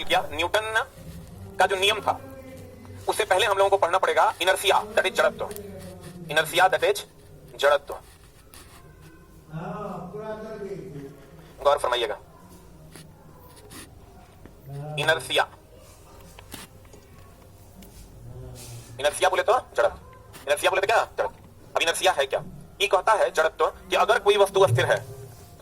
किया, न्यूटन का जो नियम था उससे पहले हम लोगों को पढ़ना पड़ेगा इनर्शिया दैट इज जड़त्व, इनर्शिया दैट इज जड़त्व। गौर फरमाइएगा, इनर्शिया, इनर्शिया बोले तो जड़त्व, इनर्शिया बोले तो क्या जड़त्व। अब इनर्शिया है क्या? ये कहता है जड़त्व कि अगर कोई वस्तु अस्थिर है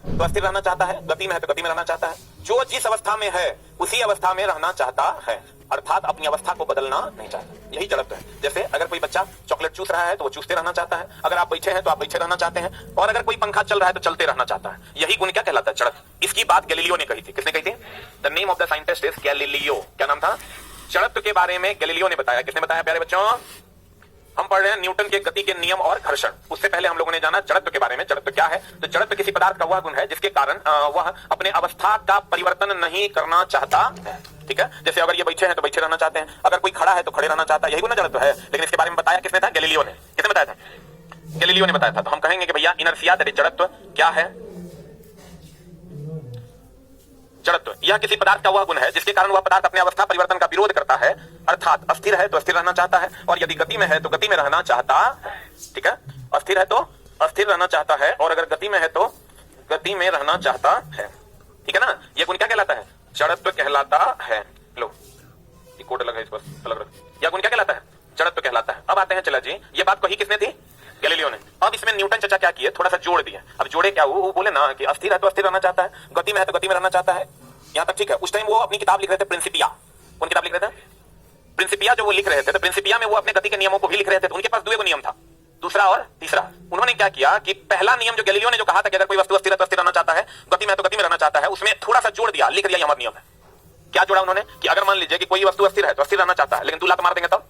तो अस्थिर रहना चाहता है, गति में है तो गति में रहना चाहता है, जो जिस अवस्था में है उसी अवस्था में रहना चाहता है, अर्थात अपनी अवस्था को बदलना नहीं चाहता, यही जड़त्व है। जैसे अगर कोई बच्चा चॉकलेट चूस रहा है तो वो चूसते रहना चाहता है, अगर आप बैठे हैं तो आप बैठे रहना चाहते हैं, और अगर कोई पंखा चल रहा है तो चलते रहना चाहता है। यही गुण क्या कहलाता है? जड़त्व। इसकी बात गैलीलियो ने कही थी। किसने कही थी? The name of the scientist is Galileo. क्या नाम था? जड़त्व के बारे में गैलीलियो ने बताया। किसने बताया प्यारे बच्चों? हम पढ़ रहे हैं न्यूटन के गति के नियम और घर्षण। उससे पहले हम लोगों ने जाना जड़त्व के बारे में। जड़त्व क्या है? तो जड़त्व किसी पदार्थ का वह गुण है जिसके कारण वह अपने अवस्था का परिवर्तन नहीं करना चाहता है। ठीक है, जैसे अगर ये बैठे हैं तो बैठे रहना चाहते हैं, अगर कोई खड़ा है तो खड़े रहना चाहता है, यही गुण जड़त्व है। लेकिन इसके बारे में बताया किसने था? गैलीलियो ने। किसने बताया था? गैलीलियो ने बताया था। तो हम कहेंगे कि भैया इनर्शिया दैट इज जड़त्व क्या है? जड़त्व यह किसी पदार्थ का वह गुण है जिसके कारण वह पदार्थ अपने अवस्था परिवर्तन का विरोध करता है, अर्थात अस्थिर है तो अस्थिर रहना चाहता है, और यदि गति में है तो गति में रहना चाहता है। ठीक है, अस्थिर है तो अस्थिर रहना चाहता है, और अगर गति में है तो गति में रहना चाहता है। ठीक है ना, यह गुण क्या कहलाता है? जड़त्व कहलाता है। लो ये कोड अलग है, इस पर अलग रख। यह गुण क्या कहलाता है? जड़त्व कहलाता है। अब आते हैं, चला जी, ये बात कही किसने थी? गैलीलियो ने। अब इसमें न्यूटन चचा क्या किए? थोड़ा सा जोड़ दिए। अब जोड़े क्या? वो बोले ना कि अस्थिर है तो अस्थिर रहना चाहता है, गति में है तो गति में रहना चाहता है। यहां तक ठीक है। उस टाइम वो अपनी किताब लिख रहे थे प्रिंसिपिया। कौन किताब लिख रहे थे? प्रिंसिपिया। जो वो लिख रहे थे तो प्रिंसिपिया में वो अपने गति के नियमों को भी लिख रहे थे। तो उनके पास दो नियम था, दूसरा और तीसरा। उन्होंने क्या किया कि पहला नियम जो गैलीलियो ने जो कहा था कि अगर कोई वस्तु अस्थिर है तो अस्थिर रहना चाहता है, गति में है तो गति में रहना चाहता है, उसमें थोड़ा सा जोड़ दिया, लिख दिया हमारा नियम है। क्या जोड़ा उन्होंने? कि अगर मान लीजिए कि कोई वस्तु अस्थिर है तो अस्थिर रहना चाहता है, लेकिन तू लात मार देंगे तब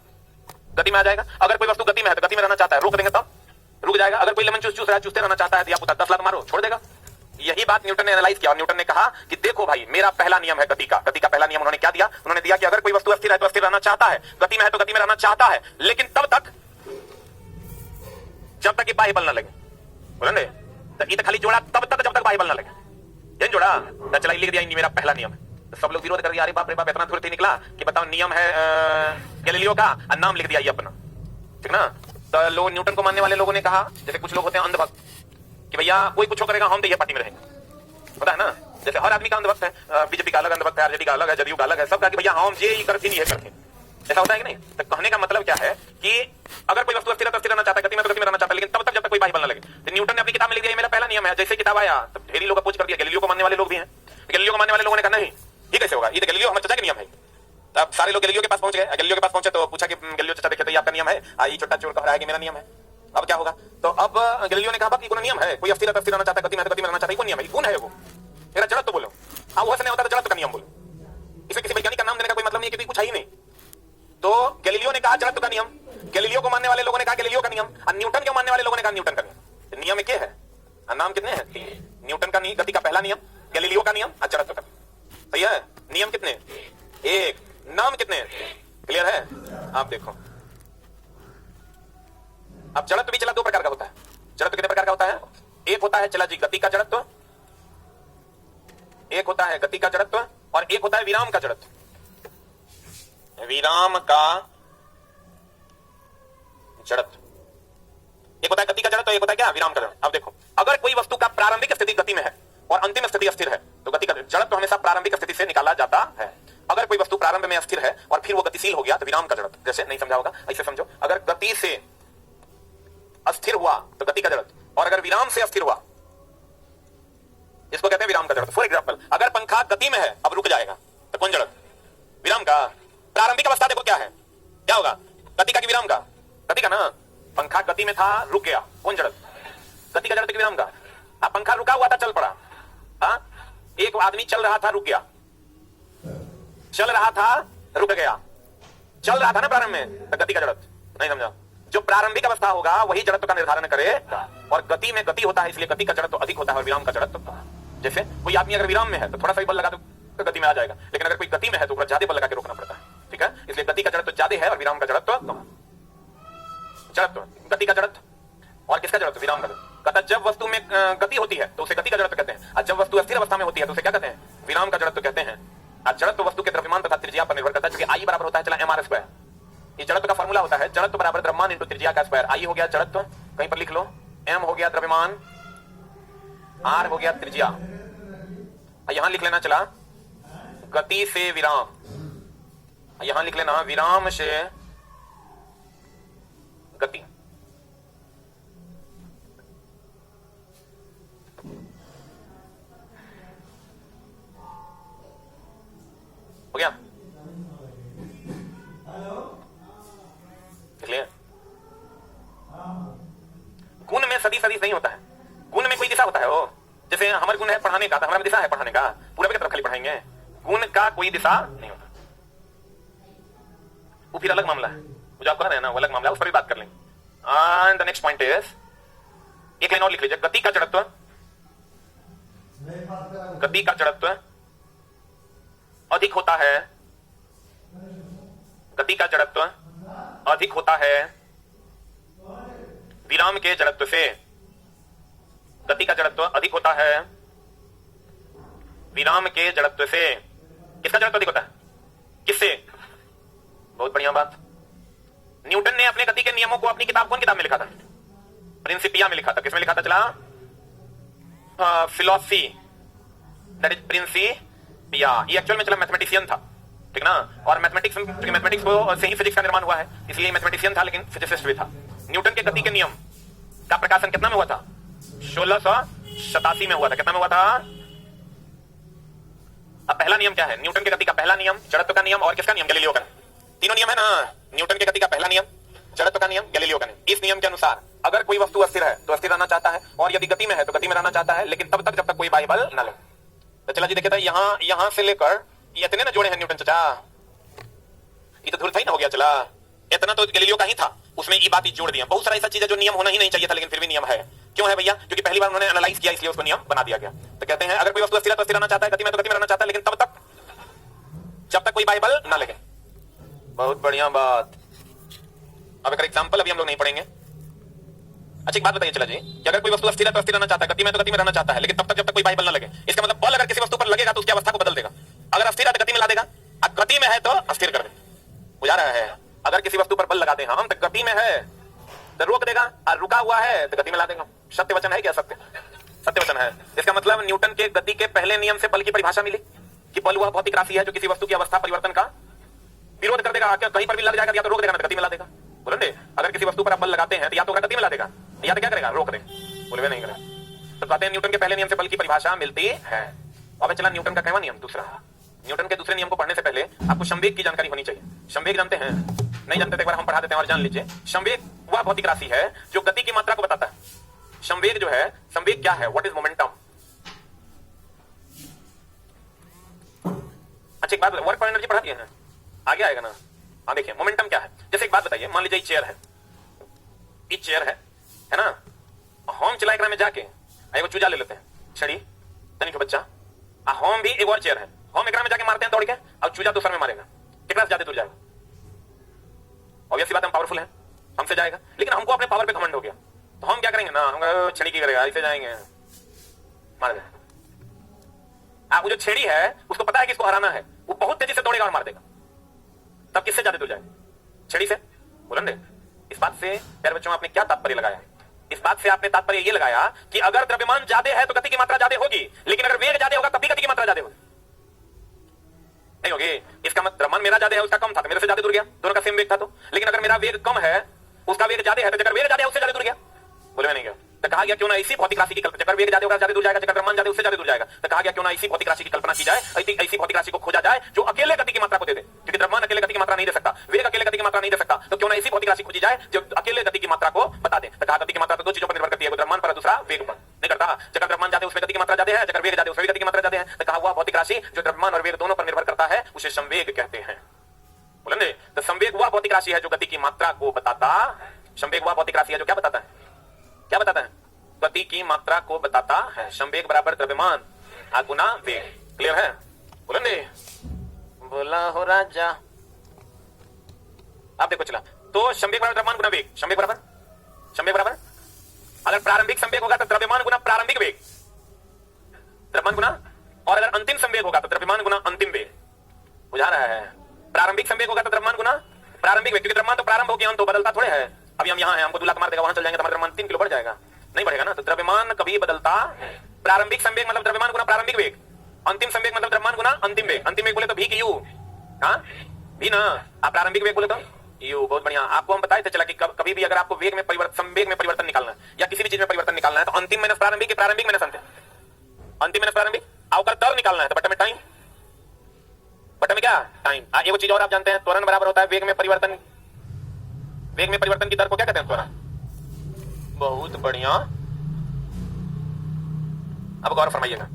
गति में आ जाएगा। अगर कोई वस्तु गति में है तो गति में रहना चाहता है, रोक देंगे तब रुक जाएगा। अगर कोई लेमन जूस चूस रहा है, चूसते रहना चाहता है, तो आप 10 लात मारो, छोड़ देगा। यही बात न्यूटन ने एनालाइज किया, और न्यूटन ने कहा कि देखो भाई, मेरा पहला नियम है गति का। गति का पहला नियम उन्होंने क्या दिया? उन्होंने दिया कि अगर कोई वस्तु अस्थिर है तो अस्थिर रहना चाहता है, गति में है तो गति में रहना चाहता है, लेकिन तब तक जब तक ये बाह्य बल न लगे। बोले तो ये खाली जोड़ा तब तक जब तक बाह्य बल न लगे। ये जोड़ा तो चला लिख दिया, मेरा पहला नियम है। तो सब लोग विरोध कर दिया, अरे बाप रे बाप, इतना थोड़ी निकला कि बताओ नियम है गैलीलियो का, और नाम लिख दिया ये अपना। ठीक ना? तो लोग न्यूटन को मानने वाले लोगों ने कहा, जैसे कुछ लोग होते हैं अंधभक्त, कि भैया कोई कुछ करेगा हम तो ये पार्टी में रहेंगे। पता है ना, जैसे हर आदमी का अंधभक्त है, बीजेपी का अलग अंधभक्त है, आरजेडी का अलग है, जदयू का अलग है, सबका कि भैया हम ये करते नहीं है करते। ऐसा होता है कि नहीं? तो कहने का मतलब क्या है कि अगर कोई वस्तु अस्थिर रहना चाहता है, गति में तो गति में रहना चाहता है, लेकिन तब तक जब तक कोई बाह्य बल न लगे। तो न्यूटन ने अपनी किताब में लिख दिया मेरा पहला नियम है। जैसे किताब आया तो ढेरी लोग अपोज कर दिया। गैलीलियो को मानने वाले लोग भी हैं। गैलीलियो को मानने वाले लोगों ने कहा नहीं, ये कैसे होगा, ये तो गैलीलियो हमारे चचा का नियम है। तब सारे लोग गैलीलियो के पास पहुंच गए। गैलीलियो के पास पहुंचे तो पूछा कि गैलीलियो चचा देखे तो ये आपका नियम है, ये छोटा चोर कह रहा है कि मेरा नियम है, अब क्या होगा? तो अब गैलीलियो ने कहा कि कोई नियम है, कोई अस्थिर रहना चाहता है, गति में है तो गति में रहना चाहता है, कोई नियम है, गुण है वो। मेरा जड़त्व बोलो, हाँ वो नहीं होता तो जड़त्व का नियम बोलो। इसमें किसी वैज्ञानिक का नाम देने का कोई मतलब नहीं, क्योंकि कुछ है ही नहीं। तो गैलीलियो ने कहा जड़त्व का नियम, गैलीलियो को मानने वाले लोगों ने कहा गैलीलियो का नियम, और न्यूटन को मानने वाले लोगों ने कहा न्यूटन का नियम। नियम क्या है? नाम कितने हैं? 3। न्यूटन का गति का पहला नियम, गैलीलियो का नियम, और जड़त्व का। सही है? नियम कितने? 1। नाम कितने? क्लियर है? आप देखो, अब जड़त्व भी चला 2 प्रकार का होता है। जड़त्व कितने प्रकार का होता है? एक होता है चला जी गति का जड़त्व, एक होता है गति का जड़त्व, और एक होता है विराम का जड़त्व। विराम का जड़त्व, एक होता है गति का जड़त्व, एक होता है क्या? विराम का जड़त्व। अब देखो, अगर कोई वस्तु का प्रारंभिक स्थिति गति में है और अंतिम स्थिति अस्थिर है, तो गति का जड़त्व हमेशा प्रारंभिक स्थिति से निकाला जाता है। अगर कोई वस्तु प्रारंभ में अस्थिर है और फिर वो गतिशील हो गया तो विराम का जड़त्व। जैसे नहीं समझा होगा, ऐसे समझो, अगर गति से अस्थिर हुआ तो गति का जड़त्व, और अगर विराम से अस्थिर हुआ इसको कहते हैं विराम का जड़त्व। फॉर एग्जांपल, अगर पंखा गति में है अब रुक जाएगा तो कौन जड़त्व? विराम का। प्रारंभिक अवस्था देखो क्या है, क्या होगा? गति का कि विराम का? गति का ना। पंखा गति में था, रुक गया, कौन जड़त्व? गति का जड़त्व कि विराम का? अब पंखा रुका हुआ था, चल पड़ा। एक आदमी चल रहा था, रुक गया, चल रहा था, रुक गया, चल रहा था ना प्रारंभ में, तो गति का जड़त्व। नहीं समझा? जो प्रारंभिक अवस्था होगा वही जड़त्व का निर्धारण करेगा, और गति में गति होता है इसलिए गति का जड़त्व अधिक होता है और विराम का जड़त्व। जैसे कोई आदमी अगर विराम में है तो थोड़ा सा ही बल लगा तो गति में आ जाएगा, लेकिन अगर कोई गति में है तो ज्यादा बल लगा के रोकना पड़ता है। ठीक है, इसलिए गति का जड़त्व ज्यादा है और विराम का जड़त्व कम। जड़त्व, गति का जड़त्व और किसका जड़त्व? विराम का जड़त्व। जब वस्तु में गति होती है तो उसे गति का जड़त्व कहते हैं, और जब वस्तु अस्थिर अवस्था में होती है तो उसे क्या कहते हैं? विराम का जड़त्व कहते हैं। जड़त्व वस्तु के द्रव्यमान तथा त्रिज्या पर निर्भर करता है, क्योंकि आई बराबर होता है चला mr स्क्वायर। ये जड़त्व का फॉर्मूला होता है जड़त्व बराबर द्रव्यमान इंटू त्रिज्या का स्क्वायर। आई हो गया जड़त्व, कहीं पर लिख लो, m हो गया द्रव्यमान, r हो गया त्रिज्या, यहां लिख लेना चला गति से विराम, यहां लिख लेना विराम से गति। हो गया, लिख लिया। गुण में सदी सदी नहीं होता है, गुण में कोई दिशा होता है। वो जैसे हमारे गुण है पढ़ाने का, तो हमारा दिशा है पढ़ाने का, पूरे की तरफ खाली पढ़ाएंगे, गुण का कोई दिशा नहीं होता। वो फिर अलग मामला है, मुझे आप कह रहे हैं ना, वो अलग मामला है, उस पर भी बात कर लेंगे। And the next point is, एक लाइन और लिख लीजिए, गति का जड़त्व, गति का जड़त्व अधिक होता है, गति का जड़त्व अधिक होता है विराम के जड़त्व से। गति का जड़त्व अधिक होता है विराम के जड़त्व से। किसका जड़त्व अधिक होता है, किससे? बहुत बढ़िया बात। न्यूटन ने अपने गति के नियमों को अपनी किताब, कौन किताब में लिखा था? प्रिंसिपिया में लिखा था। किसमें लिखा था चला? Philosophy, that is Principia. ये एक्चुअल में चला मैथमेटिशियन था, ठीक ना, और मैथमेटिक्स को से ही फिजिक्स का निर्माण हुआ है, इसलिए मैथमेटिशियन था लेकिन फिजिसिस्ट भी था। न्यूटन के गति के नियम का प्रकाशन कितना में हुआ था? 1687 में हुआ था। कितना में हुआ था? अब पहला नियम क्या है? न्यूटन के गति का पहला नियम, जड़त्व का नियम, और किसका नियम? गैलीलियो का। तीनों नियम है ना, न्यूटन के गति का पहला नियम, जड़त्व का नियम, गैलीलियो का नियम। इस नियम के अनुसार अगर कोई वस्तु अस्थिर है तो अस्थिर रहना चाहता है, और यदि गति में है तो गति में रहना चाहता है, लेकिन तब तक जब तक कोई बाह्य बल न ले। तो चला जी देखिए, था यहां से लेकर ये इतने ना जोड़े हैं न्यूटन चाचा, ये तो धूर्त ही ना हो गया। चला इतना तो गैलीलियो का ही था, उसमें ये बात ही जोड़ दिया। बहुत सारा ऐसा चीज है जो नियम होना ही नहीं चाहिए था, लेकिन फिर भी नियम है। क्यों है भैया? क्योंकि पहली बार उन्होंने एनालाइज किया, इसलिए उसको नियम बना दिया गया। तो कहते हैं अगर कोई वस्तु अस्थिर है तो अस्थिर रहना चाहता है, गति में तो गति में रहना चाहता है, लेकिन तब तक जब तक कोई बाह्य बल ना लगे। बहुत बढ़िया बात। अब एक एग्जांपल अभी हम लोग नहीं पढ़ेंगे। अच्छा एक बात बताइए चला जी, कि अगर कोई वस्तु अस्थिर है तो अस्थिर रहना चाहता है, गति में तो गति में रहना चाहता है, लेकिन तब तक जब तक कोई बाह्य बल ना लगे। इसका मतलब बल अगर किसी वस्तु पर लगेगा तो उसकी अवस्था को बदल देगा। अगर अस्थिर है तो गति में ला देगा, और गति में है तो अस्थिर कर देगा। बुझा रहा है? अगर किसी वस्तु पर बल लगाते हैं हम, तो गति में है तो रोक देगा, और रुका हुआ है तो गति में ला देगा। सत्य वचन है क्या? सत्य सत्य वचन है। इसका मतलब न्यूटन के गति के पहले नियम से बल की परिभाषा मिली कि बल वह भौतिक राशि है जो किसी वस्तु की अवस्था परिवर्तन का विरोध कर देगा। कहीं पर भी लग जाएगा, या तो रोक देगा, गति में ला देगा। बोले अगर किसी वस्तु पर आप बल लगाते हैं तो या तो गति में ला देगा, या तो क्या करेगा? रोक देगा। बोले नहीं करेगा। तो कहते हैं न्यूटन के पहले नियम से बल की परिभाषा मिलती है। अब चला न्यूटन का कहवा नियम दूसरा। न्यूटन के दूसरे नियम को पढ़ने से पहले आपको संवेग की जानकारी होनी चाहिए। संवेग जानते हैं? नहीं जानते तो एक बार हम पढ़ा देते हैं और जान लीजिए। संवेग वह भौतिक राशि है जो गति की मात्रा को बताता है। संवेग जो है, संवेग क्या है? What is momentum? अच्छा एक बात, वर्क पर एनर्जी पढ़ा दिए हैं, आगे आएगा ना। हाँ देखिए मोमेंटम क्या है। जैसे एक बात बताइए, मान लीजिए चेयर है, ये चेयर है ना, होम चला एकरा में जाके एगो चूजा ले लेते हैं, छड़ी तनी के बच्चा, होम भी एक और चेयर है, होम एकरा में जाके मारते हैं दौड़ के, और चूजा दूसरा में मारेगा, कितना ज्यादा दूर जाएगा? ऑब्वियस सी बात, हम पावरफुल हैं, हमसे जाएगा। लेकिन हमको अपने पावर पे घमंड हो गया, तो हम क्या करेंगे ना, हम छड़ी की करेगा, ऐसे जाएंगे, मार देगा। वो जो छेड़ी है उसको पता है कि इसको हराना है, वो बहुत तेजी से दौड़ेगा और मार देगा। तब किससे ज्यादा दूर जाएगा? छेड़ी से। बोलेंगे इस बात से प्यारे बच्चों आपने क्या तात्पर्य लगाया? इस बात से आपने तात्पर्य यह लगाया कि अगर द्रव्यमान ज्यादा है तो गति की मात्रा ज्यादा होगी, लेकिन अगर वेग ज्यादा होगा तब भी गति की मात्रा ज्यादा होगी, नहीं होगी। इसका मतलब द्रव्यमान मेरा ज्यादा है, उसका कम था तो मेरे से ज्यादा दूर गया, दोनों का सेम वेग था तो। लेकिन अगर मेरा वेग कम है, उसका वेग ज्यादा है, तो जगह वेग ज्यादा है उससे ज्यादा दूर गया। बोले नहीं गया। तो कहा गया क्यों ना इसी भौतिक राशि की कल्पना, जगह वेग ज्यादा होगा ज्यादा दूर जाएगा, जगह द्रव्यमान ज्यादा उससे ज्यादा दूर जाएगा। तो कहा गया क्यों ना इसी भौतिक राशि की कल्पना की जाए, ऐसी भौतिक राशि को खोजा जाए जो अकेले गति की मात्रा को दे दे, क्योंकि द्रव्यमान अकेले गति की मात्रा नहीं दे सकता, वेग अकेले गति की मात्रा नहीं दे सकता। तो क्यों ना ऐसी भौतिक राशि खोजी जाए जो अकेले गति की मात्रा को बता दे। तो कहा गति की मात्रा तो दो चीजों पर निर्भर करती है, द्रव्यमान पर, दूसरा वेग पर। नहीं करता, जगह द्रव्यमान ज्यादा उसमें गति की मात्रा ज्यादा है, जगह वेग ज्यादा उसमें गति की मात्रा ज्यादा है। तो कहा हुआ भौतिक राशि जो द्रव्यमान और वेग दोनों पर निर्भर करता है उसे संवेग कहते हैं। बोलेंगे तो संवेग वह भौतिक राशि है जो गति की मात्रा को बताता, संवेग वह भौतिक राशि है जो क्या बताता है? क्या बताता है? गति की मात्रा को बताता है। संवेग बराबर द्रव्यमान गुना वेग। क्लियर है? बोलेंगे बोला हो राजा। आप देखो चला, तो संवेग बराबर द्रव्यमान गुना वेग, संवेग बराबर अगर प्रारंभिक संवेग होगा तो द्रव्यमान गुना प्रारंभिक वेग, द्रव्यमान गुना, और अगर अंतिम संवेग होगा तो द्रव्यमान गुना अंतिम वेग। बुझा रहा है? प्रारंभिक संवेग होगा तो द्रव्यमान गुना प्रारंभिक वेग, क्योंकि द्रव्यमान तो प्रारंभ हो गया, तो बदलता थोड़े है। अभी हम यहाँ हैं, हमको 2 लाख मार देगा, वहां चल जाएंगे तो हमारा द्रव्यमान 3 किलो बढ़ जाएगा, नहीं बढ़ेगा ना। तो द्रव्यमान कभी बदलता, प्रारंभिक संवेग मतलब द्रव्यमान गुना प्रारंभिक वेग, अंतिम संवेग मतलब द्रव्यमान गुना अंतिम वेग। अंतिम वेग बोले तो भी की यू, हाँ भी ना, आप प्रारंभिक वेग बोले तो यू। बहुत बढ़िया, आपको हम बताए थे चला कि कभी भी अगर आपको वेग में परिवर्तन, संवेग में परिवर्तन निकालना है या किसी भी चीज में परिवर्तन निकालना है तो अंतिम माइनस प्रारंभिक, प्रारंभिक माइनस अंतिम, अंतिम माइनस प्रारंभिक, अवकर दर निकालना है तो बटे में टाइम, बटे में क्या टाइम। एक चीज और आप जानते हैं, त्वरण बराबर होता है वेग में परिवर्तन, वेग में परिवर्तन की दर को क्या कहते हैं? त्वरण। बहुत बढ़िया, अब गौर फरमाइएगा।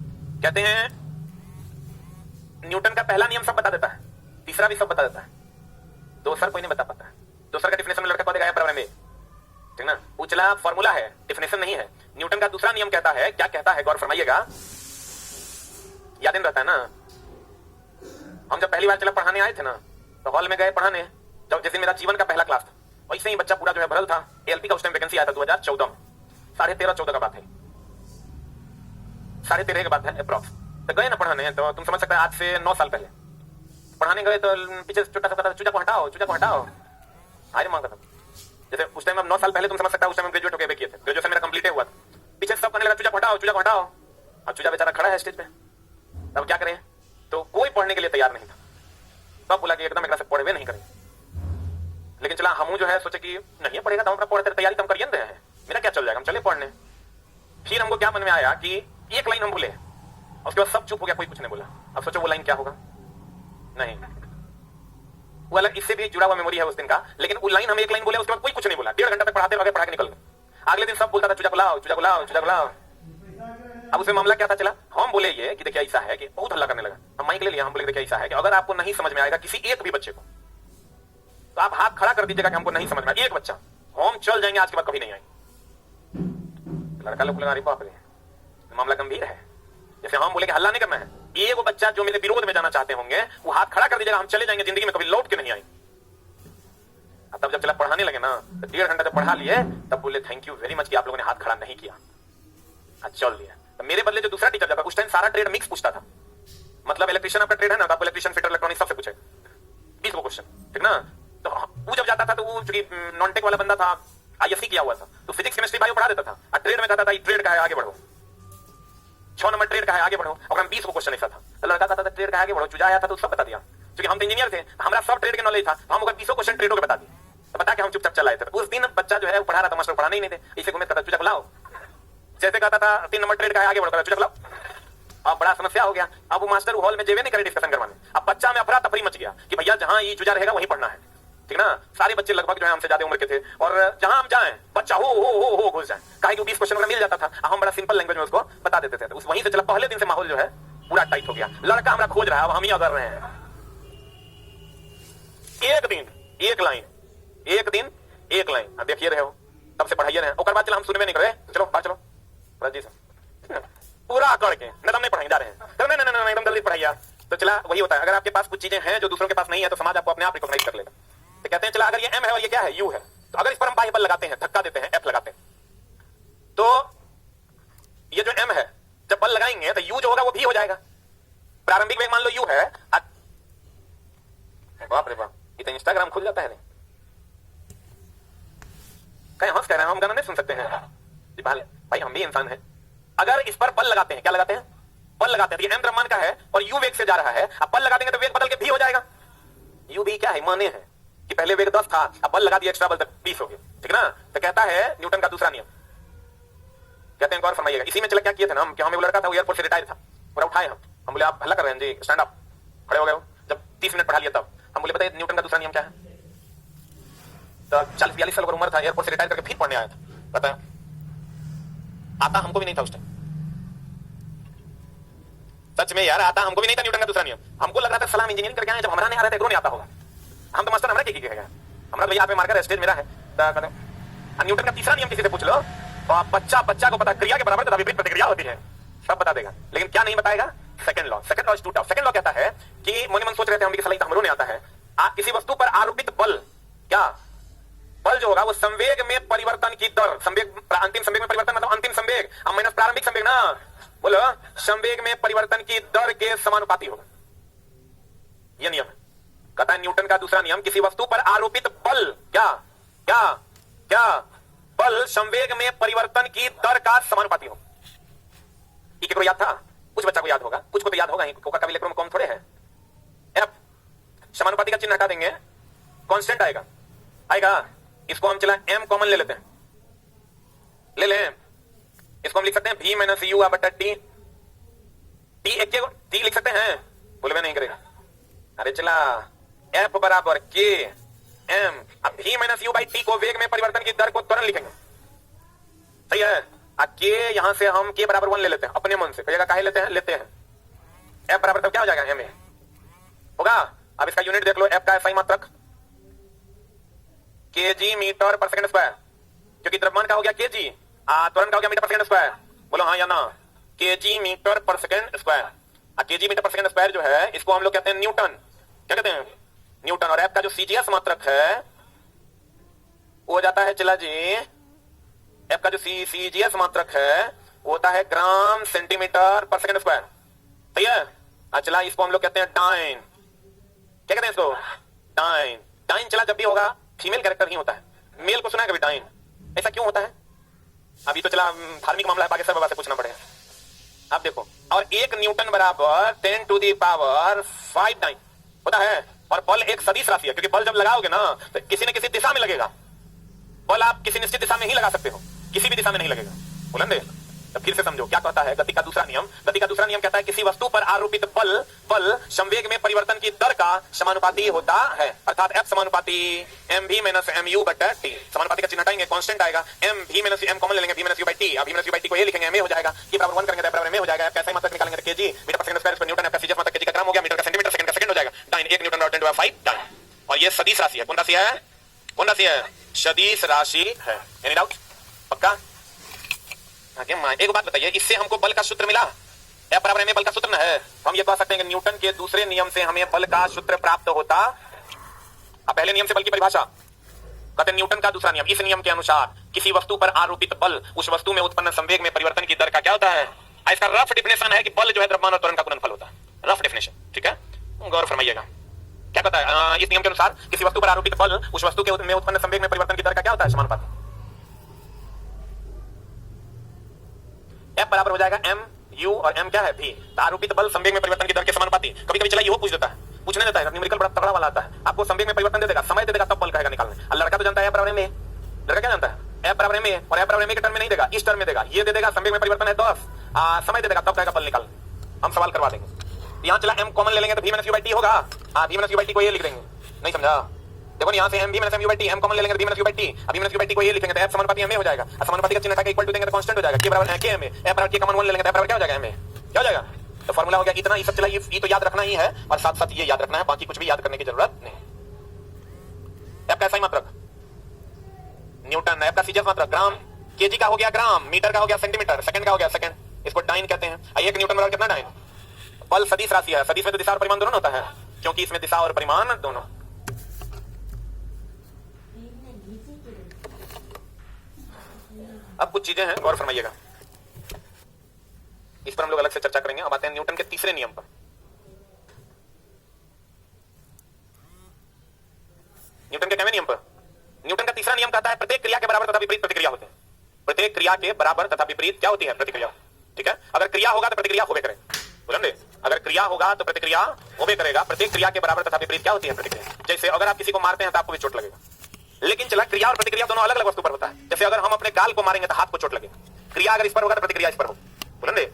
कहते हैं न्यूटन का पहला नियम सब बता देता है, तीसरा भी सब बता देता है, दूसरा कोई नहीं बता पाता है। दूसरा का डिफिनेशन लड़का को देगा प्रॉब्लम में, ठीक ना, उचला फॉर्मूला है, डिफिनेशन नहीं है। न्यूटन का दूसरा नियम कहता है, क्या कहता है गौर फरमाइएगा, याद नहीं रहता है ना। हम जब पहली बार चला पढ़ाने आए थे ना, तो हॉल में गए पढ़ाने, जब जैसे मेरा जीवन का पहला क्लास था, वैसे ही बच्चा पूरा जो है भरल था। एलपी का उस टाइम वैकेंसी आया था 2014 में, 13.5-14 का बात है, 13.5 की बात है अप्रॉक्स। तो गए ना पढ़ाने, तो तुम समझ सकते हैं आज से 9 साल पहले पढ़ाने गए, तो पीछे छोटा सा था, चूजा को हटाओ, चूजा को हटाओ, हाय मांगा था। जैसे उस टाइम, अब 9 साल पहले तुम समझ सकते हो, उस टाइम ग्रेजुएट होकर किए थे, ग्रेजुएशन मेरा कंप्लीट हुआ था। पीछे सब कहने लगा चूजा को हटाओ, चूजा को हटाओ। अब चूजा बेचारा खड़ा है स्टेज पे, तब क्या करें? तो कोई पढ़ने के लिए तैयार नहीं था, सब बोला कि एकदम एक से पढ़वे नहीं करेंगे। लेकिन चला हम जो है सोचे कि नहीं पढ़ेगा तो हम पढ़ते, तैयारी तो हम करिए रहे हैं, मेरा क्या चल जाएगा, हम चले पढ़ने। फिर हमको क्या मन में आया कि एक लाइन हम बोले, उसके बाद सब चुप हो गया, कोई कुछ नहीं बोला। अब सोचो वो लाइन क्या होगा? नहीं, वो अलग इससे भी जुड़ा हुआ मेमोरी है उस दिन का, लेकिन वो लाइन हम एक लाइन बोले, उसके बाद कोई कुछ नहीं बोला। 1.5 घंटा तक पढ़ाते रहे, पढ़ा के निकल गए। अगले दिन सब बोलता था चूजा को लाओ, चूजा को लाओ, चूजा को लाओ। अब उसमें मामला क्या था चला, हम बोले ये कि देखिए ऐसा है कि बहुत हल्ला करने लगा, हम माइक ले लिया, हम बोले देखिए ऐसा है कि अगर आपको नहीं समझ में आएगा किसी एक भी बच्चे को, तो आप हाथ खड़ा कर दीजिएगा कि हमको नहीं समझ में आया, एक बच्चा, हम चल जाएंगे, आज के बाद कभी नहीं आएंगे। लड़का लोग लगा, बाप रे मामला गंभीर है। जैसे हम बोले कि हल्ला नहीं करना है, एक वो बच्चा जो मेरे विरोध में जाना चाहते होंगे वो हाथ खड़ा कर दीजिएगा, हम चले जाएंगे, जिंदगी में कभी लौट के नहीं आएंगे। तब जब चला पढ़ाने लगे ना, तो 1.5 घंटा जब पढ़ा लिए, तब बोले थैंक यू वेरी मच कि आप लोगों ने हाथ खड़ा नहीं किया, चल लिया। तो मेरे बदले जो दूसरा टीचर जाता, उस टाइम सारा ट्रेड मिक्स पूछता था, मतलब इलेक्ट्रिशियन आपका ट्रेड है ना, तो आपको इलेक्ट्रिशियन, फिटर, इलेक्ट्रॉनिक सबसे पूछे 20 क्वेश्चन, ठीक ना। तो वो जब जाता था तो वो नॉन टेक वाला बंदा था, आईएससी किया हुआ था, तो फिजिक्स केमिस्ट्री बायो पढ़ा देता था, और ट्रेड में कहता था ट्रेड का है आगे बढ़ो, 6 नंबर ट्रेड का है आगे बढ़ो, और 20 क्वेश्चन ऐसा था। तो लड़का कहता था ट्रेड का आगे बढ़ो, चूजा आया था तो सब बता दिया, क्योंकि हम तो इंजीनियर थे, हमारा सब ट्रेड के नॉलेज था, हम 20 क्वेश्चन ट्रेडों के बता दिए, तो बता के हम चुपचाप चलाए थे। उस दिन बच्चा जो है पढ़ा रहा था, मास्टर पढ़ाने ही नहीं थे, इसे घूमे कहता चूजा को लाओ, जैसे कहता था 3 नंबर ट्रेड का है आगे बढ़ो, चूजा को लाओ। अब बड़ा समस्या हो गया, अब वो मास्टर हॉल में जेवे नहीं करे डिस्कशन करवाने, अब बच्चा में अफरा तफरी मच गया कि भैया जहां ये चूजा रहेगा वहीं पढ़ना है, ठीक ना। सारे बच्चे लगभग जो है हमसे ज्यादा उम्र के थे, और जहां हम जाएं बच्चा हो घुस जाए, काहे कि 20 क्वेश्चन मिल जाता था, हम बड़ा सिंपल लैंग्वेज में उसको बता देते थे। तो उस वहीं से चला, पहले दिन से माहौल जो है पूरा टाइट हो गया, लड़का हमारा खोज रहा है, अब हम ही अगर रहे हैं। एक दिन एक लाइन, एक दिन एक लाइन, अब देखिए रहे हो, तब से पढ़ाइए रहे, और बाद चला हम सुनवे नहीं कर रहे, चलो बात चलो जी सर पूरा करके नदम नहीं पढ़ाई जा रहे हैं, तो नहीं एकदम जल्दी पढ़ाइए। तो चला वही होता है, अगर आपके पास कुछ चीजें हैं जो दूसरों के पास नहीं है, तो समाज आपको अपने आप रिकॉग्नाइज कर लेगा। तो कहते हैं चला अगर ये एम है और ये क्या है, यू है, तो अगर इस पर हम बाह्य बल लगाते हैं, धक्का देते हैं, एफ लगाते हैं, तो ये जो एम है जब बल लगाएंगे तो यू जो होगा वो भी हो जाएगा। प्रारंभिक वेग मान लो यू है, बाप रे बाप, ये तो इंस्टाग्राम खुल जाता है। नहीं कहीं हंस कह रहे हैं, हम गाना नहीं सुन सकते हैं जी भाई, हम भी इंसान हैं। अगर इस पर बल लगाते हैं, क्या लगाते हैं, बल लगाते हैं, तो ये एम द्रव्यमान का है और यू वेग से जा रहा है, अब बल लगा देंगे तो वेग बदल के भी हो जाएगा। यू भी क्या है, माने है कि पहले वेग 10 था, अब बल लगा दिया एक्स्ट्रा बल तक 20 हो गया, ठीक ना। तो कहता है न्यूटन का दूसरा नियम, कहते हैं गौर फरमाइएगा। इसी में चला क्या किया था ना, हम वो लड़का था वो एयरपोर्ट से रिटायर था, पूरा उठाए हम बोले आप हल्ला कर रहे हैं जी, स्टैंड अप, खड़े हो गए। जब 30 मिनट पढ़ा लिया तब हम बोले बताइए न्यूटन का दूसरा नियम क्या है। तो 40-42 साल की उम्र था, एयरपोर्ट से रिटायर करके फिर पढ़ने आया था, बताया आता हमको भी नहीं था उस टाइम, सच में यार आता हमको भी नहीं था न्यूटन का दूसरा नियम। हमको लग रहा था सलाम इंजीनियरिंग करके आए, जब हमारा नहीं आ रहा था एग्रो नहीं आता होगा, हम तो मास्टर हमारा क्या कहेगा, हमारा तो यहाँ पे मार्कर स्टेज मेरा है। न्यूटन का तीसरा नियम किसी से पूछ लो, तो बच्चा को पता, क्रिया के बराबर तथा विपरीत प्रतिक्रिया होती है, सब बता देगा, लेकिन क्या नहीं बताएगा, second law is too tough. Second law कहता है कि मन मन सोच रहे थे हम कि सलाह हमरो नहीं आता है, किसी वस्तु पर आरोपित बल, क्या बल जो होगा वो संवेग में परिवर्तन की दर, संवेग अंतिम संवेग में परिवर्तन मतलब अंतिम संवेग अब माइनस प्रारंभिक संवेग ना, बोलो संवेग में परिवर्तन की दर के समानुपाती होगा। ये नियम है। कहता है न्यूटन का दूसरा नियम, किसी वस्तु पर आरोपित बल क्या क्या क्या बल संवेग में परिवर्तन की दर का समानुपाती हो। ये को याद था? कुछ बच्चा को याद होगा, कुछ को तो याद होगा ही, कोका कभी इलेक्ट्रॉन कौन थोड़े है। एफ समानुपाती का चिन्ह हटा देंगे, कांस्टेंट आएगा आएगा। इसको हम चला m कॉमन ले लेते हैं, ले लें। इसको हम लिख सकते हैं v माइनस यू बटा टी। टी एक टी लिख सकते हैं, बोले नहीं करेगा। अरे चला f बराबर k m। अब v minus you by T को वेग में परिवर्तन की दर को त्वरण लिखेंगे, सही है। k यहां से हम k बराबर 1 ले लेते हैं अपने मन से, कहिएगा काहे लेते हैं, लेते हैं। f बराबर तब क्या हो जाएगा, m होगा। अब इसका यूनिट देख लो, f का SI मात्रक kg मीटर पर सेकंड स्क्वायर, क्योंकि द्रव्यमान का हो गया kg, त्वरण का हो गया मीटर पर सेकंड स्क्वायर। बोलो हाँ या ना, kg मीटर पर सेकंड स्क्वायर। kg मीटर पर सेकंड स्क्वायर जो है इसको हम लोग कहते हैं न्यूटन, क्या कहते हैं, न्यूटन। और f का जो CGS मात्रक है वो हो जाता है, चला जी, f का जो CGS मात्रक है वो होता है ग्राम सेंटीमीटर पर सेकंड स्क्वायर, सही है। चला इसको हम लोग कहते हैं डाइन, क्या कहते हैं इसको, डाइन। डाइन चला जब भी होगा फीमेल कैरेक्टर ही होता है, मेल को सुना है कभी डाइन, ऐसा क्यों होता है? अभी तो चला धार्मिक मामला है, बागेश्वर बाबा से पूछना पड़ेगा। आप देखो, और 1 न्यूटन बराबर 10 टू दी पावर 5 डाइन होता है। और बल एक सदिश राशि है, क्योंकि बल जब लगाओगे ना तो किसी न किसी दिशा में लगेगा। बल आप किसी निश्चित दिशा में ही लगा सकते हो, किसी भी दिशा में नहीं लगेगा। बुलंदे तो फिर से समझो क्या कहता है गति का दूसरा नियम। गति का दूसरा नियम कहता है किसी वस्तु पर आरोपित बल संवेग में परिवर्तन की दर का समानुपाती होता है, अर्थात F समानुपाती mv माइनस mu बटा t। समानुपाती का चिन्ह हटाएंगे, कांस्टेंट आएगा। mv माइनस m कॉमन ले लेंगे, v minus u by t। अब v minus u by t को ये लिखेंगे, m हो जाएगा। k बराबर 1 करेंगे तो f बराबर m हो जाएगा। कैसे मात्रक निकालेंगे तो kg मीटर पर सेकंड स्क्वायर पर न्यूटन। f का सीजीएस मात्रक kg का ग्राम हो गया, मीटर का सेंटीमीटर, सेकंड का सेकंड हो जाएगा। डाइन 1 न्यूटन और 10 टू 5 डाइन। और ये सदिश राशि है, कौन राशि है, कौन राशि है, सदिश राशि है। एनी डाउट, पक्का? एक बात बताइए, इससे हमको बल का सूत्र मिला, F बराबर m बल का सूत्र न है। हम ये कह सकते हैं कि न्यूटन के दूसरे नियम से हमें बल का सूत्र प्राप्त होता। अब पहले नियम से बल की परिभाषा कहते हैं न्यूटन का दूसरा नियम, इस नियम के अनुसार किसी वस्तु पर आरोपित बल उस वस्तु में उत्पन्न संवेग में परिवर्तन की दर का क्या होता है। इसका रफ डिफिनेशन है कि बल जो है द्रव्यमान और त्वरण का गुणनफल होता है, रफ डिफिनेशन, ठीक है, गौर फरमाइएगा। क्या कहता है इस नियम के अनुसार किसी वस्तु पर आरोपित बल उस वस्तु के में उत्पन्न संवेग में परिवर्तन की दर का क्या होता है, समानुपाती। F बराबर हो जाएगा m u और m क्या है v। आरोपित बल संवेग में परिवर्तन की दर के समानुपाती। कभी कभी चला ये पूछ देता है, पूछने देता है, न्यूमेरिकल बड़ा तगड़ा वाला आता है, आपको संवेग में परिवर्तन दे देगा, समय दे देगा, तब बल कहेगा निकालने। और लड़का तो जानता है F बराबर m, लड़का क्या जानता है, F बराबर m, और F बराबर m के टर्म में नहीं देगा, इस टर्म में देगा। ये दे देगा संवेग में परिवर्तन है 10, समय दे देगा, तब कहेगा बल निकाल। हम सवाल करवा देंगे। यहाँ चला m कॉमन ले लेंगे तो v minus u by t होगा। v minus u by t को ये लिख देंगे, नहीं समझा? देखो यहाँ से m v minus mu by t, m common ले लेंगे तो v minus u by t, अब v minus u by t को ये लिखेंगे तो f समानुपाती m हो जाएगा। समानुपाती का चिन्ह हटा के इक्वल टू देंगे तो कांस्टेंट हो जाएगा, k बराबर k m, f बराबर k कॉमन 1 ले लेंगे तो f बराबर क्या हो जाएगा, m क्या हो जाएगा। तो फार्मूला हो गया इतना। ये सब चला, ये तो याद रखना ही है, और साथ साथ ये याद रखना है, बाकी कुछ भी याद करने की जरूरत नहीं। f का SI मात्रक न्यूटन, f का सीजीएस मात्रक ग्राम, kg का हो गया ग्राम, मीटर का हो गया सेंटीमीटर, सेकंड का हो गया सेकंड, इसको डाइन कहते हैं। 1 न्यूटन बराबर कितना डाइन। बल सदिश राशि है, सदिश में तो दिशा और परिमाण दोनों होता है, क्योंकि इसमें दिशा और परिमाण दोनों। अब कुछ चीजें हैं, गौर फरमाइएगा, इस पर हम लोग अलग से चर्चा करेंगे। अब आते हैं न्यूटन के तीसरे नियम पर। न्यूटन के कितवें नियम पर? न्यूटन का तीसरा नियम कहता है प्रत्येक क्रिया के बराबर तथा विपरीत प्रतिक्रिया होते हैं। प्रत्येक क्रिया के बराबर तथा विपरीत क्या होती है, प्रतिक्रिया, ठीक है। अगर क्रिया होगा तो प्रतिक्रिया होबे करेगा, समझे? अगर क्रिया होगा तो प्रतिक्रिया होबे करेगा। प्रत्येक क्रिया के बराबर तथा विपरीत क्या होती है, प्रतिक्रिया। जैसे अगर आप किसी को मारते हैं तो आपको भी चोट लगेगा, लेकिन चला क्रिया और प्रतिक्रिया दोनों अलग अलग वस्तु पर होता है। जैसे अगर हम अपने गाल को मारेंगे तो हाथ को चोट लगेगा, क्रिया अगर इस पर होगा तो प्रतिक्रिया इस पर हो, बोलेंगे।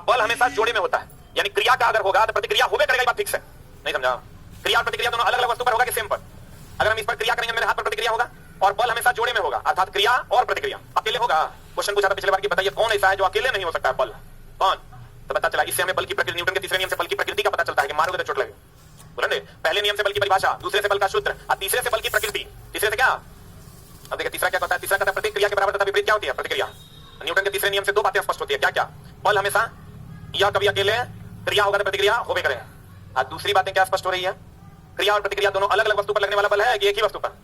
बल हमेशा जोड़े में होता है, यानी क्रिया का अगर होगा तो प्रतिक्रिया होबे करेगा, बात फिक्स है, नहीं समझा? क्रिया और प्रतिक्रिया दोनों अलग अलग वस्तु पर होगा कि सेम पर। अगर हम इस पर क्रिया करेंगे मेरे हाथ पर प्रतिक्रिया होगा, और बल हमेशा जोड़े में होगा, अर्थात क्रिया और प्रतिक्रिया। अकेले होगा, क्वेश्चन पूछा था पिछले बार की, बताइए कौन ऐसा है जो अकेले नहीं हो सकता है बल, कौन? तो पता चला इससे हमें बल की प्रकृति, न्यूटन के तीसरे नियम से बल की प्रकृति का पता चलता है कि मारोगे तो चोट लगेगी, बोलेंगे। पहले नियम से बल की परिभाषा, दूसरे से बल का सूत्र, और तीसरे से बल की प्रकृति। तीसरे से क्या? अब देखिए तीसरा क्या कहता है, तीसरा कहता है प्रत्येक क्रिया के बराबर तथा विपरीत क्या होती है, प्रतिक्रिया। न्यूटन के तीसरे नियम से 2 बातें स्पष्ट होती है, क्या क्या? बल हमेशा या कभी अकेले, क्रिया होगा तो प्रतिक्रिया होबे करेगा। और दूसरी बातें क्या स्पष्ट हो रही है, क्रिया और प्रतिक्रिया दोनों अलग अलग वस्तु पर लगने वाला बल है कि एक ही वस्तु पर।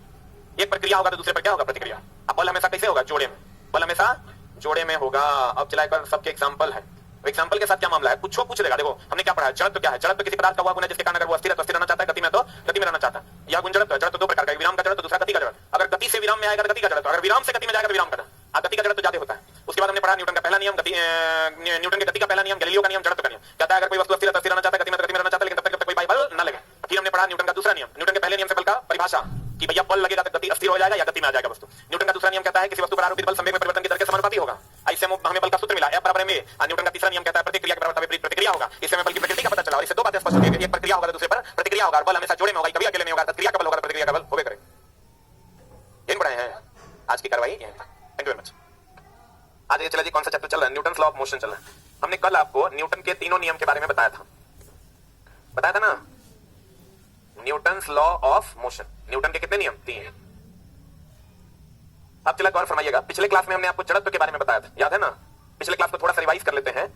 एक पर क्रिया होगा तो दूसरे पर क्या होगा, प्रतिक्रिया। अब बल हमेशा कैसे होगा, जोड़े में, बल हमेशा जोड़े में होगा। अब चला एक बार सबके एग्जांपल है, तो एग्जांपल के साथ क्या मामला है, कुछ पूछ देगा। देखो हमने क्या पढ़ा है, जड़त्व क्या है, जड़त्व किसी पदार्थ का वह गुण है जिसके कारण अगर वो अस्थिर है तो अस्थिर रहना चाहता है, गति में तो गति में रहना चाहता है। यह गुण जड़त्व है। जड़त्व दो प्रकार का, विराम का जड़त्व, दूसरा गति का जड़त्व। अगर गति से विराम में आएगा तो गति का जड़त्व, अगर विराम से गति में जाएगा तो विराम का जड़त्व। गति का जड़त्व ज्यादा होता है। उसके बाद हमने पढ़ा न्यूटन का पहला नियम, न्यूटन की गति का पहला नियम, गैलीलियो का नियम, जड़त्व का नियम। कहता है अगर कोई वस्तु अस्थिर है तो अस्थिर रहना चाहता है, गति में तो गति में रहना चाहता है, लेकिन तब तक जब तक कोई बाह्य बल न लगे। फिर हमने पढ़ा न्यूटन का दूसरा नियम, न्यूटन के पहले नियम से बल का परिभाषा कि भैया बल लगेगा तो गति अस्थिर हो जाएगा या गति में आ जाएगा वस्तु। न्यूटन का दूसरा नियम कहता है किसी वस्तु पर आरोपित बल संवेग में परिवर्तन की दर के समानुपाती होगा। ऐसे हमें बल का सूत्र मिला, F बराबर ma। न्यूटन का तीसरा नियम कहता है प्रतिक्रिया के बराबर विपरीत प्रतिक्रिया होगा। इससे हमें बल की प्रकृति का पता चला और इससे दो बातें स्पष्ट होती है, एक प्रक्रिया होगा तो दूसरे पर प्रतिक्रिया होगा। बल हमेशा जोड़े में होगा, कभी अकेले नहीं होगा। क्रिया का बल होगा, प्रतिक्रिया का बल होबे करे। इन पढ़ाए हैं आज की कार्रवाई। Thank you very much. आज ये चला जी, कौन सा चैप्टर चल रहा है, न्यूटन लॉ ऑफ मोशन चल रहा है। हमने कल आपको न्यूटन के तीनों नियम के बारे में बताया था ना, Newton law of motion. Newton के कितने नियम, 3। अब चला गौर फरमाइएगा, पिछले क्लास में हमने आपको जड़त्व के बारे में बताया था, याद है ना। पिछले क्लास को थोड़ा सा रिवाइज कर लेते हैं।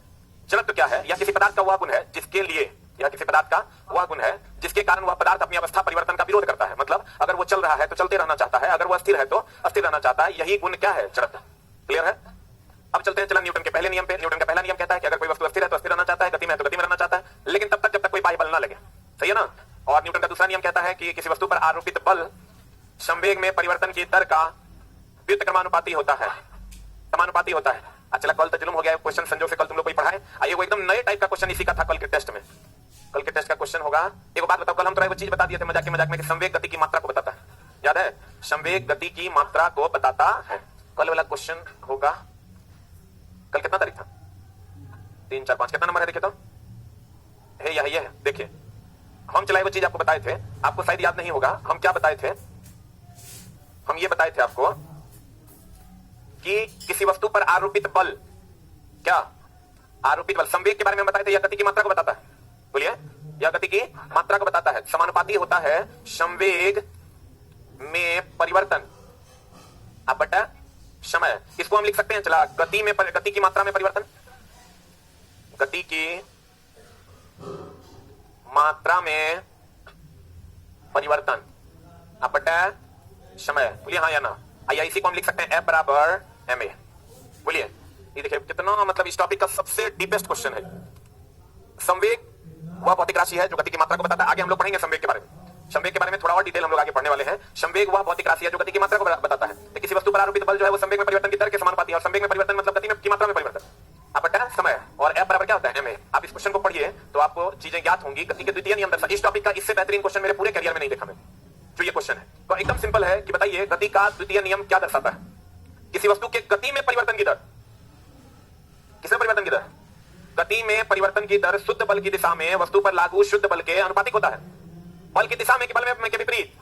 जड़त्व क्या है, या किसी पदार्थ का वह गुण है जिसके लिए, या किसी पदार्थ का वह गुण है जिसके कारण वह पदार्थ अपनी अवस्था परिवर्तन का विरोध करता है। मतलब अगर वो चल रहा है तो चलते रहना चाहता है, अगर वो अस्थिर है तो अस्थिर रहना चाहता है। यही गुण क्या है, जड़त्व। क्लियर है। अब चलते हैं चला न्यूटन के पहले नियम पे। न्यूटन का पहला नियम कहता है कि अगर कोई वस्तु अस्थिर है तो अस्थिर रहना चाहता है, गति में है तो गति में रहना चाहता है, लेकिन तब तक जब तक कोई बाह्य बल ना लगे। सही है ना। और न्यूटन का दूसरा नियम कहता है कि किसी वस्तु पर आरोपित बल संवेग में परिवर्तन की दर का व्युत्क्रमानुपाती होता है, समानुपाती होता है। अच्छा, कल तो जुल्म हो गया है, क्वेश्चन संजोग से कल तुम लोग कोई पढ़ा है। आइए वो एकदम नए टाइप का क्वेश्चन इसी का था कल के टेस्ट में। कल के टेस्ट का क्वेश्चन होगा, एक बात बताओ, कल हम तो वो चीज बता दिए थे मजाक में कि संवेग गति की मात्रा को बताता है, याद है। संवेग गति की मात्रा को बताता है। कल वाला क्वेश्चन होगा, कल कितना तारीख था, 3, 4, 5, कितना नंबर है देखिए तो, है यही है। देखिए हम चलाए वो चीज आपको बताए थे, आपको शायद याद नहीं होगा। हम क्या बताए थे, हम ये बताए थे आपको कि किसी वस्तु पर आरोपित बल, क्या आरोपित बल, संवेग के बारे में बताए थे, या गति की मात्रा को बताता है, बोलिए, या गति की मात्रा को बताता है। समानुपाती होता है संवेग में परिवर्तन अब बटा समय। इसको हम लिख सकते हैं, चला, गति में गति की मात्रा में परिवर्तन, गति की मात्रा में परिवर्तन अब बटा समय। बोलिए हाँ या ना। आइए इसी को हम लिख सकते हैं F बराबर ma। बोलिए, ये देखिए कितना, मतलब इस टॉपिक का सबसे डीपेस्ट क्वेश्चन है। संवेग वह भौतिक राशि है जो गति की मात्रा को बताता है। आगे हम लोग पढ़ेंगे संवेग के बारे में। संवेग के बारे में थोड़ा और डिटेल हम लोग आगे पढ़ने वाले हैं। संवेग वह भौतिक राशि है जो गति की मात्रा को बताता है। तो किसी वस्तु पर आरोपित बल जो है वो संवेग में परिवर्तन की दर के समानुपाती है, और संवेग में परिवर्तन मतलब गति में की मात्रा में परिवर्तन अब बटा समय। और F बराबर क्या होता है, ma। आप इस क्वेश्चन को पढ़िए तो आपको चीजें ज्ञात होंगी। गति के द्वितीय नियम दर्शाता। इस टॉपिक का इससे बेहतरीन क्वेश्चन मेरे पूरे करियर में नहीं देखा मैं, जो ये क्वेश्चन है। तो एकदम सिंपल है कि बताइए गति का द्वितीय नियम क्या दर्शाता है। किसी वस्तु के गति में परिवर्तन की दर, किसमें परिवर्तन की दर, गति में परिवर्तन की दर शुद्ध बल की दिशा में वस्तु पर लागू शुद्ध बल के अनुपातिक होता है। बल की दिशा में कि बल में के विपरीत,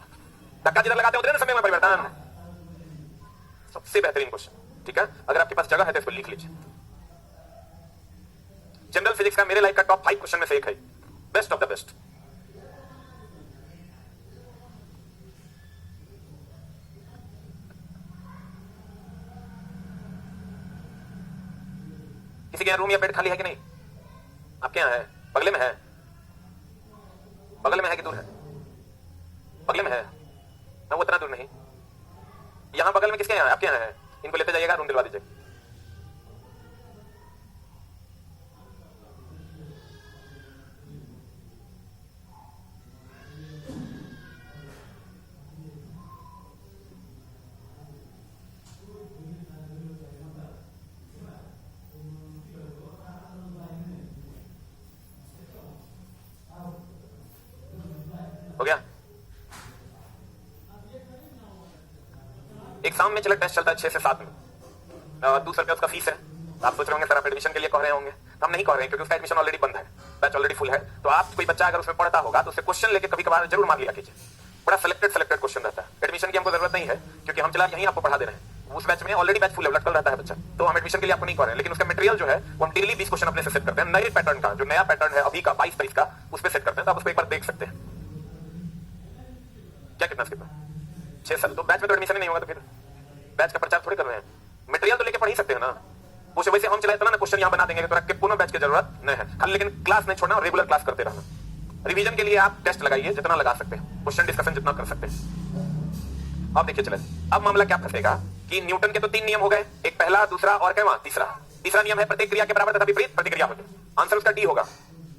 धक्का जिधर लगाते होते हैं ना समय में परिवर्तन। सबसे बेहतरीन क्वेश्चन, ठीक है। अगर आपके पास जगह है तो इसको लिख लीजिए। जनरल फिजिक्स का मेरे लाइफ का टॉप 5 क्वेश्चन में से एक है, बेस्ट ऑफ द बेस्ट। किसी के यहाँ रूम या बेड खाली है कि नहीं, आपके यहाँ है, बगले में है, बगल में है कि दूर है, बगल में है ना, वो इतना दूर नहीं। यहां बगल में किसके यहाँ है, आपके यहाँ है, इनको लेते जाइएगा, रूम दिलवा दीजिए। हो गया। एग्जाम में चला टेस्ट चलता है 6 से 7 में, 200 रुपया उसका फीस है। आप सोच रहे होंगे सर आप एडमिशन के लिए कह रहे होंगे, हम नहीं कह रहे हैं क्योंकि उसका एडमिशन ऑलरेडी बंद है, बैच ऑलरेडी फुल है। तो आप कोई बच्चा अगर उसमें पढ़ता होगा तो उससे क्वेश्चन लेके कभी कभार जरूर मार लिया कीजिए। बड़ा सिलेक्टेड क्वेश्चन रहता है। एडमिशन की हमको जरूरत नहीं है क्योंकि हम चला यहीं आपको पढ़ा दे रहे हैं। उस बैच में ऑलरेडी बैच फुल है, लटकल रहता है बच्चा, तो हम एडमिशन के लिए आपको नहीं कह रहे हैं। लेकिन उसका मटेरियल जो है वो हम डेली 20 क्वेश्चन अपने से सेट करते हैं, नए पैटर्न का, जो नया पैटर्न है अभी का 22 तारीख का, उस पर सेट करते हैं। तो आप उसको एक बार देख सकते हैं। क्या कितना स्किप है, 6 साल। तो बैच में तो एडमिशन नहीं होगा, तो फिर बैच का प्रचार थोड़ी कर रहे हैं। मटेरियल तो लेके पढ़ ही सकते हैं ना। वो वैसे हम चलाए तो ना क्वेश्चन यहाँ बना देंगे, तो रख के पुनः बैच की जरूरत नहीं है खाली। लेकिन क्लास नहीं छोड़ना और रेगुलर क्लास करते रहना। रिवीजन के लिए आप टेस्ट लगाइए जितना लगा सकते हैं, क्वेश्चन डिस्कशन जितना कर सकते हैं। अब देखिए चले, अब मामला क्या फंसेगा कि न्यूटन के तो 3 नियम हो गए, एक पहला, दूसरा और क्या, तीसरा। तीसरा नियम है प्रत्येक क्रिया के बराबर तथा विपरीत प्रतिक्रिया होती है। आंसर उसका डी होगा।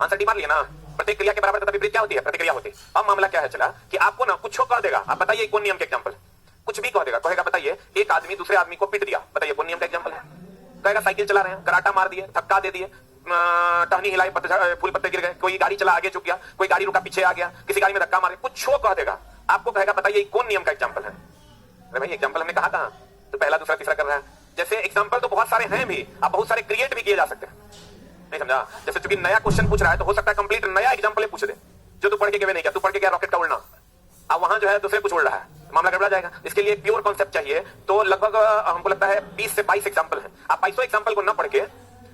आंसर डी मान लिया ना, प्रत्येक क्रिया के बराबर तथा विपरीत क्या होती है? प्रतिक्रिया होती है। अब मामला क्या है चला कि आपको ना कुछ कह देगा, आप बताइए कौन नियम के एग्जांपल, कुछ भी कह देगा, कहेगा बताइए एक आदमी दूसरे आदमी को पीट दिया, बताइए कौन नियम का एग्जांपल है? कहेगा साइकिल चला रहे हैं, कराटा मार दिए, धक्का दे दिए, टहनी हिलाई, फूल पत्ते गिर गए, कोई गाड़ी चला आगे झुक गया, कोई गाड़ी रुका पीछे आ गया, किसी गाड़ी में धक्का मारे, कुछ कह देगा, आपको कहेगा बताइए कौन नियम का एग्जांपल है? अरे भाई एग्जांपल हमने कहा था, तो पहला दूसरा तीसरा कर रहा है। जैसे एग्जांपल तो बहुत सारे हैं भी, आप बहुत सारे क्रिएट भी किए जा सकते हैं, नहीं समझा? जैसे चूंकि नया क्वेश्चन पूछ रहा है तो हो सकता है कंप्लीट नया एग्जांपल पूछ दे जो तू पढ़ के नहीं किया, तू पढ़ के गया रॉकेट का उड़ना, अब वहां जो है दूसरे कुछ उड़ रहा है, मामला गड़बड़ा जाएगा। इसके लिए प्योर कॉन्सेप्ट चाहिए, तो लगभग हमको लगता है 20 से 22 एग्जांपल है। आप 22 एग्जांपल को न पढ़ के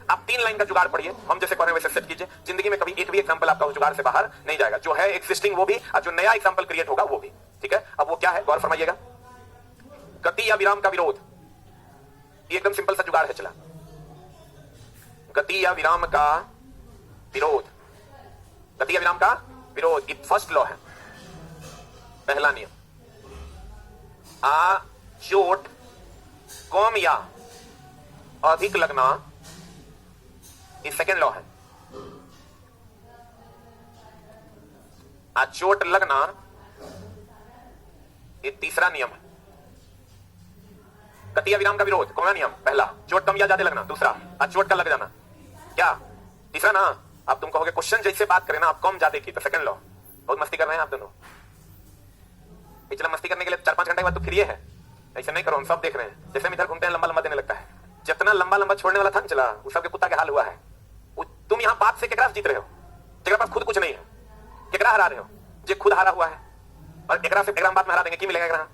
आप 3 लाइन का जुगाड़ पढ़िए, हम जैसे कर रहे हैं वैसे सेट कीजिए, जिंदगी में कभी एक भी एग्जांपल आपका जुगाड़ से बाहर नहीं जाएगा, जो है एक्सिस्टिंग वो भी और जो नया एग्जांपल क्रिएट होगा वो भी, ठीक है? अब वो क्या है गौर फरमाइएगा। गति या विराम का विरोध, ये एकदम सिंपल सा जुगाड़ है चला। गति या विराम का विरोध, गति या विराम का विरोध, ये फर्स्ट लॉ है, पहला नियम। आ चोट कम या अधिक लगना, ये सेकेंड लॉ है। आ चोट लगना, ये तीसरा नियम है। गति या विराम का विरोध, कौन सा नियम? पहला, चोट कम या ज्यादा लगना। दूसरा, आ चोट का लग जाना, क्या? तीसरा ना, आप तुम कहोगे क्वेश्चन जैसे बात करें ना आप कम ज्यादा की, तो सेकंड लॉ। बहुत मस्ती कर रहे हैं आप दोनों, पिछला मस्ती करने के लिए 4-5 घंटे के बाद तो फ्री है, ऐसे नहीं करो, हम सब देख रहे हैं। जैसे हम इधर घूमते हैं लंबा लंबा देने लगता है, जितना लंबा लंबा छोड़ने वाला था ना चला, उस सबके कुत्ता के हाल हुआ है। तुम यहाँ बात से केकरा जीत रहे हो, जेकरा पास खुद कुछ नहीं है, केकरा हरा रहे हो? जे खुद हारा हुआ है, और एकरा से एकरा बात में हरा देंगे, की मिलेगा एकरा?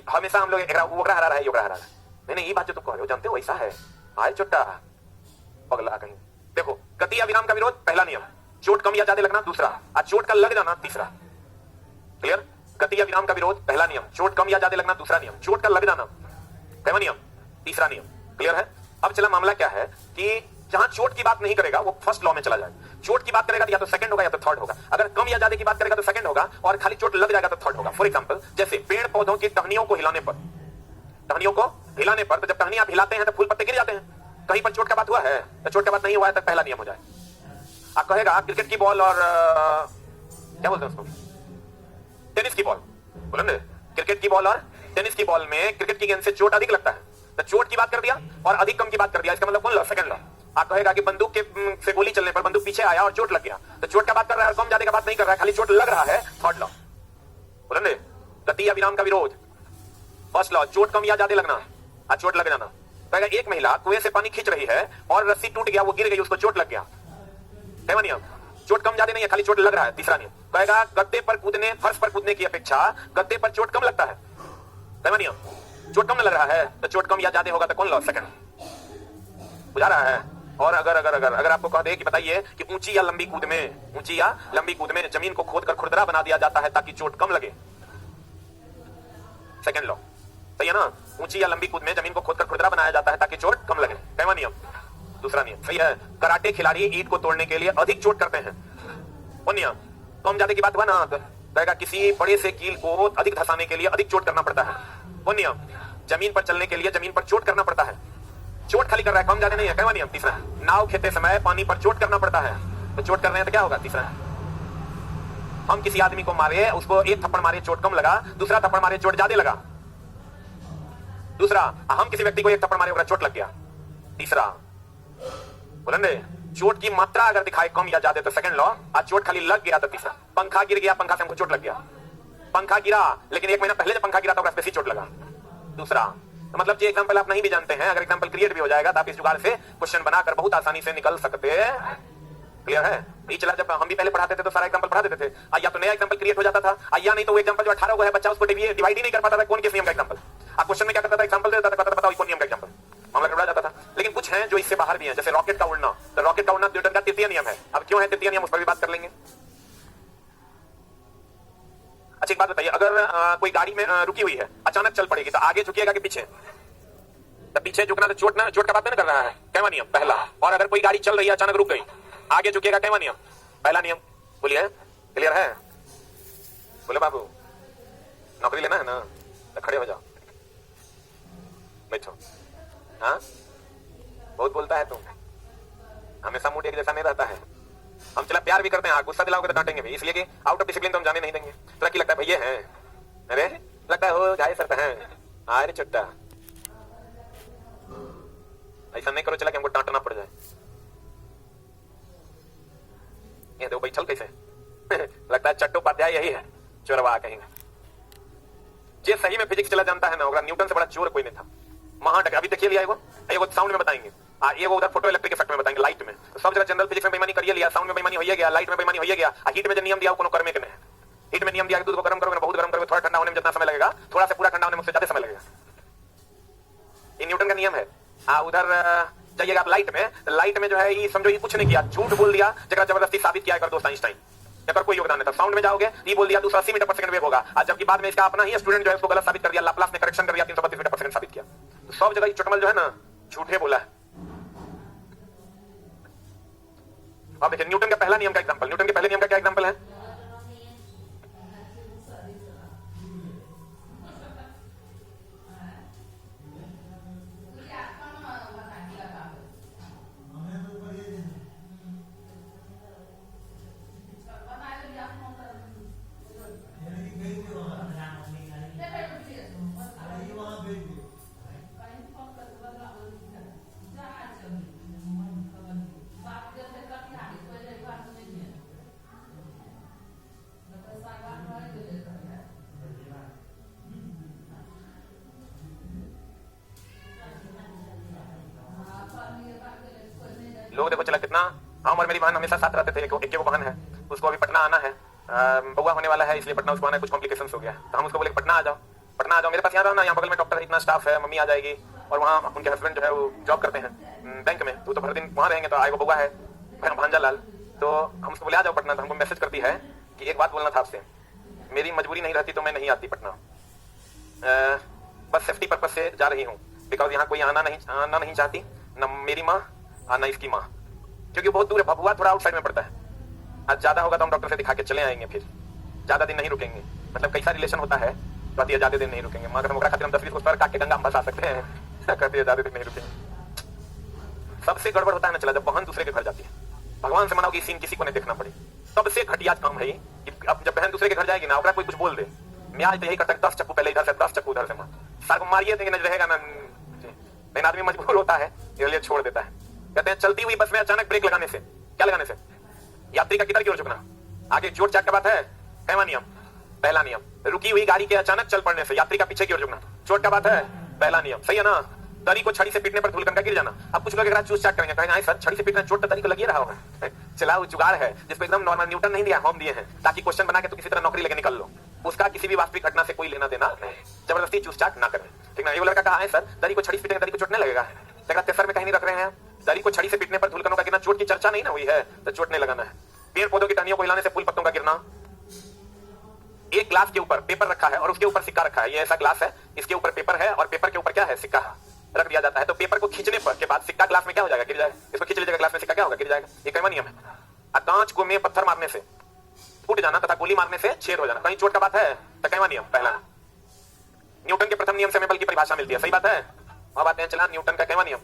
हमेशा हम लोग एकरा ओकरा हरा रहा है, योगरा हरा रहा है। नहीं ये बात जो तुम कह रहे हो जानते हो ऐसा है, आए चोट्टा पगला कहीं। देखो गति या विराम का विरोध, पहला नियम, चोट कम या ज्यादा लगना, दूसरा, और चोट का लग जाना, तीसरा। क्लियर? गति या विराम का विरोध, पहला नियम, चोट कम या ज्यादा लगना, दूसरा नियम, चोट का लग जाना, पहला नियम, तीसरा नियम। क्लियर है? अब चला मामला क्या है कि जहां चोट की बात नहीं करेगा वो फर्स्ट लॉ में चला जाएगा, चोट की बात करेगा तो या तो सेकंड होगा या तो थर्ड होगा, अगर कम या ज्यादा की बात करेगा तो सेकंड होगा, और खाली चोट लग जाएगा तो थर्ड होगा। फॉर एग्जांपल जैसे पेड़ पौधों की टहनियों को हिलाने पर, टहनियों को हिलाने पर, तो जब टहनी आप हिलाते हैं तो फूल पत्ते गिर जाते हैं, कहीं पर चोट का बात हुआ है? तो चोट का बात नहीं हुआ है तो पहला नियम हो जाए। आप कहेगा क्रिकेट की बॉल और क्या बोलते हैं उसको, टेनिस की बॉल, बोलेंगे क्रिकेट की बॉल और टेनिस की बॉल में क्रिकेट की गेंद से चोट अधिक लगता है, तो चोट की बात कर दिया और अधिक कम की बात कर दिया, इसका मतलब कौन लॉ? Second law. आप कहेगा कि बंदूक के से गोली चलने पर बंदूक पीछे आया और चोट लग गया, तो चोट का बात कर रहा है, कम ज्यादा का बात नहीं कर रहा है, खाली चोट लग रहा है, थर्ड लॉ। बोलेंगे गति या विराम का विरोध, फर्स्ट लॉ, चोट कम या ज्यादा लगना और चोट लग जाना। कहेगा एक महिला कुएं से पानी खींच रही है और रस्सी टूट गया, वो गिर गई, उसको चोट लग गया, पहला नियम, चोट कम ज्यादा नहीं है, खाली चोट लग रहा है, तीसरा नियम। कहेगा गद्दे पर कूदने, फर्श पर कूदने की अपेक्षा गद्दे पर चोट कम लगता है, पहला नियम, चोट कम लग रहा है तो चोट कम या ज्यादा होगा तो कौन लॉ? सेकंड। बुझा रहा है? और अगर आपको कह दे कि बताइए कि ऊंची या लंबी कूद में, ऊंची या लंबी कूद में जमीन को खोदकर खुरदरा बना दिया जाता है ताकि चोट कम लगे, सेकंड लॉ। सही है ना? ऊंची या लंबी कूद में जमीन को खोदकर खुरदरा बनाया जाता है ताकि चोट कम लगे, पहला नियम, दूसरा नियम। सही है? कराटे खिलाड़ी ईंट को तोड़ने के लिए अधिक चोट करते हैं, वो नियम। कम ज्यादा की बात हुआ ना, कहेगा किसी बड़े से कील को अधिक धंसाने के लिए अधिक चोट करना पड़ता है, वो नियम। जमीन पर चलने के लिए जमीन पर चोट करना पड़ता है, चोट खाली कर रहा है, कम ज्यादा नहीं है, कहवा नियम, तीसरा। नाव खेते समय पानी पर चोट करना पड़ता है, तो चोट कर रहे हैं तो क्या होगा? तीसरा। हम किसी आदमी को मारे, उसको एक थप्पड़ मारे चोट कम लगा, दूसरा थप्पड़ मारे चोट ज्यादा लगा, दूसरा। हम किसी व्यक्ति को एक थप्पड़ मारे चोट लग गया, तीसरा। बोलेंगे चोट की मात्रा अगर दिखाए कम या ज्यादा तो सेकंड लॉ, आज चोट खाली लग गया तो तीसरा। पंखा गिर गया, पंखा से हमको चोट लग गया, पंखा गिरा लेकिन एक महीना पहले जब पंखा गिरा था उसमें से चोट लगा, दूसरा। तो मतलब ये एग्जांपल आप नहीं भी जानते हैं, अगर एग्जांपल क्रिएट भी हो जाएगा तो आप इस जुगाड़ से क्वेश्चन बनाकर बहुत आसानी से निकल सकते हैं। क्लियर है? ये चला जब हम भी पहले पढ़ाते थे तो सारा एग्जांपल पढ़ा देते थे, या तो नया एग्जांपल क्रिएट हो जाता था, या नहीं तो वो एग्जांपल जो 18 को है बच्चा उसको डिवाइड ही नहीं कर पाता था कौन किस नियम का एग्जांपल। आप क्वेश्चन में क्या करता था, एग्जांपल देता था, बताओ कौन नियम का एग्जांपल, मामला गड़बड़ा जाता था। लेकिन कुछ हैं जो इससे बाहर भी हैं, जैसे रॉकेट का उड़ना, तो रॉकेट का उड़ना न्यूटन का तृतीय नियम है। अब क्यों है तृतीय नियम, उस पर भी बात कर लेंगे। अच्छा एक बात बताइए, अगर कोई गाड़ी में रुकी हुई है, अचानक चल पड़ेगी, तो आगे झुकिएगा कि पीछे? तो पीछे झुकना तो चोट का बात नहीं कर रहा है, कहवा नियम, पहला। और अगर कोई गाड़ी चल रही है अचानक रुक गई, आगे झुकिएगा, कहवा नियम, पहला नियम। बोलिए क्लियर है? बोले बाबू नौकरी लेना है ना, तो खड़े हो जाओ, बैठो। हाँ बहुत बोलता है तुम, हमेशा मूड एक जैसा नहीं रहता है। हम चला प्यार भी करते हैं, गुस्सा दिलाओगे तो डांटेंगे भी, इसलिए कि आउट ऑफ डिसिप्लिन तो हम जाने नहीं देंगे। तो की लगता है भैया है, अरे लगता है हो जाए सर है, अरे चुट्टा ऐसा नहीं करो चला कि हमको डांटना पड़ जाए। ये देखो भाई छल कैसे लगता है चट्टोपाध्याय यही है, चोरवा कहेंगे। जे सही में फिजिक्स चला जानता है ना, होगा न्यूटन से बड़ा चोर कोई नहीं था। महाटक अभी देखिए लिया एगो साउंड में बताएंगे, ये वो उधर फोटो इलेक्ट्रिक इफेक्ट में बताएंगे, लाइट में। तो सब जगह जनरल फिजिक्स में बेईमानी करिए लिया, साउंड में बेईमानी होइए गया, लाइट में बेईमानी होइए गया। हीट में जो नियम दिया कोनो करने के नहीं। हीट में नियम दिया दूध को गर्म करोगे, बहुत गर्म करोगे, थोड़ा ठंडा होने में जितना समय लगेगा, थोड़ा से पूरा ठंडा होने में उससे ज्यादा समय लगेगा। ये न्यूटन का नियम है। उधर जाइएगा आप लाइट में, लाइट में जो है ये समझो ये कुछ नहीं किया, झूठ बोल दिया, जगह जबरदस्ती साबित किया कर दोस्त आइंस्टाइन, पर कोई योगदान नहीं था। साउंड में जाओगे ये बोल दिया 280 मीटर पर सेकंड वेव होगा, आज जबकि बाद में इसका अपना ही स्टूडेंट जो है उसको गलत साबित कर दिया, लाप्लास ने करेक्शन कर दिया, 332 मीटर पर सेकंड साबित किया। तो सब जगह चुटमल जो है ना झूठे बोला है। अब देखिए न्यूटन का पहला नियम का एग्जांपल, न्यूटन के पहले नियम का क्या एग्जांपल है? लोग देखो चला कितना, हम और मेरी बहन हमेशा साथ रहते थे। एक वो बहन है, उसको अभी पटना आना है, बउआ होने वाला है, इसलिए पटना उसको आना है, कुछ कॉम्प्लिकेशंस हो गया। तो हम उसको बोले पटना आ जाओ, पटना आ जाओ, मेरे पास यहाँ रहो ना, यहाँ बगल में डॉक्टर है, इतना स्टाफ है, मम्मी आ जाएगी, और वहाँ उनके हस्बैंड जो है वो जॉब करते हैं बैंक में, तो भर दिन वहाँ रहेंगे। तो आएगा बउआ है भांजा लाल, तो हम उसको बोले आ जाओ पटना। तो हमको मैसेज करती है कि एक बात बोलना था आपसे, मेरी मजबूरी नहीं रहती तो मैं नहीं आती पटना, बस सेफ्टी पर्पज से जा रही हूँ, बिकॉज यहाँ कोई आना नहीं चाहती, न मेरी माँ न इसकी माँ, क्योंकि बहुत दूर है। भभुआ थोड़ा आउटसाइड में पड़ता है। आज ज्यादा होगा तो हम डॉक्टर से दिखा के चले आएंगे, फिर ज्यादा दिन नहीं रुकेंगे। मतलब कैसा रिलेशन होता है तो ज्यादा दिन नहीं रुकेंगे। माँ का खातिर हम 10-20 सर काट के गंगा में फंसा सकते हैं, कहती है ज्यादा दिन नहीं रुकेंगे। सबसे गड़बड़ होता है ना चला जब बहन दूसरे के घर जाती है। भगवान से मनाओ कि सीन किसी को नहीं देखना पड़े। सबसे घटिया काम है कि अब जब बहन दूसरे के घर जाएगी ना, कोई कुछ बोल दे, मैं आज तो यही करता 10 चप्पू पहले इधर से 10 चप्पू उधर से, सर को मारिए देंगे, नहीं रहेगा ना। लेकिन आदमी मजबूर होता है, इसलिए छोड़ देता है। कहते हैं चलती हुई बस में अचानक ब्रेक लगाने से, क्या लगाने से? यात्री का किधर की ओर झुकना, आगे चोट चाट का बात है, कैवा नियम, पहला नियम। रुकी हुई गाड़ी के अचानक चल पड़ने से यात्री का पीछे की ओर झुकना, चोट का बात है, पहला नियम। सही है ना? दरी को छड़ी से पीटने पर धूलकण का गिर जाना। अब कुछ लोग चूस चाट करेंगे, कहेंगे सर छड़ी से पीटना, चोट तो दरी को लगी रहा होगा। चला वो जुगाड़ है जिसको एकदम नॉर्मल न्यूटन नहीं दिया, हम दिए हैं, ताकि क्वेश्चन बना के तो किसी तरह नौकरी लेके निकल लो। उसका किसी भी वास्तविक घटना से कोई लेना देना नहीं, जबरदस्ती चूस चाट ना करें, ठीक ना? ये लड़का कहा है सर दरी को छड़ी से पीटेंगे दरी को चोट नहीं लगेगा, तेसर में कहीं नहीं रख रहे हैं, दरी को छड़ी से पीटने पर धूलकणों का गिरना, चोट की चर्चा नहीं ना हुई है तो चोट नहीं लगाना है। पेड़ पौधों की टहनियों को हिलाने से फूल पत्तों का गिरना। एक ग्लास के ऊपर पेपर रखा है और उसके ऊपर सिक्का रखा है, ये ऐसा ग्लास है, इसके ऊपर पेपर है और पेपर के ऊपर क्या है, सिक्का रख दिया जाता है। तो पेपर को खींचने पर के बाद सिक्का ग्लास में क्या हो जाएगा, गिर जाएगा। इसको खींच लीजिएगा ग्लास में, सिक्का क्या होगा, गिर जाएगा। ये कैवा नियम है। कांच को में पत्थर मारने से फूट जाना तथा गोली मारने से छेद हो जाना, कहीं चोट का बात है तो कैवा नियम पहला। न्यूटन के प्रथम नियम से हमें बल की परिभाषा मिलती है, सही बात है। अब आते हैं चला न्यूटन का कैवा नियम,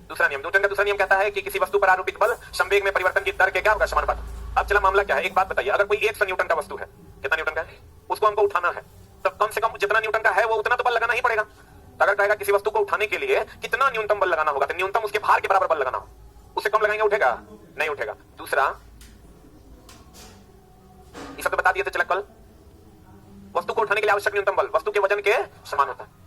दूसरा नियम। न्यूटन का दूसरा नियम कहता है कि किसी वस्तु पर आरोपित बल संवेग में परिवर्तन की दर के क्या होगा, समानुपाती। अब चला मामला क्या है, एक बात बताइए, अगर कोई 100 न्यूटन का वस्तु है, कितना न्यूटन का है, उसको हमको उठाना है, तो कम से कम जितना न्यूटन का है वो उतना तो बल लगाना ही पड़ेगा। तो अगर कहेगा किसी वस्तु को उठाने के लिए कितना न्यूनतम बल लगाना होगा, तो न्यूनतम उसके भार के बराबर बल लगाना हो, उससे कम लगाएंगे उठेगा नहीं उठेगा। दूसरा ये सब बता दिए थे चलक बल, वस्तु को उठाने के लिए आवश्यक न्यूनतम बल वस्तु के वजन के समान होता है।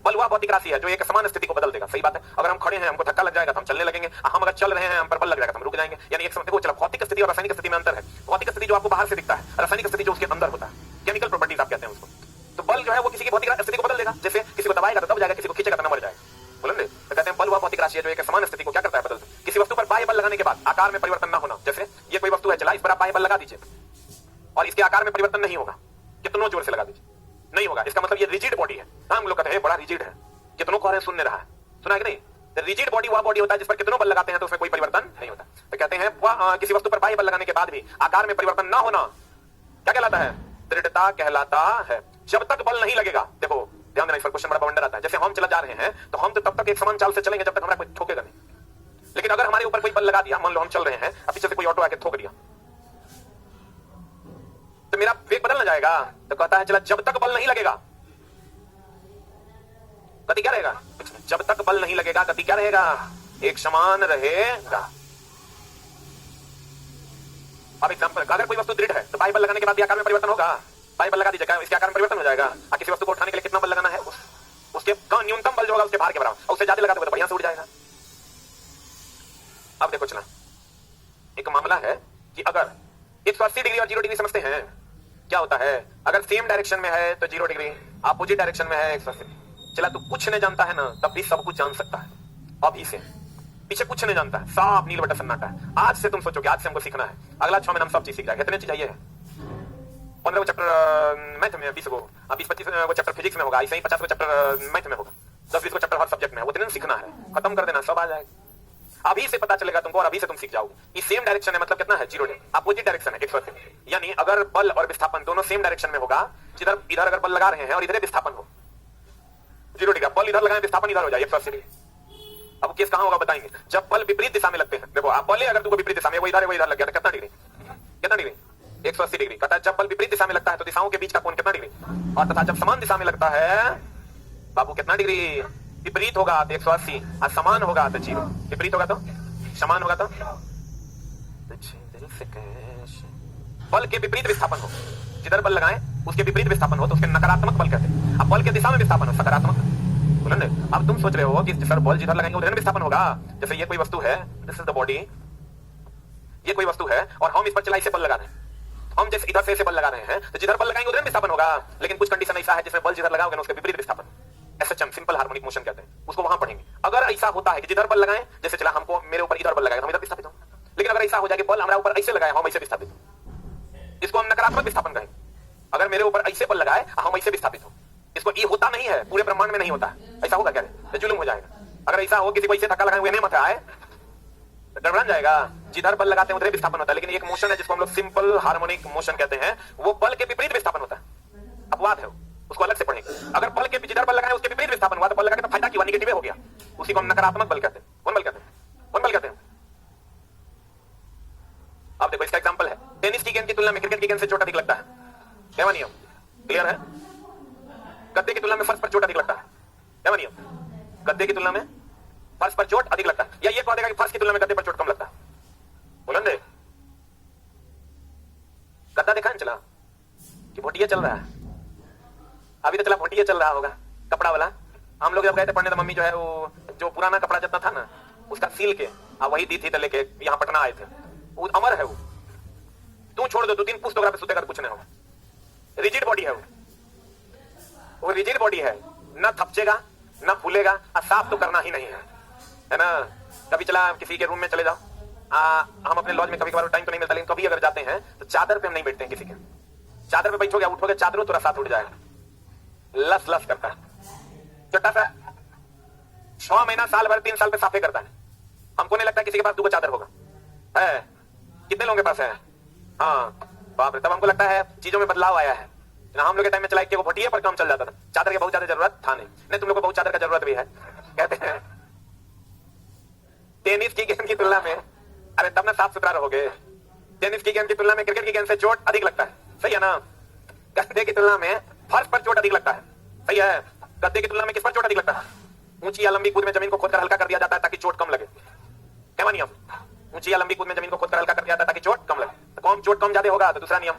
बल वह भौतिक राशि है जो एक समान स्थिति को बदल देगा, सही बात है। अगर हम खड़े हैं हमको धक्का लग जाएगा तो हम चलने लगेंगे, हम अगर चल रहे हैं हम पर बल लग जाएगा तो हम रुक जाएंगे। यानी एक समय देखो चला भौतिक स्थिति और रासायनिक स्थिति में अंतर है। भौतिक स्थिति जो आपको बाहर से दिखता है, रासायनिक स्थिति जो उसके अंदर होता है, केमिकल प्रॉपर्टीज आप कहते हैं उसको। तो बल जो है वो किसी की भौतिक स्थिति को बदल देगा, जैसे किसी को दबाएगा तो दब जाएगा, किसी को खींचेगा तो मर जाएगा, बोलेंगे। तो कहते हैं बल वह भौतिक राशि है जो एक समान स्थिति को क्या करता है, बदलता है। किसी वस्तु पर बाह्य बल लगाने के बाद आकार में परिवर्तन न होना, जैसे ये कोई वस्तु है चला, इस पर आप बाह्य बल लगा दीजिए और इसके आकार में परिवर्तन नहीं होगा, कितनों जोर से लगा दीजिए नहीं होगा, इसका मतलब ये रिजिड बॉडी है। हम लोग कहते हैं बड़ा रिजिड है, कितनों को सुन रहा है, सुना है कि नहीं? रिजिड बॉडी वह बॉडी होता है जिस पर कितनों बल लगाते हैं तो उसमें कोई परिवर्तन नहीं होता। तो कहते हैं वह किसी वस्तु पर बाह्य बल लगाने के बाद भी आकार में परिवर्तन ना होना क्या कहलाता है, दृढ़ता कहलाता है। जब तक बल नहीं लगेगा, देखो ध्यान देना, इस पर क्वेश्चन बड़ा बवंडर आता है। जैसे हम चला जा रहे हैं तो हम तो तब तक एक समान चाल से चलेंगे जब तक हमारा कोई ठोकेगा नहीं, लेकिन अगर हमारे ऊपर कोई बल लगा दिया, मान लो हम चल रहे हैं, अब पीछे से कोई ऑटो आके ठोक दिया, तो मेरा वेग बदल ना जाएगा? तो कहता है चला जब तक बल नहीं लगेगा, गति क्या रहेगा? जब तक बल नहीं लगेगा गति क्या रहेगा? एक समान रहेगा। अब एग्जांपल, अगर कोई वस्तु दृढ़ है तो बाह्य बल लगाने के बाद भी आकार में परिवर्तन होगा। बाह्य बल लगा दीजिएगा, इसके आकार में परिवर्तन हो जाएगा। और किसी वस्तु को उठाने के लिए कितना बल लगाना है, उसके न्यूनतम बल जो होगा उसके भार के बराबर, और उससे ज्यादा लगा दोगे तो बढ़िया से उड़ जाएगा। अब देखो चला, एक मामला है कि अगर 180 डिग्री और 0 डिग्री समझते हैं, क्या होता है? अगर सेम डायरेक्शन में है तो 0 डिग्री, अपोजिट डायरेक्शन में है 180। चला, तू कुछ नहीं जानता है ना, तब भी सब कुछ जान सकता है। अभी से पीछे कुछ नहीं जानता है, साफ नील बटा सन्नाटा है। आज से तुम सोचोगे आज से हमको सीखना है, अगला 6 महीना हम सब चीज सीख जाएंगे। कितने चीज चाहिए? 15 को चैप्टर मैथ में, 20 को 20-25 को चैप्टर फिजिक्स में होगा, ऐसे ही 50 को चैप्टर मैथ में होगा, 10-20 को चैप्टर हर सब्जेक्ट में है। वो दिन सीखना है, खत्म कर देना, सब आ जाएगा। अभी से पता चलेगा तुमको और अभी से तुम सीख जाओगे। ये सेम डायरेक्शन है, मतलब कितना है? 0 डिग्री। अपोजिट डायरेक्शन है 180। यानी अगर बल और विस्थापन दोनों सेम डायरेक्शन में होगा, जिधर इधर अगर बल लगा रहे हैं और इधर विस्थापन हो, 0 डिग्री, बल इधर लगाए विस्थापन इधर हो जाए 180 डिग्री। अब केस कहां होगा बताएंगे? जब बल विपरीत दिशा में लगते हैं। देखो आप बल अगर तुमको विपरीत दिशा में, वो इधर है वो इधर लग गया, तो कितना डिग्री? कितना डिग्री? 180 डिग्री। कहता है जब बल विपरीत दिशा में लगता है तो दिशाओं के बीच का कोण कितना डिग्री? और तथा जब समान दिशा में लगता है बाबू कितना डिग्री? विपरीत होगा तो 180, और समान होगा तो 0। विपरीत होगा तो समान होगा तो बल के विपरीत विस्थापन हो, जिधर बल लगाए उसके विपरीत विस्थापन हो तो उसके नकारात्मक बल कहते हैं। अब बल के दिशा में विस्थापन हो, सकारात्मक। बोलो ना, अब तुम सोच रहे हो कि सर बल जिधर लगाएंगे उधर विस्थापन होगा। जैसे ये कोई वस्तु है, दिस इज द बॉडी, ये कोई वस्तु है और हम इस पर चलाई से बल लगा रहे हैं। हम जैसे इधर से बल लगा रहे हैं तो जिधर बल लगाएंगे उधर विस्थापन होगा, लेकिन कुछ कंडीशन ऐसा है जिसमें बल जिधर लगाओगे ना उसके विपरीत विस्थापन, एसएचएम, सिंपल हार्मोनिक मोशन कहते हैं, उसको वहां पढ़ेंगे। अगर ऐसा होता है कि जिधर बल लगाएं, जैसे चला हमको मेरे ऊपर इधर बल लगाएगा, हम इधर विस्थापित होंगे, लेकिन अगर ऐसा हो जाए कि बल हमारे ऊपर ऐसे लगाए हम ऐसे विस्थापित हो, इसको हम नकारात्मक विस्थापन कहेंगे। अगर मेरे ऊपर ऐसे बल लगाए हम ऐसे विस्थापित हो, इसको ये होता नहीं है, पूरे ब्रह्मांड में नहीं होता है। ऐसा होगा क्या? तो जुल्म हो जाएगा। अगर ऐसा हो किसी को ऐसे धक्का लगाए हुए नहीं मत आए, गड़बड़ा जाएगा। जिधर बल लगाते हैं उधर विस्थापन होता है, लेकिन एक मोशन है जिसको हम लोग सिंपल हार्मोनिक मोशन कहते हैं, वो बल के विपरीत विस्थापन होता है। अपवाद है, उसको अलग से पढ़ेंगे। अगर बल के जिधर बल लगाए उसके विपरीत विस्थापन हुआ तो बल लगाने का फायदा क्या? नेगेटिव हो गया, उसी को हम नकारात्मक बल कहते हैं। कौन बल कहते हैं? कौन बल कहते हैं? अब देखो इसका एग्जांपल है, टेनिस की गेंद की तुलना में क्रिकेट की गेंद से चोट अधिक लगता है। क्या नियम? क्लियर है? गद्दे की तुलना में फर्श पर चोट अधिक लगता है। क्या नियम? गद्दे की तुलना में फर्श पर चोट अधिक लगता है। या ये कह देगा कि फर्श की तुलना में गद्दे पर चोट कम लगता है। बुलंद है? गद्दा देखा नहीं चला कि भोटिया चल रहा है? अभी तो चला भोटिया चल रहा होगा, कपड़ा वाला। हम लोग जब गए थे पढ़ने तो मम्मी जो है वो जो पुराना कपड़ा जितना था ना उसका सील के वही दी थी, तो लेके यहाँ पटना आए थे। वो अमर है, वो तू छोड़ दो, 2-3 पुस्तक पे सुतेगा कुछ नहीं होगा। रिजिड बॉडी है वो रिजिड बॉडी है, ना थपचेगा ना फूलेगा, और साफ तो करना ही नहीं है ना। कभी चला किसी के रूम में चले जाओ, हम अपने लॉज में कभी कभार टाइम तो नहीं मिलता, लेकिन कभी अगर जाते हैं तो चादर पे हम नहीं बैठते हैं। किसी के चादर पे बैठोगे उठोगे चादरों तुरंत साथ उठ जाएगा, लस लस करता है। छोटा सा 6 महीना साल भर 3 साल पे साफे करता है। हमको नहीं लगता किसी के पास 2 चादर होगा है। कितने लोगों के पास है? हाँ बाप रे, तब हमको लगता है चीजों में बदलाव आया है ना। हम लोग के टाइम में चला के वो भटिया पर काम चल जाता था, चादर की बहुत ज्यादा जरूरत था नहीं। तुम लोग को बहुत चादर का जरूरत भी है। कहते हैं टेनिस की गेंद की तुलना में, अरे तब ना साफ सुथरा रहोगे। टेनिस की गेंद की तुलना में क्रिकेट की गेंद से चोट अधिक लगता है, सही है ना। गद्दे की तुलना में फर्श पर चोट अधिक लगता है, सही है। गद्दे की तुलना में किस पर चोट अधिक लगता है? ऊंची या लंबी कूद में जमीन को खोदकर हल्का कर दिया जाता है ताकि चोट कम लगे। क्या नियम? ऊंची या लंबी कूद में जमीन को खोदकर हल्का कर दिया जाता है ताकि चोट कम लगे। तो कम चोट कम ज्यादा होगा तो दूसरा नियम।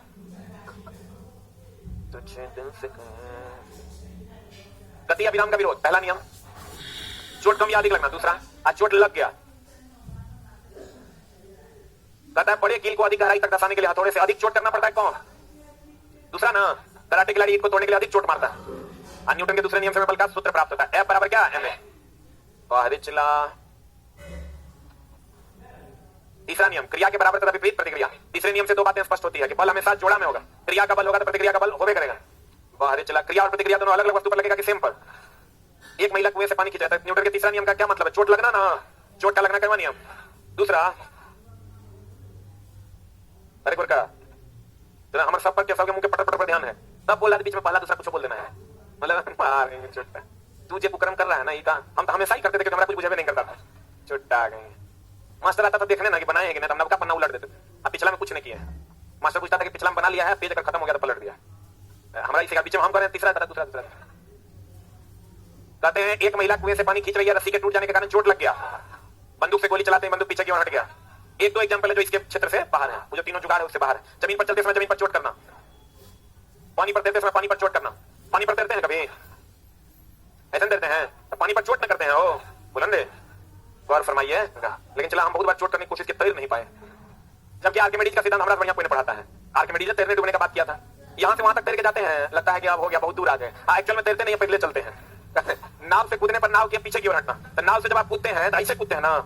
गति या विराम का विरोध, पहला नियम। चोट कम या अधिक लगना, दूसरा। आज चोट लग गया, कहता है बड़े कील को अधिक गहराई तक धंसाने के लिए हथौड़े से अधिक चोट करना पड़ता है। कौन? दूसरा ना, कराटे खिलाड़ी ईंट को तोड़ने के लिए अधिक चोट मारता है। और न्यूटन के दूसरे नियम से बल का सूत्र प्राप्त होता है, F बराबर क्या? ma। बाहरी चला। तीसरा नियम, क्रिया के बराबर तथा विपरीत प्रतिक्रिया। तीसरे नियम से 2 बातें स्पष्ट होती है कि बल हमेशा जोड़ा में होगा। क्रिया का बल होगा तो प्रतिक्रिया का बल होबे करेगा। बाहरी चला। क्रिया और प्रतिक्रिया दोनों अलग अलग वस्तु पर लगेगा कि सेम पर? एक महिला कुएं से पानी खींचाता है। न्यूटन के तीसरा नियम का क्या मतलब है? चोट लगना ना, चोट का लगना क्या नियम? दूसरा। अरे गुरका हमारे सब पर सबके मुंह के पटर पटर पर ध्यान है, तब बोल रहा बीच में पहला दूसरा कुछ बोल देना है। मतलब मारेंगे चुट्टा। तू जे कुकर्म कर रहा है ना, ये का हम तो हमेशा ही करते थे, क्योंकि हमारा कुछ बुझे भी नहीं करता था। चुट्टा गए मास्टर आता था देखने ना कि बनाए हैं कि नहीं, तो हम नवका पन्ना उलट देते थे। अब पिछला में कुछ नहीं किया है। मास्टर पूछता था कि पिछला में बना लिया है, पेज अगर खत्म हो गया तो पलट दिया। हमारा इसी का बीच में हम करें तीसरा तरह दूसरा। कहते हैं एक महिला कुएं से पानी खींच रही है, रस्सी के टूट जाने के कारण चोट लग गया, बंदूक से गोली चलाते हैं बंदूक पीछे की ओर हट गया। एक दो एग्जांपल है जो इसके क्षेत्र से बाहर है, वो जो तीनों जुगाड़ है उससे बाहर है। जमीन पर चलते समय जमीन पर चोट करना, पानी पर तैरते समय पानी पर चोट करना। पानी पर तैरते हैं कभी ऐसा तैरते हैं तो पानी पर चोट न करते हैं। ओ बुलंदे गौर फरमाइए। लेकिन चला हम बहुत बार चोट करने की कोशिश की, तैर नहीं पाए। जबकि आर्किमिडीज का सिद्धांत हमारा बढ़िया कोई नहीं पढ़ाता है। आर्किमिडीज ने तैरने डूबने का बात किया था, यहां से वहां तक तैर के जाते हैं, लगता है कि अब हो गया बहुत दूर आ गए। एक्चुअल में तैरते नहीं, पहले चलते हैं। नाव से कूदने पर नाव के पीछे की ओर हटना, तो नाव से जब आप कूदते हैं तो ऐसे कूदते हैं ना,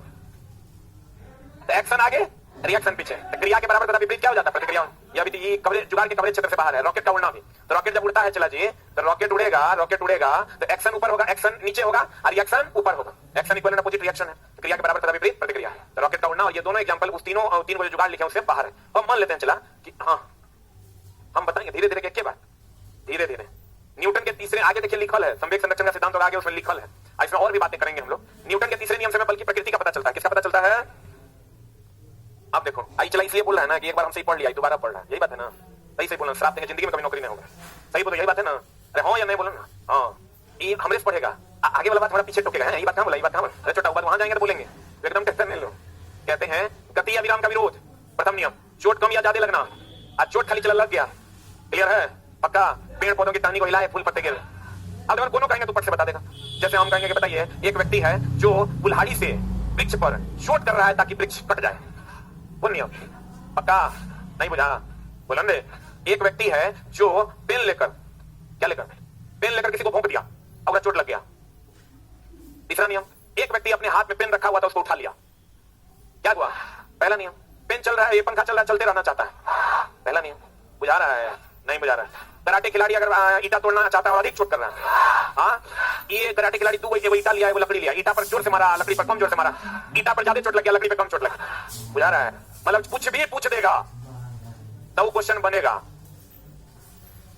तो एक्शन आगे रिएक्शन पीछे, तो क्रिया के बराबर तथा विपरीत क्या हो जाता है प्रतिक्रिया। यह भी ये कवरेज जुगाड़ के कवरेज क्षेत्र से बाहर है। रॉकेट का उड़ना भी, तो रॉकेट जब उड़ता है चला जी, तो रॉकेट उड़ेगा तो एक्शन ऊपर होगा, एक्शन नीचे होगा और रिएक्शन ऊपर होगा। Action equal and opposite reaction है, तो क्रिया के बराबर तथा विपरीत प्रतिक्रिया है। तो रॉकेट का उड़ना और ये दोनों एग्जांपल उस तीन को जो जुगाड़ लिखे हैं उससे बाहर है। हम मान लेते हैं चला कि हाँ हम बताएंगे धीरे धीरे क्या बात, धीरे धीरे। न्यूटन के तीसरे आगे देखिए लिखल है, संवेग संरक्षण का सिद्धांत होगा आगे उसमें लिखल है। इसमें और भी बातें करेंगे हम लोग। न्यूटन के तीसरे नियम से बल की प्रकृति का पता चलता है। किसका पता चलता है? अब देखो आई चला इसलिए बोल रहा है ना कि एक बार हमसे पढ़ लिया दोबारा पढ़ रहा है, यही बात है ना। सही से बोलना, श्राप देंगे जिंदगी में कभी नौकरी नहीं होगा। सही बोलो, यही बात है ना। अरे हाँ या नहीं बोलो ना। हाँ ये हमरे से पढ़ेगा, आगे वाला बात हमारा पीछे टोकेगा। यही बात कहाँ बोला, यही बात कहाँ बोला। अरे छोटा बात वहां जाएंगे तो बोलेंगे, तो एकदम टेंशन नहीं लो। कहते हैं गति या विराम का विरोध। प्रथम नियम, चोट कम या ज्यादा लगना। आज चोट खाली चला लग गया, क्लियर है पक्का। पेड़ पौधों की टहनी को हिलाए, फूल पत्ते गिरे। अब अगर कोनो कहेंगे तो पट से बता देगा। जैसे हम कहेंगे कि बताइए एक व्यक्ति है जो कुल्हाड़ी से वृक्ष पर शॉट कर रहा है ताकि वृक्ष कट जाए, वो नियम पक्का नहीं बुझा। बुलंदे एक व्यक्ति है जो पेन लेकर, क्या लेकर, पेन लेकर किसी को भोंक दिया और चोट लग गया। तीसरा नियम, एक व्यक्ति अपने हाथ में पेन रखा हुआ था उसको उठा लिया, क्या हुआ? पहला नियम। पेन चल रहा है, ये पंखा चल रहा है, चलते रहना चाहता है, पहला नियम। बुझा रहा है? नहीं बुझा रहा है। कराटे खिलाड़ी अगर ईटा तोड़ना चाहता है और अधिक चोट कर रहा है, हाँ ये कराटे खिलाड़ी तू वो ईटा लिया है, वो लकड़ी लिया, ईटा पर जोर से मारा, लकड़ी पर कम जोर से मारा। ईटा पर ज्यादा चोट लग गया, लकड़ी पर कम चोट लगी। बुझा रहा है? मतलब कुछ भी पूछ देगा तो वो क्वेश्चन बनेगा।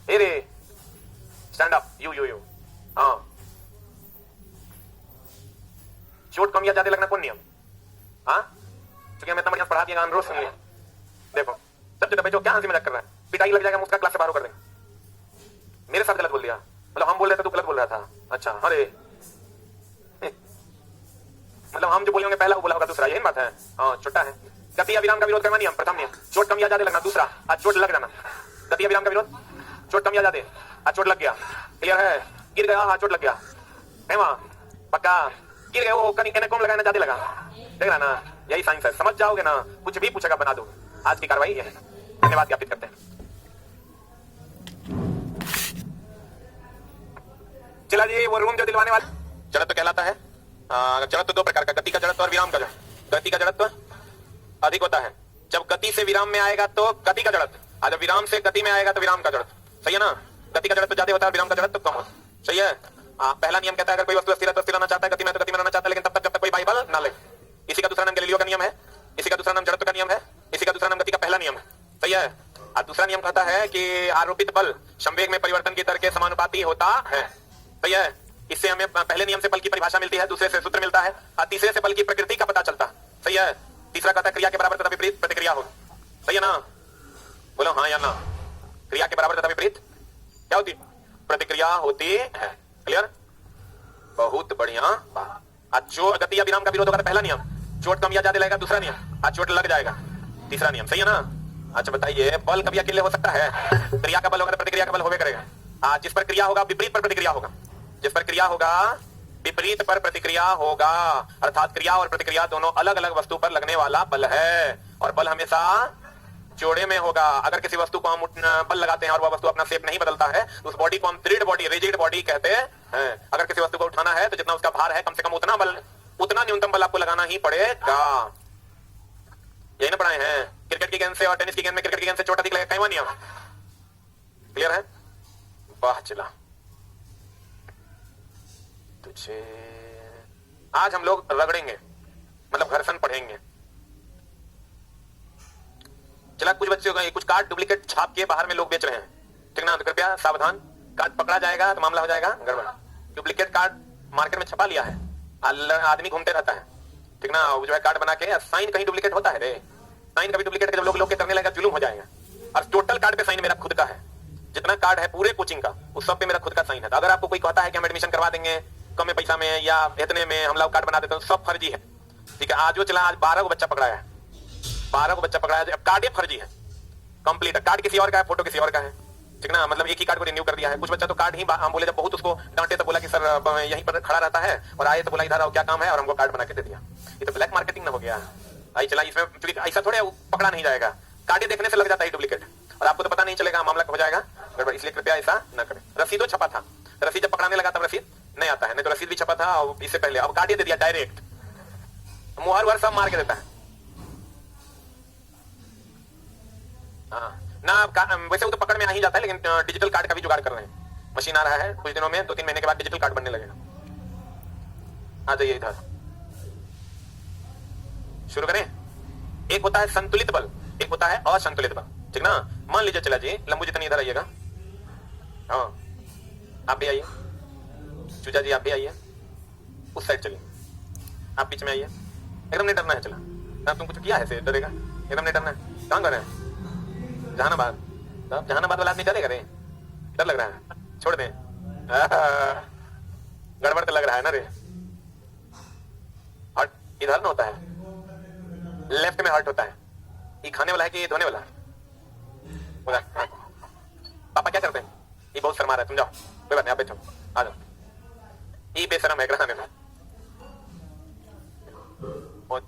रे स्टैंड अप, यू हाँ। चोट कम या ज्यादा लगना कौन नियम? हाँ क्योंकि हमें इतना बढ़िया पढ़ा दिया, अनुरोध सुन लिया। देखो सब जगह बैठो, क्या हंसी मजाक कर रहा है, पिटाई लग जाएगा, मुझका क्लास से बाहर कर देंगे। मेरे साथ गलत बोल दिया, मतलब हम बोल रहे थे तू गलत बोल रहा था। अच्छा अरे मतलब हम जो बोले होंगे पहला वो बोला होगा दूसरा, यही बात है। हाँ छोटा है। गति या विराम का विरोध करना नियम, प्रथम नियम। चोट कम या ज्यादा लगना, दूसरा आज चोट लग जाना। गति या विराम का विरोध, चोट कम या ज्यादा, आज चोट लग गया, क्लियर है। गिर गया, हाँ चोट लग गया है वहां पक्का। गिर गए वो कहीं कम लगा ना ज्यादा लगा, देख रहा ना, यही साइंस है। समझ जाओगे ना, कुछ भी पूछेगा बना दो। आज की कार्रवाई है, धन्यवाद ज्ञापित करते हैं। चला जी वो रूम जो दिलवाने वाले। जड़त्व कहलाता है, जड़त्व दो प्रकार का, गति का जड़त्व और विराम का जड़त्व। गति का जड़त्व अधिक होता है, जब गति से विराम में आएगा तो गति का जड़त्व, और जब विराम से गति में आएगा तो विराम का जड़त्व। सही है ना? गति का जड़त्व ज्यादा होता है, विराम का जड़त्व कम होता है। सही है। पहला नियम कहता है अगर कोई वस्तु स्थिर रहना चाहता है, गति में तो गति में रहना चाहता है, लेकिन तब तक जब तक कोई बाइबल ना ले। इसी का दूसरा नाम गैलीलियो का नियम है, इसी का दूसरा नाम जड़त्व का नियम है, इसी का दूसरा नाम गति का पहला नियम है। सही है। और दूसरा नियम कहता है कि आरोपित बल संवेग में परिवर्तन की दर के समानुपाती होता है। सही है। इससे हमें पहले नियम से बल की परिभाषा मिलती है, दूसरे से सूत्र मिलता है, और तीसरे से बल की प्रकृति का पता चलता है। सही है। तीसरा कहता है क्रिया के बराबर तथा विपरीत प्रतिक्रिया हो। सही है ना? बोलो हाँ या ना। क्रिया के बराबर तथा विपरीत क्या होती? प्रतिक्रिया होती है। क्लियर? बहुत बढ़िया बात। जो गति या विराम का विरोध होगा तो पहला नियम, चोट कम या ज्यादा लगेगा, दूसरा नियम, आज चोट लग जाएगा, तीसरा नियम। सही है ना? अच्छा बताइए, बल कभी अकेले हो सकता है? क्रिया का बल होगा तो प्रतिक्रिया का बल होगा करेगा। जिस पर क्रिया होगा विपरीत पर प्रतिक्रिया होगा, जिस पर क्रिया होगा विपरीत पर प्रतिक्रिया होगा। अर्थात क्रिया और प्रतिक्रिया दोनों अलग अलग वस्तु पर लगने वाला बल है, और बल हमेशा जोड़े में होगा। अगर किसी वस्तु को हम बल लगाते हैं और वह वस्तु अपना शेप नहीं बदलता है तो उस बॉडी को हम दृढ़ बॉडी, रिजिड बॉडी कहते हैं। अगर किसी वस्तु को उठाना है तो जितना उसका भार है कम से कम उतना बल, उतना न्यूनतम बल आपको लगाना ही पड़ेगा। यही ना पढ़ाए हैं। क्रिकेट की गेंद से और टेनिस की गेंद में क्रिकेट की गेंद से चोट अधिक लगेगा, कई नियम। क्लियर है? वाह चला तुझे। आज हम लोग रगड़ेंगे, मतलब घर्षण पढ़ेंगे। चला कुछ बच्चों का कुछ कार्ड डुप्लीकेट छाप के बाहर में लोग बेच रहे हैं, ठीक ना? तो कृपया सावधान, कार्ड पकड़ा जाएगा तो मामला हो जाएगा गड़बड़। डुप्लीकेट कार्ड मार्केट में छपा लिया है, आदमी घूमते रहता है, ठीक ना, जो है कार्ड बना के, साइन कहीं डुप्लीकेट होता है रे, साइन कभी डुप्लीकेट जब लोग के करने लगा जुलूम हो जाएगा। और टोटल कार्ड पे साइन मेरा खुद का है, जितना कार्ड है पूरे कोचिंग का उस सब पे मेरा खुद का साइन है। तो अगर आपको कोई कहता है कि हम एडमिशन करवा देंगे कम पैसा में या इतने में हम लोग कार्ड बना देते हैं, सब फर्जी है, ठीक है। आज जो चला, आज 12 को बच्चा पकड़ाया है, 12 को बच्चा पकड़ाया, अब कार्ड ये फर्जी है, कंप्लीट है, कार्ड किसी और का है, फोटो किसी और का है, ठीक ना, मतलब एक ही कार्ड को रिन्यू कर दिया है। कुछ बच्चा तो कार्ड ही हम बोले, जब बहुत उसको डांटे तो बोला कि सर यहीं पर खड़ा रहता है, और आए तो बोला इधर आओ क्या काम है, और हमको कार्ड बना के दे दिया। ये तो ब्लैक मार्केटिंग ना हो गया। आई चला, इसमें ऐसा थोड़े पकड़ा नहीं जाएगा, कार्ड देखने से लग जाता है डुप्लीकेट, और आपको तो पता नहीं चलेगा, मामला हो जाएगा गड़बड़। इसलिए कृपया ऐसा न करें। रसीदो छपा था, रसीद जब पकड़ाने लगा तब रसीद नहीं आता है, नहीं तो रसीद भी छपा था और इससे पहले, अब कार्ड दे दिया डायरेक्ट, मुहर वहर सब मार के देता है। हाँ ना, वैसे वो तो पकड़ में आ ही जाता है, लेकिन डिजिटल कार्ड का भी जुगाड़ कर रहे हैं, मशीन आ रहा है कुछ दिनों में, 2-3 महीने के बाद डिजिटल कार्ड बनने लगेगा। आ जाइए इधर, शुरू करें। एक होता है संतुलित बल, एक होता है असंतुलित बल, ठीक ना। मान लीजिए चला जी, लंबू जी तनी इधर आइएगा, हाँ आप भी आइए, चूजा जी आप भी आइए, उस साइड चलिए, आप बीच में आइए, एकदम नहीं डरना है। चला ना, तुम कुछ किया है से डरेगा, एकदम नहीं डरना है। कहाँ कर रहे हैं? जहानाबाद, जहानाबाद वाला आदमी चलेगा रे, डर लग रहा है, छोड़ दें, गड़बड़ तो लग रहा है ना रे। हर्ट इधर ना होता है, लेफ्ट में हर्ट होता है, ये खाने वाला है कि धोने वाला है? पापा क्या करते हैं? ये बहुत शर्मा रहा है, तुम जाओ, कोई बात नहीं, आप बैठो, आ जाओ। ये बेशरम है खाने में,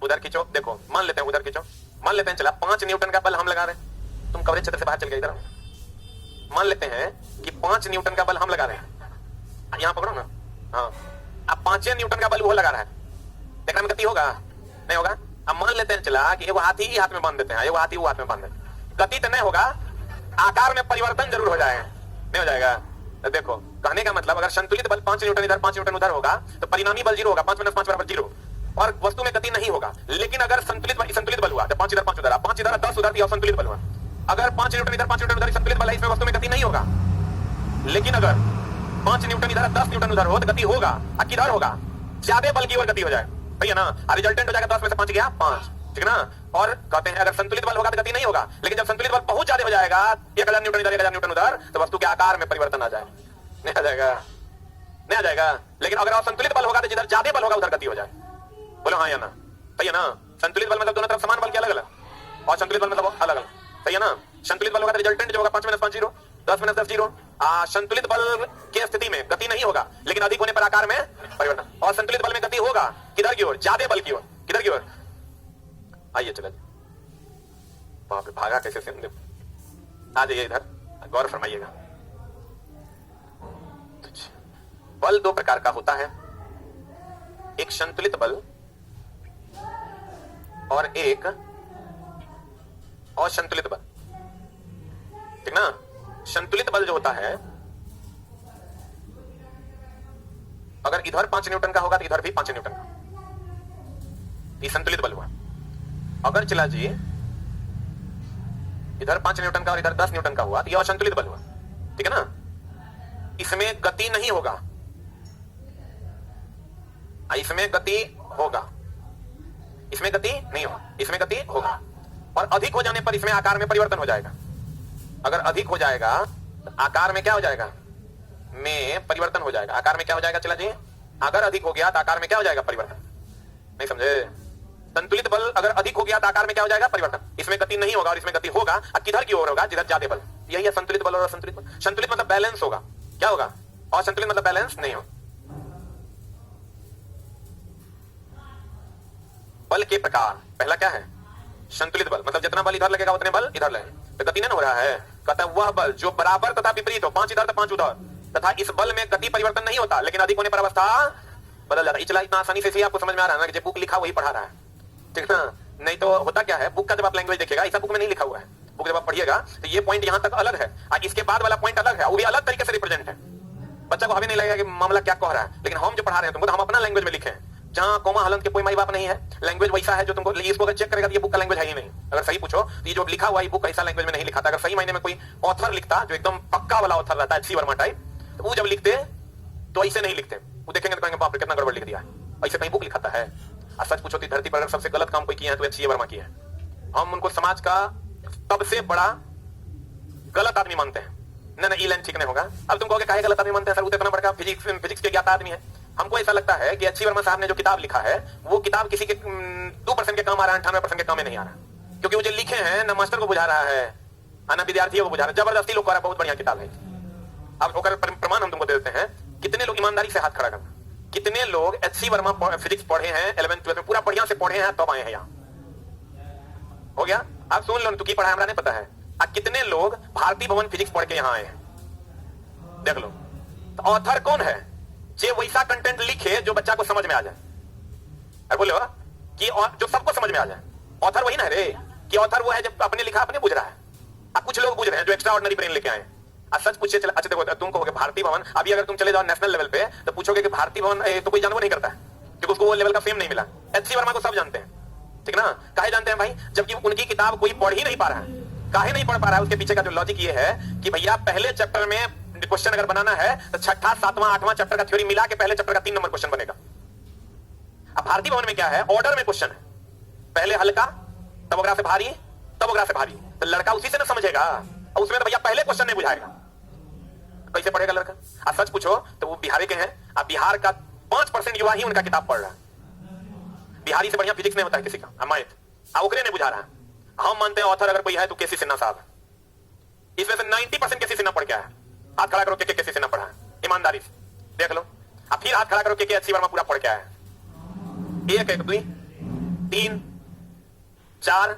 उधर खींचो, देखो मान लेते हैं उधर खींचो, मान लेते हैं चला 5 न्यूटन का बल हम लगा रहे हैं, तुम कवरेज क्षेत्र से बाहर चल गए, इधर मान लेते हैं कि 5 न्यूटन का बल हम लगा रहे हैं, यहां पकड़ो ना, हाँ, अब 5 न्यूटन का बल वो लगा रहा है, देखने में गति होगा नहीं होगा? अब मान लेते हैं चला कि वो हाथ ही हाथ में बांध देते हैं, वो हाथ ही वो हाथ में बांध देते, गति तो नहीं होगा, आकार में परिवर्तन जरूर हो जाएगा, नहीं हो जाएगा? तो देखो कहने का मतलब, अगर संतुलित बल 5 न्यूटन इधर 5 न्यूटन उधर होगा तो परिणामी बल 0 होगा, 5 - 5 = 0, और वस्तु में गति नहीं होगा। लेकिन अगर संतुलित बल हुआ तो 5 इधर 5 उधर, 5 इधर 10 उधर, तो संतुलित बल हुआ। अगर 5 न्यूटन इधर 5 न्यूटन उधर संतुलित बल है, इसमें वस्तु में गति नहीं होगा। लेकिन अगर 5 न्यूटन इधर 10 न्यूटन उधर हो तो गति होगा, किधर होगा? ज्यादा बल की ओर गति हो जाए, सही है ना। रिजल्टेंट हो जाएगा 10 में से 5 गया 5, ठीक ना। और कहते हैं अगर संतुलित बल होगा तो गति नहीं होगा, लेकिन जब संतुलित बल बहुत ज्यादा हो जाएगा, 1000 न्यूटन इधर 1000 न्यूटन उधर, तो वस्तु के आकार में परिवर्तन आ जाए, नहीं आ जाएगा, नहीं आ जाएगा। लेकिन अगर असंतुलित बल होगा तो जिधर ज्यादा बल होगा उधर गति हो जाए, बोलो हाँ या ना, सही है ना। संतुलित बल मतलब दोनों तरफ समान बल के अलग अलग, और संतुलित बल मतलब अलग अलग, सही है ना। संतुलित बल होगा तो रिजल्टेंट जो होगा 5 - 5 0, 10 - 10 0। संतुलित बल की स्थिति में गति नहीं होगा, लेकिन अधिक होने पर आकार में परिवर्तन, और संतुलित बल में गति होगा किधर की ओर? ज्यादा बल की ओर, किधर की ओर? आइए चलो, बाप रे भागा कैसे से, आ जाइए इधर, गौर फरमाइएगा। बल 2 प्रकार का होता है, एक संतुलित बल और एक असंतुलित बल, ठीक ना। संतुलित बल जो होता है, अगर इधर 5 न्यूटन का होगा तो इधर भी 5 न्यूटन का, ये संतुलित बल हुआ। अगर चला जी इधर 5 न्यूटन का और इधर 10 न्यूटन का हुआ तो यह असंतुलित बल हुआ, ठीक है ना। इसमें गति नहीं होगा, इसमें गति होगा, इसमें गति नहीं होगा, इसमें गति होगा, और अधिक हो जाने पर इसमें आकार में परिवर्तन हो जाएगा। अगर अधिक हो जाएगा तो आकार में क्या हो जाएगा? में परिवर्तन हो जाएगा। आकार में क्या हो जाएगा चला जी? अगर अधिक हो गया तो आकार में क्या हो जाएगा? परिवर्तन। नहीं समझे? संतुलित बल अगर अधिक हो गया तो आकार में क्या हो जाएगा? परिवर्तन। इसमें गति नहीं होगा और इसमें गति होगा, किधर की ओर होगा? जिधर ज्यादा बल। यही है संतुलित बल और असंतुलित बल। संतुलित मतलब बैलेंस होगा, क्या होगा? और संतुलित मतलब बैलेंस नहीं होगा। बल के प्रकार, पहला क्या है? संतुलित बल, मतलब जितना बल इधर लगेगा उतने बल इधर लगेगा, तो गति नहीं हो रहा है। कहता है वह बल जो बराबर तथा विपरीत हो, 5 इधर तो 5 उधर, तथा इस बल में गति परिवर्तन नहीं होता, लेकिन अधिक होने पर अवस्था बदल जाता है। इतना इतना आसानी से आपको समझ में आ रहा है ना कि जो बुक लिखा वही पढ़ा रहा है, ठीक ना? नहीं तो होता क्या है, बुक का जब आप लैंग्वेज देखिएगा, ऐसा बुक में नहीं लिखा हुआ है। बुक जब आप पढ़िएगा तो ये पॉइंट यहाँ तक अलग है और इसके बाद वाला पॉइंट अलग है, वो भी अलग तरीके से रिप्रेजेंट है। बच्चा को हमें नहीं लगेगा कि मामला क्या कह रहा है, लेकिन हम जो पढ़ा रहे हैं तुमको, हम अपना लैंग्वेज में लिखे हैं, जहां कोमा हलंत के कोई माई बाप नहीं है। लैंग्वेज वैसा है जो तुमको, इसको अगर चेक करेगा तो ये बुक का लैंग्वेज है ही नहीं। अगर सही पूछो तो ये जो लिखा हुआ है बुक ऐसा लैंग्वेज में नहीं लिखा था। अगर सही मायने में कोई ऑथर लिखता जो एकदम पक्का वाला ऑथर रहता है, सी वर्मा टाइप, तो वो जब लिखते तो ऐसे नहीं लिखते, वो देखेंगे तो कहेंगे बाप रे कितना गड़बड़ लिख दिया है, ऐसे कहीं बुक लिखाता है। और सच पूछो तो धरती पर अगर सबसे गलत काम कोई किया है तो एचसी वर्मा किया है। हम उनको समाज का सबसे बड़ा गलत आदमी मानते हैं। ना ई लाइन ठीक नहीं होगा। अब तुम कहोगे काहे गलत आदमी मानते हैं सर, वो इतना बड़ा फिजिक्स के ज्ञाता आदमी है। हमको ऐसा लगता है कि एचसी वर्मा साहब ने जो किताब लिखा है वो किताब किसी के 2% के काम आ रहा है, 98% के काम में नहीं आ रहा, क्योंकि वो जो लिखे हैं ना मास्टर को बुझा रहा है ना विद्यार्थियों को बुझा रहा है, जबरदस्ती लोग कह रहा है बहुत बढ़िया किताब है। अब ओकर प्रमाण हम तुमको दे देते हैं। कितने लोग ईमानदारी से हाथ खड़ा करना, कितने लोग एचसी वर्मा फिजिक्स पढ़े हैं 11th 12th में, पूरा बढ़िया से पढ़े हैं तब आए हैं यहाँ, हो गया। आप सुन लो, तू की पढ़ा हमरा नहीं पता है। कितने लोग भारतीय भवन फिजिक्स पढ़ के यहाँ आए हैं, देख लो। तो ऑथर कौन है? जे वैसा कंटेंट लिखे जो बच्चा को समझ में आ जाए। अरे बोले कि जो सबको समझ में आ जाए। ऑथर वही ना रे, कि ऑथर वो है जब अपने लिखा अपने बुझ रहा है। अब कुछ लोग बुझ रहे हैं जो एक्स्ट्रा ऑर्डिनरी ब्रेन लेके आए। सच पूछिए, अच्छा देखो, तुम कहोगे भारतीय भवन, अभी अगर तुम चले जाओ नेशनल लेवल पे तो पूछोगे कि भारतीय भवन तो कोई जानवर नहीं करता है, क्योंकि उसको वो लेवल का फेम नहीं मिला। एचसी वर्मा को सब जानते हैं, ठीक ना। काहे जानते हैं भाई? जबकि उनकी किताब कोई पढ़ ही नहीं पा रहा है। काहे नहीं पढ़ पा रहा है? उसके पीछे का जो लॉजिक ये है कि भैया पहले चैप्टर में क्वेश्चन अगर बनाना है तो छठा, सातवां, आठवां चैप्टर का थ्योरी मिला के पहले चैप्टर का 3 नंबर क्वेश्चन बनेगा। अब भारतीय भवन में क्या है? ऑर्डर में क्वेश्चन है, पहले हल्का, तब ओकरा से भारी, तब ओकरा से भारी। तो लड़का उसी से ना समझेगा, और उसमें तो भैया पहले क्वेश्चन नहीं बुझाएगा, कैसे पढ़ेगा लड़का? आप सच पूछो तो वो बिहारी के हैं। अब बिहार का 5% युवा ही उनका किताब पढ़ रहा है। बिहारी से बढ़िया फिजिक्स नहीं होता है किसी का, मैथ ओकरे नहीं बुझा रहा है। हम मानते हैं ऑथर अगर कोई है तो केसी सिन्हा साहब है। इसमें से 90% केसी सिन्हा पढ़ के आया है। हाथ खड़ा करो के केसी सिन्हा पढ़ा है, ईमानदारी से देख लो। अब फिर हाथ खड़ा करो के एचसी वर्मा पूरा पढ़ के आया है। 1 1 2 3 4।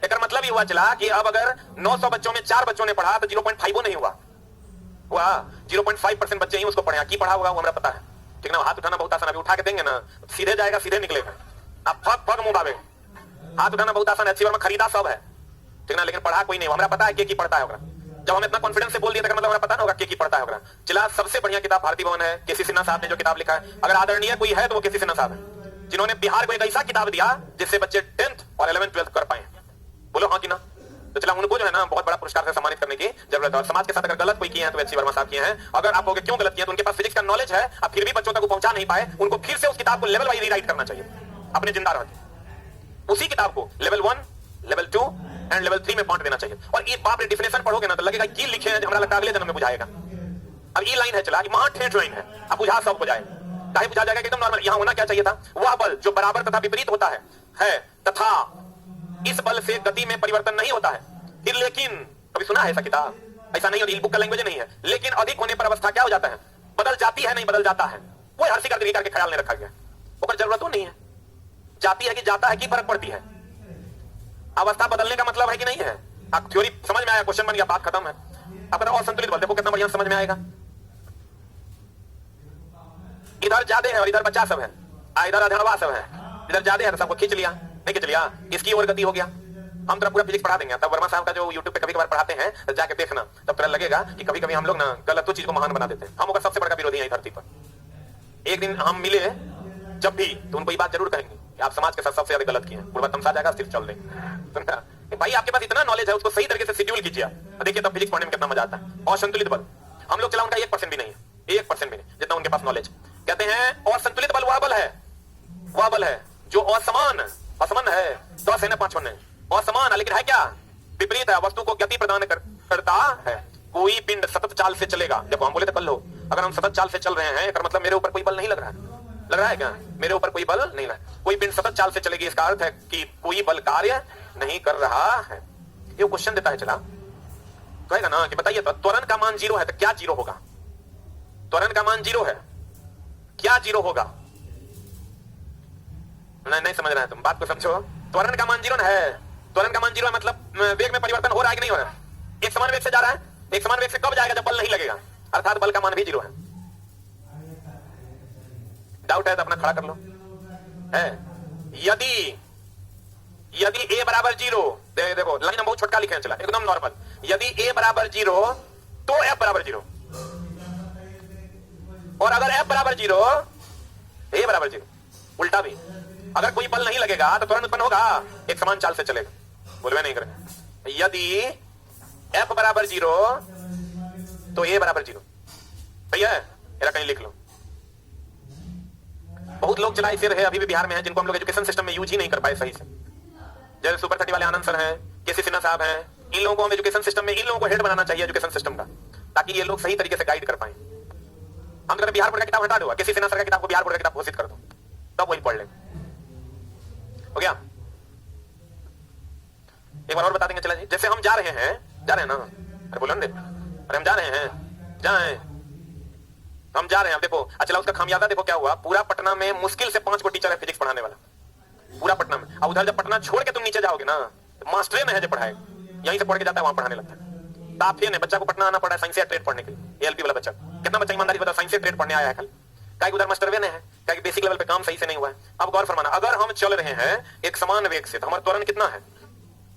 एक मतलब ही हुआ चला कि अब अगर 900 बच्चों में 4 बच्चों ने पढ़ा तो 0.5 नहीं हुआ, 0.5% बच्चे ही उसको पढ़े। की पढ़ा होगा वो हमें पता है, ठीक ना। हाथ उठाना बहुत आसान, अभी उठा के देंगे ना सीधे जाएगा, सीधे निकलेगा। अब फक फक मुंह भावे। हाथ उठाना बहुत आसान है, एचसी वर्मा खरीदा सब है, ठीक ना, लेकिन पढ़ा कोई नहीं। हमें पता है की पढ़ता है। जब हमें इतना कॉन्फिडेंस से बोल दिया था मतलब हमें पता ना होगा की पढ़ता है। चला, सबसे बढ़िया किताब भारतीय भवन है, केसी सिन्हा साहब ने जो किताब लिखा है। अगर आदरणीय कोई है तो वो केसी सिन्हा साहब है, जिन्होंने बिहार को एक ऐसा किताब दिया जिससे बच्चे 10th और 11th 12th कर पाए। बोलो हाँ कि ना? तो चला, उनको जो है ना बहुत बड़ा पुरस्कार से सम्मानित करने की जरूरत है। और समाज के साथ अगर गलत कोई किए हैं तो एचसी वर्मा साहब किए हैं। अगर आप कहोगे क्यों गलत किए, तो उनके पास फिजिक्स का नॉलेज है, अब फिर भी बच्चों तक पहुंचा नहीं पाए। उनको फिर से उस किताब को लेवल वाइज रीराइट करना चाहिए अपने जिंदा रहते। उसी किताब को लेवल 1, लेवल 2 एंड लेवल 3 में बांट देना चाहिए। और ये बाप रे डिफिनेशन पढ़ोगे ना तो लगेगा ये लिखे हैं, हमारा लगता है अगले जन्म में बुझाएगा। अब ये लाइन है चला, महा ठेठ लाइन है, अब बुझा सब बुझाए। काहे बुझा जाएगा? एकदम नॉर्मल। यहां होना क्या चाहिए था? वह बल जो बराबर तथा विपरीत होता है तथा इस बल से गति में परिवर्तन नहीं होता है। फिर लेकिन कभी सुना है ऐसा किताब? ऐसा नहीं होती, बुक का लैंग्वेज नहीं है। लेकिन अधिक होने पर अवस्था क्या हो जाता है? बदल जाती है, नहीं बदल जाता है। कोई हर्षी करके ख्याल नहीं रखा गया, और जरूरत तो नहीं है। जाती है कि जाता है कि फर्क पड़ती है? अवस्था बदलने का मतलब है कि नहीं है? आप थ्योरी समझ में आया, क्वेश्चन बन गया, बात खत्म है। अब और संतुलित बल देखो कितना बढ़िया समझ में आएगा। इधर ज्यादा है और इधर बच्चा सब है, इधर अधड़वा सब है। इधर ज्यादा है तो सबको खींच लिया, नहीं खींच लिया, इसकी ओर गति हो गया। हम तेरा पूरा फिजिक्स पढ़ा देंगे। तब वर्मा साहब का जो यूट्यूब पे कभी कभार पढ़ाते हैं तो जाके देखना, तब तेरा लगेगा कि कभी कभी हम लोग ना गलत चीज को महान बना देते हैं। हम उसका सबसे बड़ा विरोधी है धरती पर। एक दिन हम मिले जब भी तो उनको ये बात जरूर कहेंगे कि आप समाज के साथ सबसे ज्यादा गलत किए हैं। पूरा तमसा जाएगा, सिर्फ चल देंगे। भाई आपके पास इतना नॉलेज है, उसको सही तरीके से शेड्यूल कीजिए। देखिए तब फिजिक्स पढ़ने में कितना मजा आता है। और संतुलित बल हम लोग चला, उनका 1% भी नहीं है, 1% भी नहीं जितना उनके पास नॉलेज। कहते हैं और संतुलित बल वह बल है जो असमान है, 10 है ना 5 है, असमान है लेकिन है क्या? विपरीत है, वस्तु को गति प्रदान करता है। कोई पिंड सतत चाल से चलेगा। देखो हम बोले तो कल हो, अगर हम सतत चाल से चल रहे हैं मतलब मेरे ऊपर कोई बल नहीं लग रहा है। लग रहा है क्या? मेरे ऊपर कोई बल नहीं लग रहा। कोई पिंड सतत चाल से चलेगी, इसका अर्थ है कि कोई बल कार्य नहीं कर रहा है। ये क्वेश्चन देता है, चला कहेगा ना कि बताइए तो त्वरण का मान 0 है तो क्या 0 होगा? त्वरण का मान 0 है, क्या 0 होगा? नहीं समझ रहे हैं तुम, बात को समझो। त्वरण का मान 0 है, त्वरण का मान 0 है मतलब वेग में परिवर्तन हो रहा है कि नहीं हो रहा है? एक समान वेग से जा रहा है, एक समान वेग से कब जाएगा? जब बल नहीं लगेगा, अर्थात बल का मान भी 0 है। डाउट है तो अपना खड़ा कर लो। है यदि a बराबर 0, देखो लाइन हम बहुत छोटका लिखे हैं, चला एकदम नॉर्मल। यदि a बराबर 0 तो f बराबर 0, और अगर f बराबर 0 a बराबर 0। उल्टा भी, अगर कोई बल नहीं लगेगा तो त्वरण उत्पन्न होगा, एक समान चाल से चलेगा। बोलवे नहीं करेंगे। यदि f बराबर 0 तो a बराबर 0, सही है, मेरा कहीं लिख लो। बहुत लोग चलाए फिर है अभी भी बिहार में है जिनको हम लोग एजुकेशन सिस्टम में यूज ही नहीं कर पाए सही से। जैसे सुपर 30 वाले आनंद सर हैं, केसी सिन्हा साहब हैं, इन लोगों को हम एजुकेशन सिस्टम में, इन लोगों को हेड बनाना चाहिए एजुकेशन सिस्टम का, ताकि ये लोग सही तरीके से गाइड कर पाए। हम कहते बिहार बोर्ड का किताब हटा दो, केसी सिन्हा सर का किताब को बिहार बोर्ड का किताब घोषित कर दो, तब वही पढ़ ले। हो गया? एक बार और बता देंगे। चला जी, जैसे हम जा रहे हैं ना, अरे बोलो ना, अरे हम जा रहे हैं, जाए हम जा रहे हैं। देखो अच्छा, उसका खामियाजा देखो क्या हुआ। पूरा पटना में मुश्किल से 5 को टीचर है फिजिक्स पढ़ाने वाला, पूरा पटना में। अब उधर जब पटना छोड़ के तुम नीचे जाओगे ना, तो मास्टरे में है जो पढ़ाए, यहीं से पढ़ के जाता है वहां पढ़ाने लगता है। ताफिया ने बच्चा को पटना आना पड़ा साइंस या ट्रेड पढ़ने के लिए, एलपी वाला बच्चा। कितना बच्चा ईमानदारी बताओ साइंस या ट्रेड पढ़ने आया है कल? क्या उधर मास्टरवे ने है, क्या बेसिक लेवल पे काम सही से नहीं हुआ है। अब गौर फरमाना, अगर हम चल रहे हैं एक समान वेग से, तो हमारा त्वरण कितना है?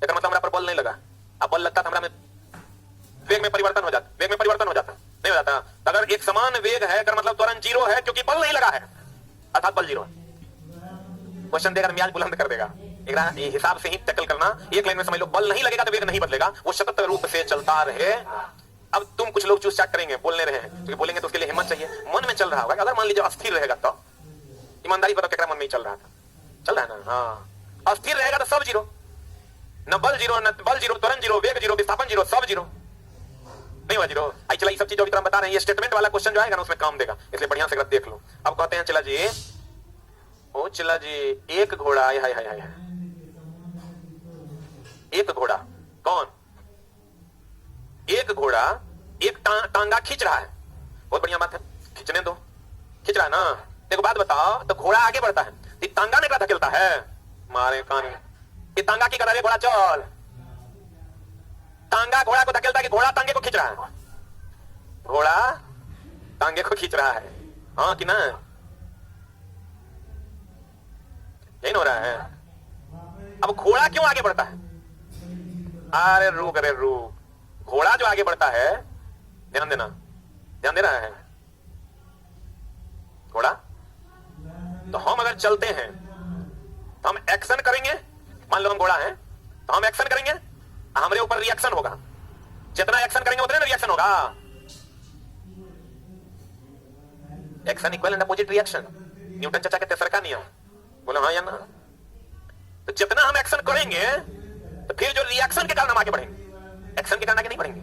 मतलब हमारा पर बल नहीं लगा, अब बल लगता तो हमारा वेग में परिवर्तन हो जाता, वेग में परिवर्तन हो जाता नहीं हो जाता। तो अगर एक समान वेग है अगर मतलब त्वरण 0 है, क्योंकि बल नहीं लगा है, अर्थात बल 0 है। क्वेश्चन देगा, म्याज बुलंद कर देगा। एक हिसाब से ही टैकल करना, एक लाइन में समझ लो, बल नहीं लगेगा तो वेग नहीं बदलेगा, वो सतत रूप से चलता रहे। अब तुम कुछ लोग चूस चाट करेंगे, बोलने रहे हैं, क्योंकि बोलेंगे तो उसके लिए हिम्मत चाहिए। मन में चल रहा होगा, अगर मान लीजिए अस्थिर रहेगा तो ईमानदारी बताओ क्या मन में चल रहा था? चल रहा है ना? हाँ, अस्थिर रहेगा तो सब 0, न बल 0, न बल 0, त्वरण 0, वेग 0, विस्थापन 0, सब 0 नहीं हुआ 0। आई चला, ये सब चीजों की तरह बता रहे हैं। ये स्टेटमेंट वाला क्वेश्चन जो आएगा ना, उसमें काम देगा, इसलिए बढ़िया से देख लो। अब कहते हैं चला जी, ओ चला जी, एक घोड़ा, हाय हाय हाय, एक घोड़ा, कौन? एक घोड़ा एक टांगा खींच रहा है, बहुत बढ़िया बात है, खींचने दो, खींच रहा है ना। देखो बात बताओ, तो घोड़ा आगे बढ़ता है, तो टांगा निकला धकेलता है, मारे कान, ये टांगा की कर रहा है, घोड़ा चल, टांगा घोड़ा को धकेलता है कि घोड़ा टांगे को खींच रहा है? घोड़ा टांगे को खींच रहा है, हाँ कि ना? यही हो रहा है। अब घोड़ा क्यों आगे बढ़ता है? अरे रुक, घोड़ा जो आगे बढ़ता है, ध्यान देना, ध्यान दे रहा है घोड़ा। तो हम अगर चलते हैं तो हम एक्शन करेंगे, मान लो हम घोड़ा हैं, तो हम एक्शन करेंगे, हमारे ऊपर रिएक्शन होगा, जितना एक्शन करेंगे उतना रिएक्शन होगा। Action equal and opposite reaction, Newton चाचा के तेसर का नियम, बोलो हाँ या ना? तो जितना हम एक्शन करेंगे तो फिर जो रिएक्शन के कारण हम आगे बढ़ेंगे, एक्शन के कारण आगे नहीं बढ़ेंगे।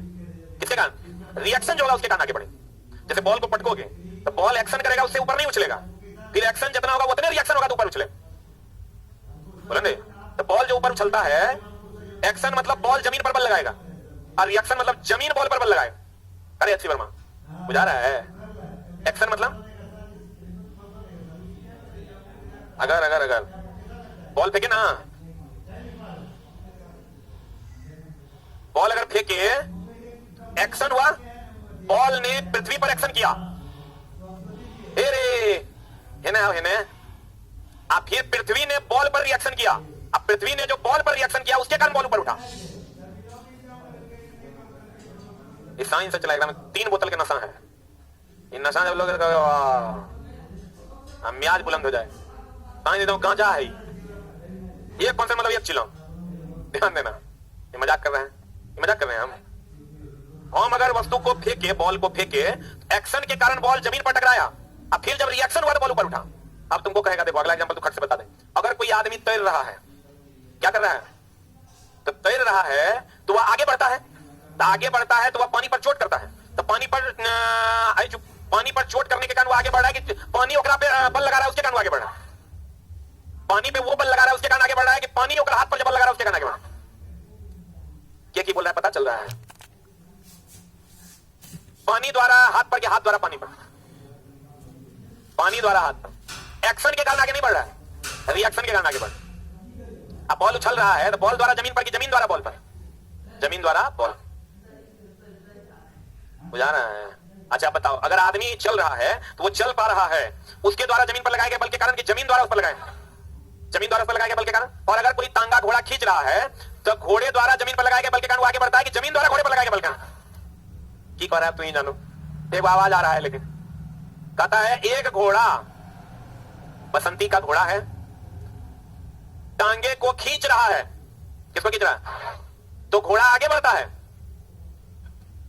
किसके कारण? रिएक्शन जो होगा उसके कारण आगे बढ़ेंगे। जैसे बॉल को पटकोगे तो बॉल एक्शन करेगा, उससे ऊपर नहीं उछलेगा, फिर एक्शन जितना होगा उतने रिएक्शन होगा तो ऊपर उछले, बोलेंगे। तो बॉल जो ऊपर उछलता है, एक्शन मतलब बॉल जमीन पर बल लगाएगा, और रिएक्शन मतलब जमीन बॉल पर बल लगाएगा। अरे अच्छी वर्मा बुझा रहा है? एक्शन मतलब अगर बॉल फेंके ना, बॉल अगर फेंके, एक्शन हुआ, बॉल ने पृथ्वी पर एक्शन किया, अब फिर पृथ्वी ने बॉल पर रिएक्शन किया, अब पृथ्वी ने जो बॉल पर रिएक्शन किया उसके कारण बॉल ऊपर उठा। इस साइंस से चला, 3 बोतल के नशा है, इन नशा जब लोग म्याज बुलंद हो जाए, साइंस देता गांजा है ये कौन सा, मतलब एक चिलम, ध्यान देना, ये मजाक कर रहे हैं, ये मजाक कर रहे हैं हम अगर वस्तु को फेंके, बॉल को फेंके, एक्शन के कारण बॉल जमीन पर टकराया, अब फिर जब रिएक्शन हुआ तो बॉल ऊपर उठा। अब तुमको कहेगा, देखो अगला एग्जांपल तू खट से बता दे, अगर कोई आदमी तैर रहा है, क्या कर रहा है? तो तैर रहा है तो वह आगे बढ़ता है, आगे बढ़ता है तो वह पानी पर चोट करता है, तो पानी पर चोट करने के कारण वह आगे बढ़ रहा है कि पानी ओकरा पे बल लगा रहा है, उसके कारण आगे बढ़ रहा है। पानी पे वो बल लगा रहा है, उसके कारण आगे बढ़ रहा है कि पानी ओकरा हाथ पर जब बल लगा रहा है उसके कारण आगे बढ़ रहा है। क्या बोल रहा है पता चल रहा है? पानी द्वारा हाथ पर, हाथ द्वारा पानी पर, पानी द्वारा हाथ पर, एक्शन के कारण आगे नहीं बढ़ रहा है, रिएक्शन के कारण आगे बढ़ रहा है। अब बॉल उछल रहा है तो बॉल द्वारा जमीन पर, की जमीन द्वारा बॉल पर, जमीन द्वारा बॉल, बुझा रहा है? अच्छा बताओ, अगर आदमी चल रहा है तो वो चल पा रहा है उसके द्वारा जमीन पर लगाए गए बल के कारण, कि जमीन द्वारा उस पर लगाए, जमीन द्वारा उस पर लगाए गए बल के कारण। और अगर कोई टांगा घोड़ा खींच रहा है तो घोड़े द्वारा जमीन पर लगाए गए बल के कारण वो आगे बढ़ता है, कि जमीन द्वारा घोड़े पर लगाए गए बल के कारण। की कह रहा है तू ही जानो, एक आवाज आ रहा है, लेकिन कहता है एक घोड़ा, बसंती का घोड़ा है, टांगे को खींच रहा है। किसको खींच रहा है? तो घोड़ा आगे बढ़ता है,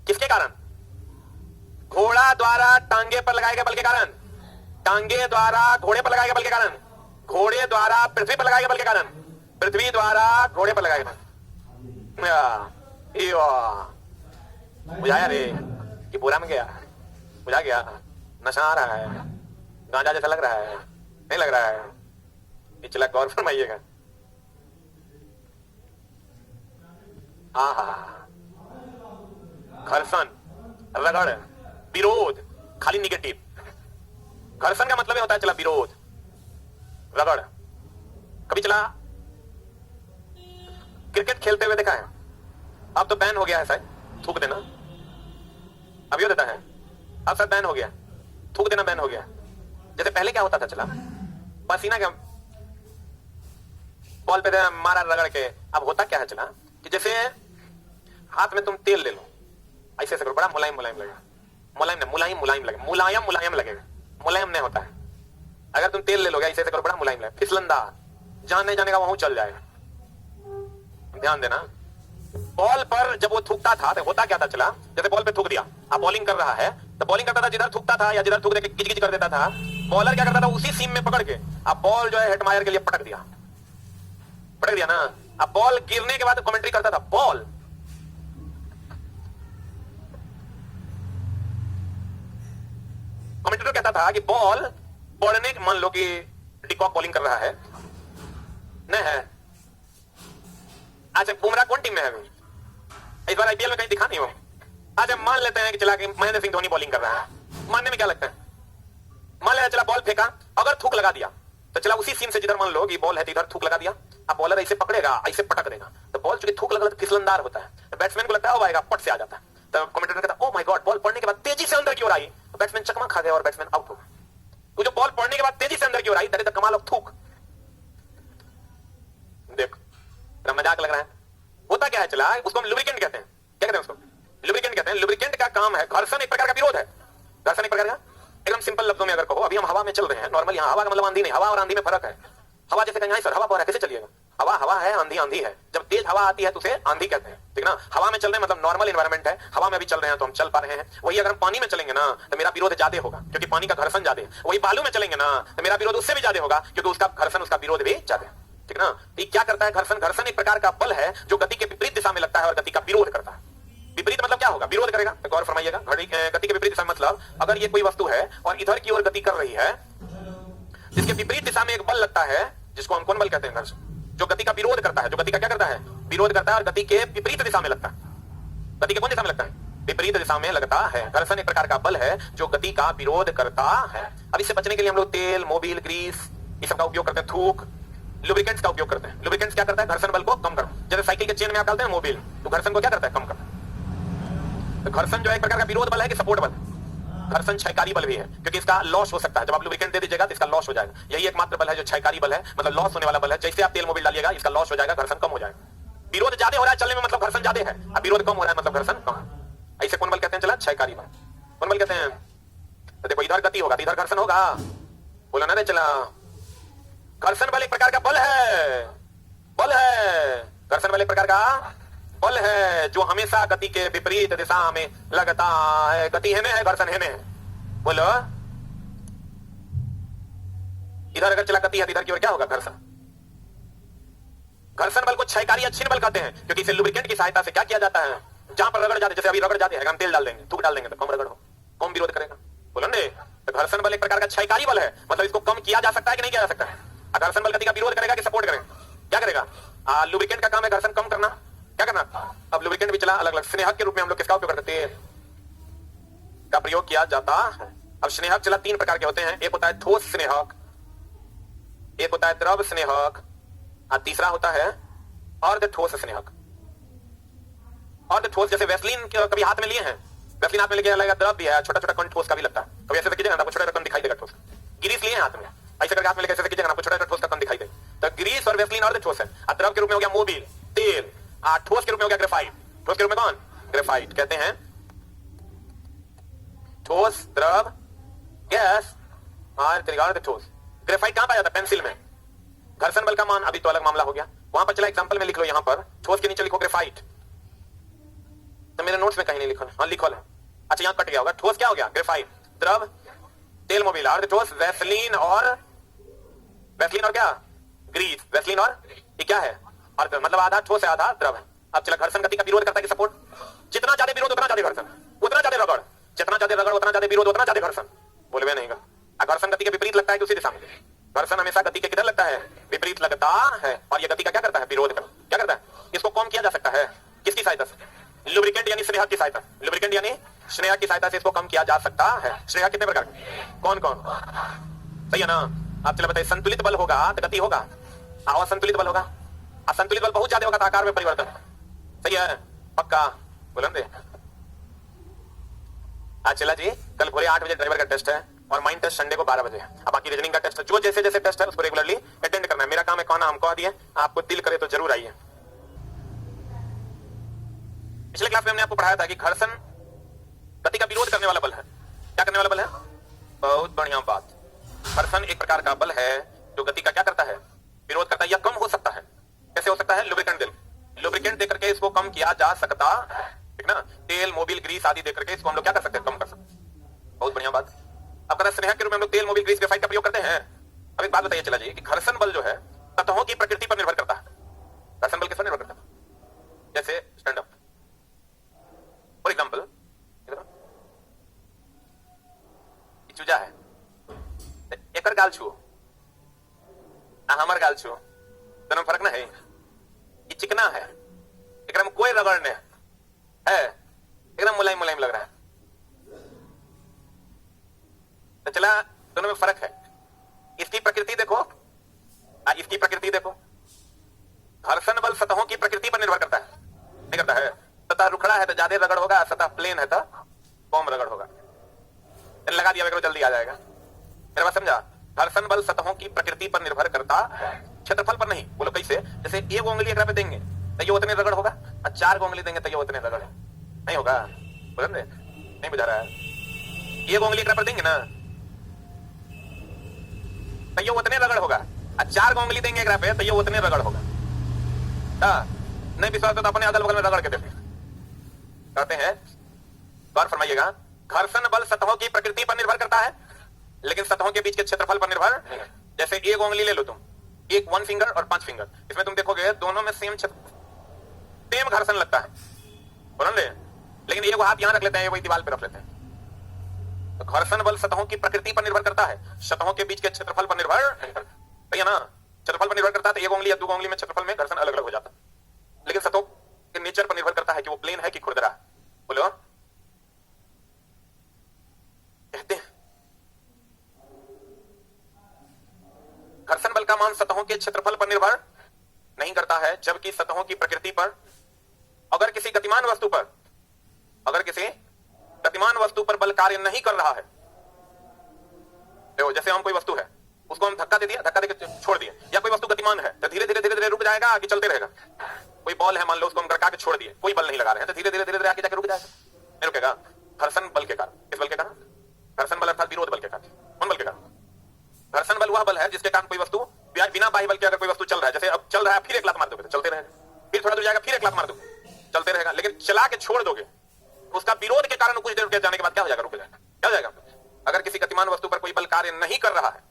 किसके कारण? घोड़ा घोड़ा द्वारा टांगे पर लगाए गए बल के कारण, टांगे द्वारा घोड़े पर लगाए गए बल के कारण, घोड़े द्वारा पृथ्वी पर लगाए गए बल के कारण, पृथ्वी द्वारा घोड़े पर लगाए गए। बुझाया रे कि पूरा में गया, बुझा गया। नशा आ रहा है, गांजा जैसा लग रहा है, नहीं लग रहा है? ये चला गौर फरमाइएगा। घर्षण, रगड़, विरोध, खाली निगेटिव। घर्षण का मतलब होता है चला विरोध, रगड़। कभी चला क्रिकेट खेलते हुए देखा है? अब तो बैन हो गया है शायद थूक देना, अब ये देता है, अब शायद बैन हो गया, थूक देना बैन हो गया। जैसे पहले क्या होता था चला, पसीना क्या बॉल पे मारा रगड़ के। अब होता क्या है चला कि जैसे हाथ में तुम तेल ले लो, ऐसे ऐसे करो, बड़ा मुलायम मुलायम लगेगा, मुलायम नहीं, मुलायम मुलायम लगेगा, मुलायम मुलायम लगेगा, मुलायम नहीं होता है। अगर तुम तेल ले लोगे ऐसे ऐसे करो, बड़ा मुलायम लगेगा, फिसलनदार, जाने जाने का वहां चल जाएगा। ध्यान देना, बॉल पर जब वो थूकता था तो होता क्या था चला, जैसे बॉल पे थूक दिया, आप बॉलिंग कर रहा है तो बॉलिंग करता था, जिधर थूकता था या जिधर थूक देके किच किच कर देता था, बॉलर क्या करता था उसी सीम में पकड़ के अब बॉल जो है हेटमायर के लिए पटक दिया, पटक दिया ना। अब बॉल गिरने के बाद कमेंट्री करता था, बॉल कमेंटेटर कहता था कि बॉल पड़ने, मान लो कि डिकॉक बॉलिंग कर रहा है, नहीं है। अच्छा बुमराह कौन टीम में है अभी? इस बार आईपीएल में कहीं दिखा नहीं हो। अच्छा मान लेते हैं कि चला कि महेंद्र सिंह धोनी बॉलिंग कर रहा है, मानने में क्या लगता है? मान लिया चला बॉल फेंका, अगर थूक लगा दिया तो चला उसी सीम से जिधर मान लो कि बॉल है तो इधर थूक लगा दिया, अब बॉलर ऐसे पकड़ेगा, ऐसे पटक देगा, तो बॉल चूंकि थूक लगा तो फिसलनदार होता है, तो बैट्समैन को लगता है आएगा, पट से आ जाता है। तो कमेंटेटर कहता ओ माय गॉड, बॉल पड़ने के बाद तेजी से अंदर की ओर आई, तो बैट्समैन चकमा खा गया और बैट्समैन आउट हो गया। तो जो बॉल पड़ने के बाद तेजी से अंदर की ओर आई, दैट इज द कमाल ऑफ थूक। देख मजाक लग रहा है, होता क्या है चला, उसको हम लुब्रिकेंट कहते हैं। क्या कहते हैं उसको? लुब्रिकेंट कहते हैं। लुब्रिकेंट का काम है, घर्षण एक प्रकार का विरोध है, घर्षण एक प्रकार का, एकदम सिंपल लफ्जों में अगर कहो, अभी हम हवा में चल रहे हैं नॉर्मल, यहाँ हवा का मतलब आंधी नहीं, हवा और आंधी में फर्क है। हवा जैसे कहीं सर हवा पर कैसे चलिएगा, हवा हवा है, आंधी आंधी है। जब तेज हवा आती है तो उसे आंधी कहते हैं, ठीक ना। हवा में चल रहे हैं मतलब नॉर्मल एनवायरनमेंट है, हवा में भी चल रहे हैं तो हम चल पा रहे हैं। वही अगर हम पानी में चलेंगे ना तो मेरा विरोध ज्यादा होगा, क्योंकि पानी का घर्षण ज्यादा है। वही बालू में चलेंगे ना तो मेरा विरोध उससे भी ज्यादा होगा, क्योंकि उसका घर्षण, उसका विरोध भी ज्यादा है, ठीक ना। तो क्या करता है घर्षण? घर्षण एक प्रकार का बल है जो गति के विपरीत दिशा में लगता है और गति का विरोध करता है। विपरीत मतलब क्या होगा? विरोध करेगा। गौर फरमाइएगा, गति के विपरीत दिशा मतलब अगर ये कोई वस्तु है और इधर की ओर गति कर रही है, जिसके विपरीत दिशा में एक बल लगता है, जिसको हम कौन बल कहते हैं? घर्षण। जो गति का विरोध करता है, जो गति का क्या करता है? विरोध करता है, और गति के विपरीत दिशा में लगता है। गति के कौन दिशा में लगता है? विपरीत दिशा में लगता है। घर्षण एक प्रकार का बल है जो गति का विरोध करता है। अब इससे बचने के लिए हम लोग तेल, मोबिल, ग्रीस, ये सब का उपयोग करते हैं, थूक, लुब्रिकेंट्स का उपयोग करते हैं। लुब्रिकेंट्स क्या करता है? घर्षण बल को कम करता। जैसे साइकिल के चेन में आप डालते हैं मोबिल, तो घर्षण को क्या करता है? कम करता है। तो घर्षण जो है एक प्रकार का विरोध बल है कि सपोर्ट बल? घर्षण क्षयकारी बल भी है, क्योंकि इसका लॉस हो सकता है। जब आप लुब्रिकेंट दे दीजिएगा तो इसका लॉस हो जाएगा। यही एकमात्र बल है जो क्षयकारी बल है, मतलब लॉस होने वाला बल है। जैसे आप तेल मोबिल डालिएगा इसका लॉस हो जाएगा, घर्षण कम हो जाएगा। विरोध ज्यादा हो रहा है चलने में मतलब घर्षण ज्यादा है, अब विरोध कम हो रहा है मतलब घर्षण कम है। ऐसे कौन बल कहते हैं? चला क्षयकारी बल। कौन बल कहते हैं? तो देखो इधर गति होगा तो इधर घर्षण होगा, बोला ना रे चला। घर्षण बल एक प्रकार का बल है, बल है। घर्षण बल एक प्रकार का बल है जो हमेशा गति के विपरीत दिशा में लगता है। गति है में है, घर्षण है में है। बोलो इधर अगर चला गति है तो इधर की ओर क्या होगा? घर्षण। घर्षण बल को क्षयकारी या क्षीण बल कहते हैं, क्योंकि इसे लुब्रिकेंट की सहायता से क्या किया जाता है? जहां पर रगड़ जाते, जैसे अभी रगड़ जाते हैं, हम तेल डाल देंगे, थूक डाल देंगे तो कम रगड़ हो, कम विरोध करेगा। बोलो ने, तो घर्षण बल एक प्रकार का क्षयकारी बल है, मतलब इसको कम किया जा सकता है कि नहीं किया जा सकता है? घर्षण बल गति का विरोध करेगा कि सपोर्ट करेगा? क्या करेगा? लुब्रिकेंट का काम है घर्षण कम करना। क्या करना? अब लुब्रिकेंट भी चला अलग अलग। स्नेहक के रूप में हम लोग किसका उपयोग करते हैं? का प्रयोग किया जाता है। अब स्नेहक चला तीन प्रकार के होते हैं, एक होता है ठोस स्नेहक, एक होता है द्रव स्नेहक, और तीसरा होता है अर्ध ठोस स्नेहक। अर्ध ठोस जैसे वैसलीन कभी हाथ में लिए हैं, वैसलीन हाथ में लेके लगेगा, द्रव भी है, छोटा छोटा कण ठोस का भी लगता है। कभी ऐसे कीजिएगा आपको छोटा कण दिखाई देगा ठोस। ग्रीस लिए हाथ में, ऐसे करके हाथ में लेके ऐसे कीजिएगा आपको छोटा छोटा ठोस का कण दिखाई देगा। तो ग्रीस और वैसलीन अर्ध ठोस है। द्रव के रूप में हो गया मोबिल, तेल। ठोस के रूप में हो गया ग्रेफाइट। ठोस के रूप में कौन? ग्रेफाइट। कहते हैं ठोस, द्रव, गैस और त्रिगार्ध ठोस। ग्रेफाइट कहां पाया जाता है? पेंसिल में। घर्षण बल का मान अभी तो अलग मामला हो गया, वहां पर चला एग्जांपल में लिख लो। यहां पर ठोस के नीचे लिखो ग्रेफाइट, तो मेरे नोट्स में कहीं नहीं लिखो। हाँ लिखो है अच्छा यहां कट गया होगा, ठोस क्या हो गया, ग्रेफाइट, द्रव तेल मोबिल, अर्ध ठोस वैसलीन और क्या, ग्रीस, वैसलीन और ये क्या है, अर्ध, मतलब आधा ठोस है आधा द्रव है। अब चला घर्षण गति का विरोध करता है कि सपोर्ट, जितना ज्यादा विरोध उतना ज्यादा घर्षण, उतना ज्यादा रगड़, जितना ज्यादा रगड़ उतना ज्यादा विरोध उतना ज्यादा घर्षण, बोलवे नहीं का। घर्षण गति के विपरीत लगता है कि उसी दिशा में, घर्षण हमेशा गति के किधर लगता है, विपरीत लगता है, और ये गति का क्या करता है, विरोध करता, क्या करता है, इसको कम किया जा सकता है किसकी सहायता से, लुब्रिकेंट यानी स्नेहक की सहायता, लुब्रिकेंट यानी स्नेहक की सहायता से इसको कम किया जा सकता है। स्नेहक कितने प्रकार के, कौन कौन, सही है ना। आप चलो बताइए, संतुलित बल होगा तो गति होगा, असंतुलित बल होगा, असंतुलित बल बहुत ज्यादा होगा तो आकार में परिवर्तन, सही है, पक्का, बुलंद। आज चला जी, कल भोरे 8 बजे ड्राइवर का टेस्ट है और माइंड टेस्ट संडे को 12 बजे है। अब बाकी रीजनिंग का टेस्ट, जो जैसे जैसे टेस्ट है उसको रेगुलरली अटेंड करना है। मेरा काम है कहना, हम कह दिए, आपको दिल करे तो जरूर आइए। पिछले क्लास में हमने आपको पढ़ाया था कि घर्षण गति का विरोध करने वाला बल है। क्या करने वाला बल है, बहुत बढ़िया बात। घर्षण एक प्रकार का बल है जो गति का क्या करता है, विरोध करता है, या कम हो सकता है। कैसे हो सकता है, लुब्रिकेंट दे, लुब्रिकेंट देकर के इसको कम किया जा सकता है, ठीक ना, तेल मोबिल ग्रीस आदि देकर के इसको हम लोग क्या कर सकते हैं, कम कर सकते हैं। बहुत बढ़िया बात। अब कहते हैं स्नेहक के रूप में हम लोग तेल मोबिल ग्रीस ग्रेफाइट का प्रयोग करते हैं। अब एक बात बताइए चला जी, कि घर्षण बल जो है सतहों की प्रकृति पर निर्भर करता है। घर्षण बल किस पर निर्भर करता है, जैसे स्टैंड अप फॉर एग्जाम्पल, चूजा है, एक गाल छुओ, हमर गाल छुओ, दोनों फर्क ना है। ये चिकना है, एक में कोई रगड़ने है, एकदम मुलायम मुलायम लग रहा है, तो चला दोनों में फर्क है। इसकी प्रकृति देखो, इसकी प्रकृति देखो। घर्षण बल सतहों की प्रकृति पर निर्भर करता है, नहीं करता है। सतह रुखड़ा है तो ज्यादा रगड़ होगा, सतह प्लेन है तो कम रगड़ होगा। लगा दिया करो, जल्दी आ जाएगा। मेरा बात समझा, घर्षण बल सतहों की प्रकृति पर निर्भर करता है, क्षेत्रफल पर नहीं। बोलो कैसे, जैसे एक उंगली एक पे देंगे तो ये उतने रगड़ होगा, और 4 उंगली देंगे तो ये उतने रगड़ नहीं होगा। बोल रहे नहीं बुझा रहा है, एक उंगली एक पर देंगे ना तो ये उतने रगड़ होगा, और 4 उंगली देंगे एक पे तो ये उतने रगड़ होगा। नहीं विश्वास तो अपने अगल बगल में रगड़ के देखते करते हैं। गौर फरमाइएगा, घर्षण बल सतहों की प्रकृति पर निर्भर करता है, लेकिन सतहों के बीच के क्षेत्रफल पर निर्भर नहीं है। जैसे एक उंगली ले लो तुम, एक 1 फिंगर और 5 फिंगर, इसमें तुम देखोगे दोनों में सेम घर्षण लगता है, बोले, लेकिन एक हाथ यहां रख लेते हैं, वही दीवार पे रख लेते हैं। तो घर्षण बल सतहों की प्रकृति पर निर्भर करता है, सतहों के बीच के क्षेत्रफल पर निर्भर नहीं करता, सही है ना। क्षेत्रफल पर निर्भर करता है तो एक उंगली या 2 उंगली में क्षेत्रफल में घर्षण अलग अलग हो जाता है, लेकिन सतहों के नेचर पर निर्भर करता है कि वो प्लेन है कि खुरदरा है। बोलो, कहते हैं घर्षण बल का मान सतहों के क्षेत्रफल पर निर्भर नहीं करता है, जबकि सतहों की प्रकृति पर, अगर किसी गतिमान वस्तु पर बल कार्य नहीं कर रहा है, देखो जैसे हम कोई वस्तु है उसको हम धक्का दे दिया, धक्का देकर छोड़ दिया, या कोई वस्तु गतिमान है तो धीरे धीरे रुक जाएगा, आगे चलते रहेगा। कोई बॉल है मान लो, उसको हम धक्का के छोड़ दिए, कोई बल नहीं लगा रहे हैं, तो धीरे धीरे आगे जाकर रुक जाएगा, नहीं रुकेगा। घर्षण बल के कारण, किस बल के कारण, घर्षण बल अर्थात विरोध बल के कारण। कौन बल के कारण, घर्षण बल वह बल है जिसके कारण कोई वस्तु बिना बाह्य बल के अगर कोई वस्तु चल रहा है, जैसे अब चल रहा है, फिर एक लात मार दोगे तो चलते रहेगा, फिर थोड़ा दूर जाएगा, फिर एक लात मार दोगे, चलते रहेगा। लेकिन चला के छोड़ दोगे, उसका विरोध के कारण कुछ देर रुक जाने के बाद क्या हो जाएगा, रुक जाएगा, क्या हो जाएगा। अगर किसी गतिमान वस्तु पर कोई बल कार्य नहीं कर रहा है,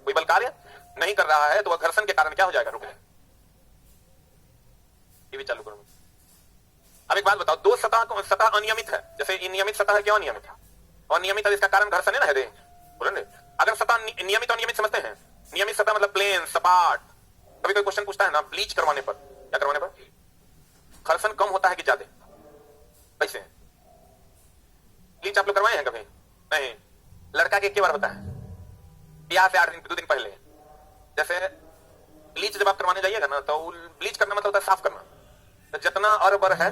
कोई बल कार्य नहीं कर रहा है, तो वह घर्षण के कारण क्या हो जाएगा, रुक जाएगा। ये भी चालू करो। अब एक बात बताओ, दो सतह अनियमित है, जैसे नियमित सतह है, क्यों अनियमित है, और नियमित है इसका कारण घर्षण है ना, है बोले। अगर सतह नियमित और अनियमित समझते हैं, नियमित सतह मतलब प्लेन सपाट। कभी कोई क्वेश्चन पूछता है ना, ब्लीच करवाने पर, क्या करवाने पर घर्षण कम होता है कि ज्यादा, कैसे ब्लीच आप लोग करवाए हैं कभी, नहीं। लड़का के बार होता है, ब्याह से 2 दिन पहले, जैसे ब्लीच जब आप करवाने जाइएगा ना, तो ब्लीच करना मतलब होता है साफ करना, तो जितना अरबर है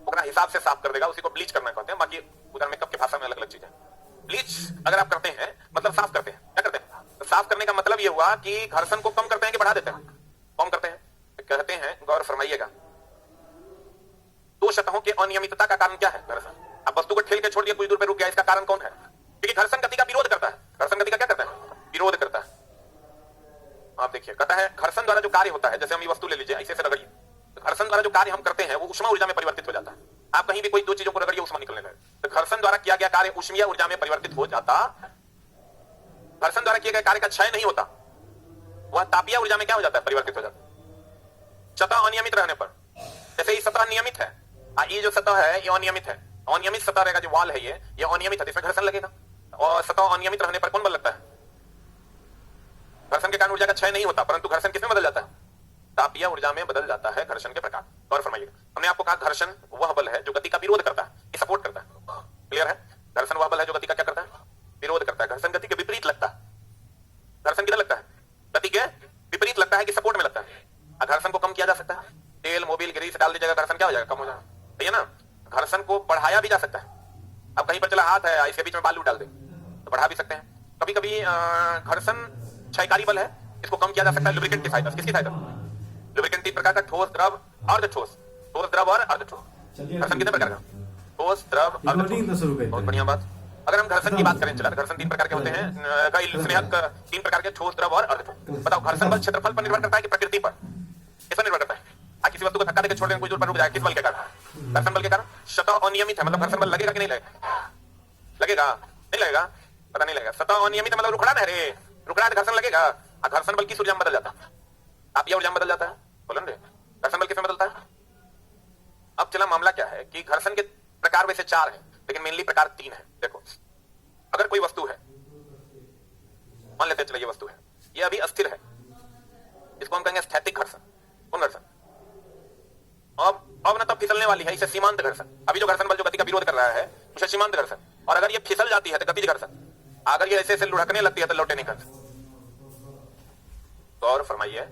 उतना हिसाब से साफ कर देगा, उसी को ब्लीच करना कहते हैं। बाकी उधर मेकअप की भाषा में अलग अलग चीज है। ब्लीच अगर आप करते हैं मतलब साफ करते हैं, क्या करते हैं, तो साफ करने का मतलब ये हुआ कि घर्षण को कम करते हैं कि बढ़ा देते हैं, कम करते हैं। तो कहते हैं, गौर फरमाइएगा, दो सतहों के अनियमितता का कारण क्या है, घर्षण। अब वस्तु को ठेल के छोड़ दिया, कुछ दूर पे रुक गया, इसका कारण कौन है, क्योंकि घर्षण गति का विरोध करता है। घर्षण गति का क्या करता है, विरोध करता है। आप देखिए, कहता है घर्षण द्वारा जो कार्य होता है, जैसे हम ये वस्तु ले लीजिए, ऐसे से रगड़िए, घर्षण द्वारा जो कार्य हम करते हैं वो ऊष्मा ऊर्जा में परिवर्तित हो जाता है। आप कहीं भी कोई दो चीजों को रगड़िए ऊष्मा निकलने लगे। तो घर्षण द्वारा किया गया कार्य ऊष्मीय ऊर्जा में परिवर्तित हो जाता, घर्षण द्वारा किए गए कार्य का क्षय नहीं होता, वह तापीय ऊर्जा में क्या हो जाता है, परिवर्तित हो जाता है सतह अनियमित रहने पर। जैसे ये सतह नियमित है, ये जो सतह है ये अनियमित है, अनियमित सतह रहेगा, जो वॉल है ये अनियमित है, इसमें घर्षण लगेगा। और सतह अनियमित रहने पर कौन बल लगता है, घर्षण के कारण ऊर्जा का क्षय नहीं होता, परंतु घर्षण किसमें बदल जाता है, तापीय ऊर्जा में बदल जाता है घर्षण के प्रकार। और फरमाइएगा, हमने आपको कहा घर्षण वह बल है जो गति का विरोध करता है, ये सपोर्ट करता है। क्लियर है, घर्षण वह बल है जो गति का क्या करता है, विरोध करता है। घर्षण गति के विपरीत लगता है, घर्षण किधर लगता है, गति के विपरीत लगता है कि सपोर्ट में लगता है। घर्षण को कम किया जा सकता है, तेल मोबिल ग्रीस डाल दीजिएगा, घर्षण क्या हो जाएगा, कम हो जाएगा, सही है ना। घर्षण को बढ़ाया भी जा सकता है, अब कहीं पर चला हाथ है इसके बीच में बालू डाल दे तो बढ़ा भी सकते हैं। कभी कभी घर्षण क्षयकारी बल है, इसको कम किया जा सकता है लुब्रिकेंट की सहायता से। किसकी सहायता, लुब्रिकेंट तीन प्रकार का, ठोस द्रव अर्धठोस, ठोस द्रव और अर्धठोस। घर्षण कितने प्रकार का, ठोस द्रव अर्धठोस, बहुत बढ़िया बात। अगर हम घर्षण की बात करें, चला घर्षण तीन प्रकार के होते हैं, स्नेहक तीन प्रकार के, ठोस द्रव और अर्धठोस। बताओ घर्षण बल क्षेत्रफल पर निर्भर करता है कि प्रकृति पर, किस पर निर्भर करता है, किसी वस्तु को धक्का देकर छोड़ देंगे कुछ दूर पर रुक जाए, किस बल के कारण, घर्षण बल के कारण। सतह अनियमित है, मतलब घर्षण बल लगेगा कि नहीं लगेगा, लगेगा नहीं लगेगा, पता नहीं लगेगा। सतह अनियमित मतलब रुकड़ा ना रे, रुकड़ा है घर्षण लगेगा। घर्षण बल किस ऊर्जा में बदल जाता है, तापीय ऊर्जा में बदल जाता है, बोलन रे। घर्षण बल किसमें बदलता है। अब चला मामला क्या है कि घर्षण के प्रकार वैसे चार हैं, लेकिन मेनली प्रकार तीन है। देखो, अगर कोई वस्तु है, मान लेते चलो ये वस्तु है, ये अभी अस्थिर है, इसको हम कहेंगे स्थैतिक घर्षण। कौन घर्षण, अब ना तब फिसलने वाली है, इसे सीमांत घर्षण। अभी जो घर्षण बल जो गति का विरोध कर रहा है उसे सीमांत घर्षण। और अगर ये फिसल जाती है तो गतिज घर्षण। अगर ये ऐसे लुढ़कने लगती है तो लौटेनिक घर्षण। तो और फरमाइए,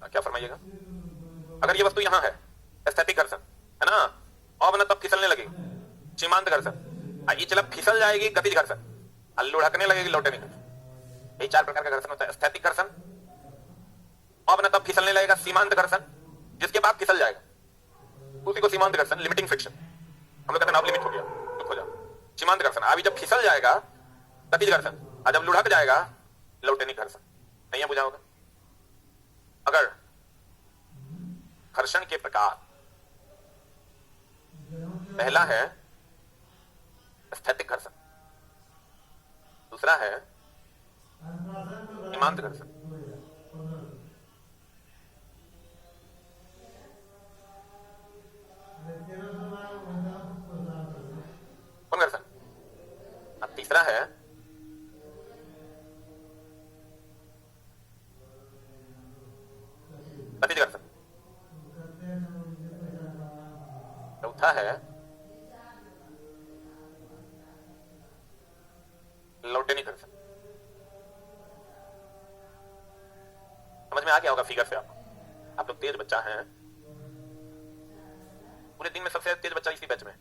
क्या फरमाइएगा, अगर ये वस्तु यहां है स्थैतिक घर्षण है ना, अब ना तब फिसलने लगेगी सीमांत घर्षण। ये चला फिसल जाएगी गतिज घर्षण, लुढ़कने लगेगी लौटेनिक घर्षण। यही चार प्रकार का घर्षण होता है, स्थैतिक घर्षण, अब ना तब फिसलने लगेगा सीमांत घर्षण, जिसके बाद फिसल जाएगा उसी को सीमांत घर्षण, लिमिटिंग फ्रिक्शन। हम लोग कहते हैं अब लिमिट हो गया, चुप हो जाओ। सीमांत घर्षण अभी जब फिसल जाएगा गतिज घर्षण, और जब लुढ़क जाएगा लौटेनिक घर्षण। नहीं बुझा होगा। अगर घर्षण के प्रकार पहला है स्थैतिक घर्षण, दूसरा है सीमांत घर्षण, कौन घर्षण, अब तीसरा है गतिज घर्षण, चौथा है लौटेनिक घर्षण। समझ में आ गया होगा फिगर से। आप लोग तेज बच्चा हैं, पूरे दिन में सबसे तेज बच्चा इसी बैच में।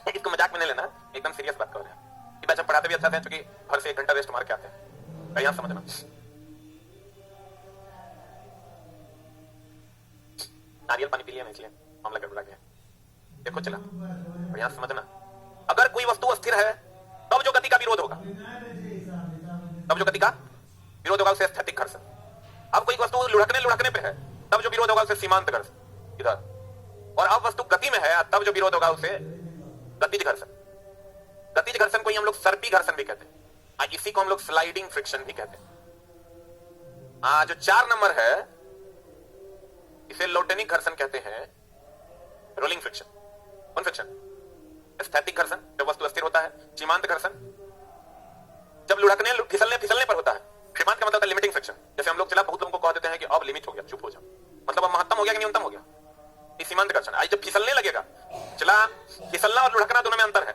इसको मजाक में नहीं लेना, एकदम सीरियस बात कर रहे हैं। ये बैच हम पढ़ाते भी अच्छा है, क्योंकि घर से 1 घंटा रेस्ट मार के आते हैं। यहां समझना, नारियल पानी पी लिया ना, इसलिए मामला गड़बड़ा गया। देखो चला, बढ़िया समझना। अगर कोई वस्तु अस्थिर है तब जो गति का विरोध होगा, तब जो गति का विरोध होगा उसे स्थैतिक घर्षण। अब कोई वस्तु लुढ़कने पे है तब जो विरोध होगा उसे सीमांत घर्षण इधर। और अब वस्तु गति में है तब जो विरोध होगा उसे गतिज घर्षण। गतिज घर्षण को ही हम लोग सर्पी घर्षण भी कहते हैं, इसी को हम लोग स्लाइडिंग फ्रिक्शन भी कहते हैं। जो 4 नंबर है इसे लौटेनिक घर्षण कहते हैं, रोलिंग फ्रिक्शन। कौन फ्रिक्शन, स्थैतिक घर्षण जब वस्तु अस्थिर होता है, सीमांत घर्षण जब लुढ़कने फिसलने पर होता है, सीमांत का मतलब लिमिटिंग फ्रिक्शन। जैसे हम लोग चला बहुत लोगों को कह देते हैं कि अब लिमिट हो गया, चुप हो जाओ, मतलब अब महत्तम हो गया कि न्यूनतम हो गया, ये सीमांत घर्षण। आज जब फिसलने लगेगा, चला फिसलना और लुढ़कना दोनों में अंतर है।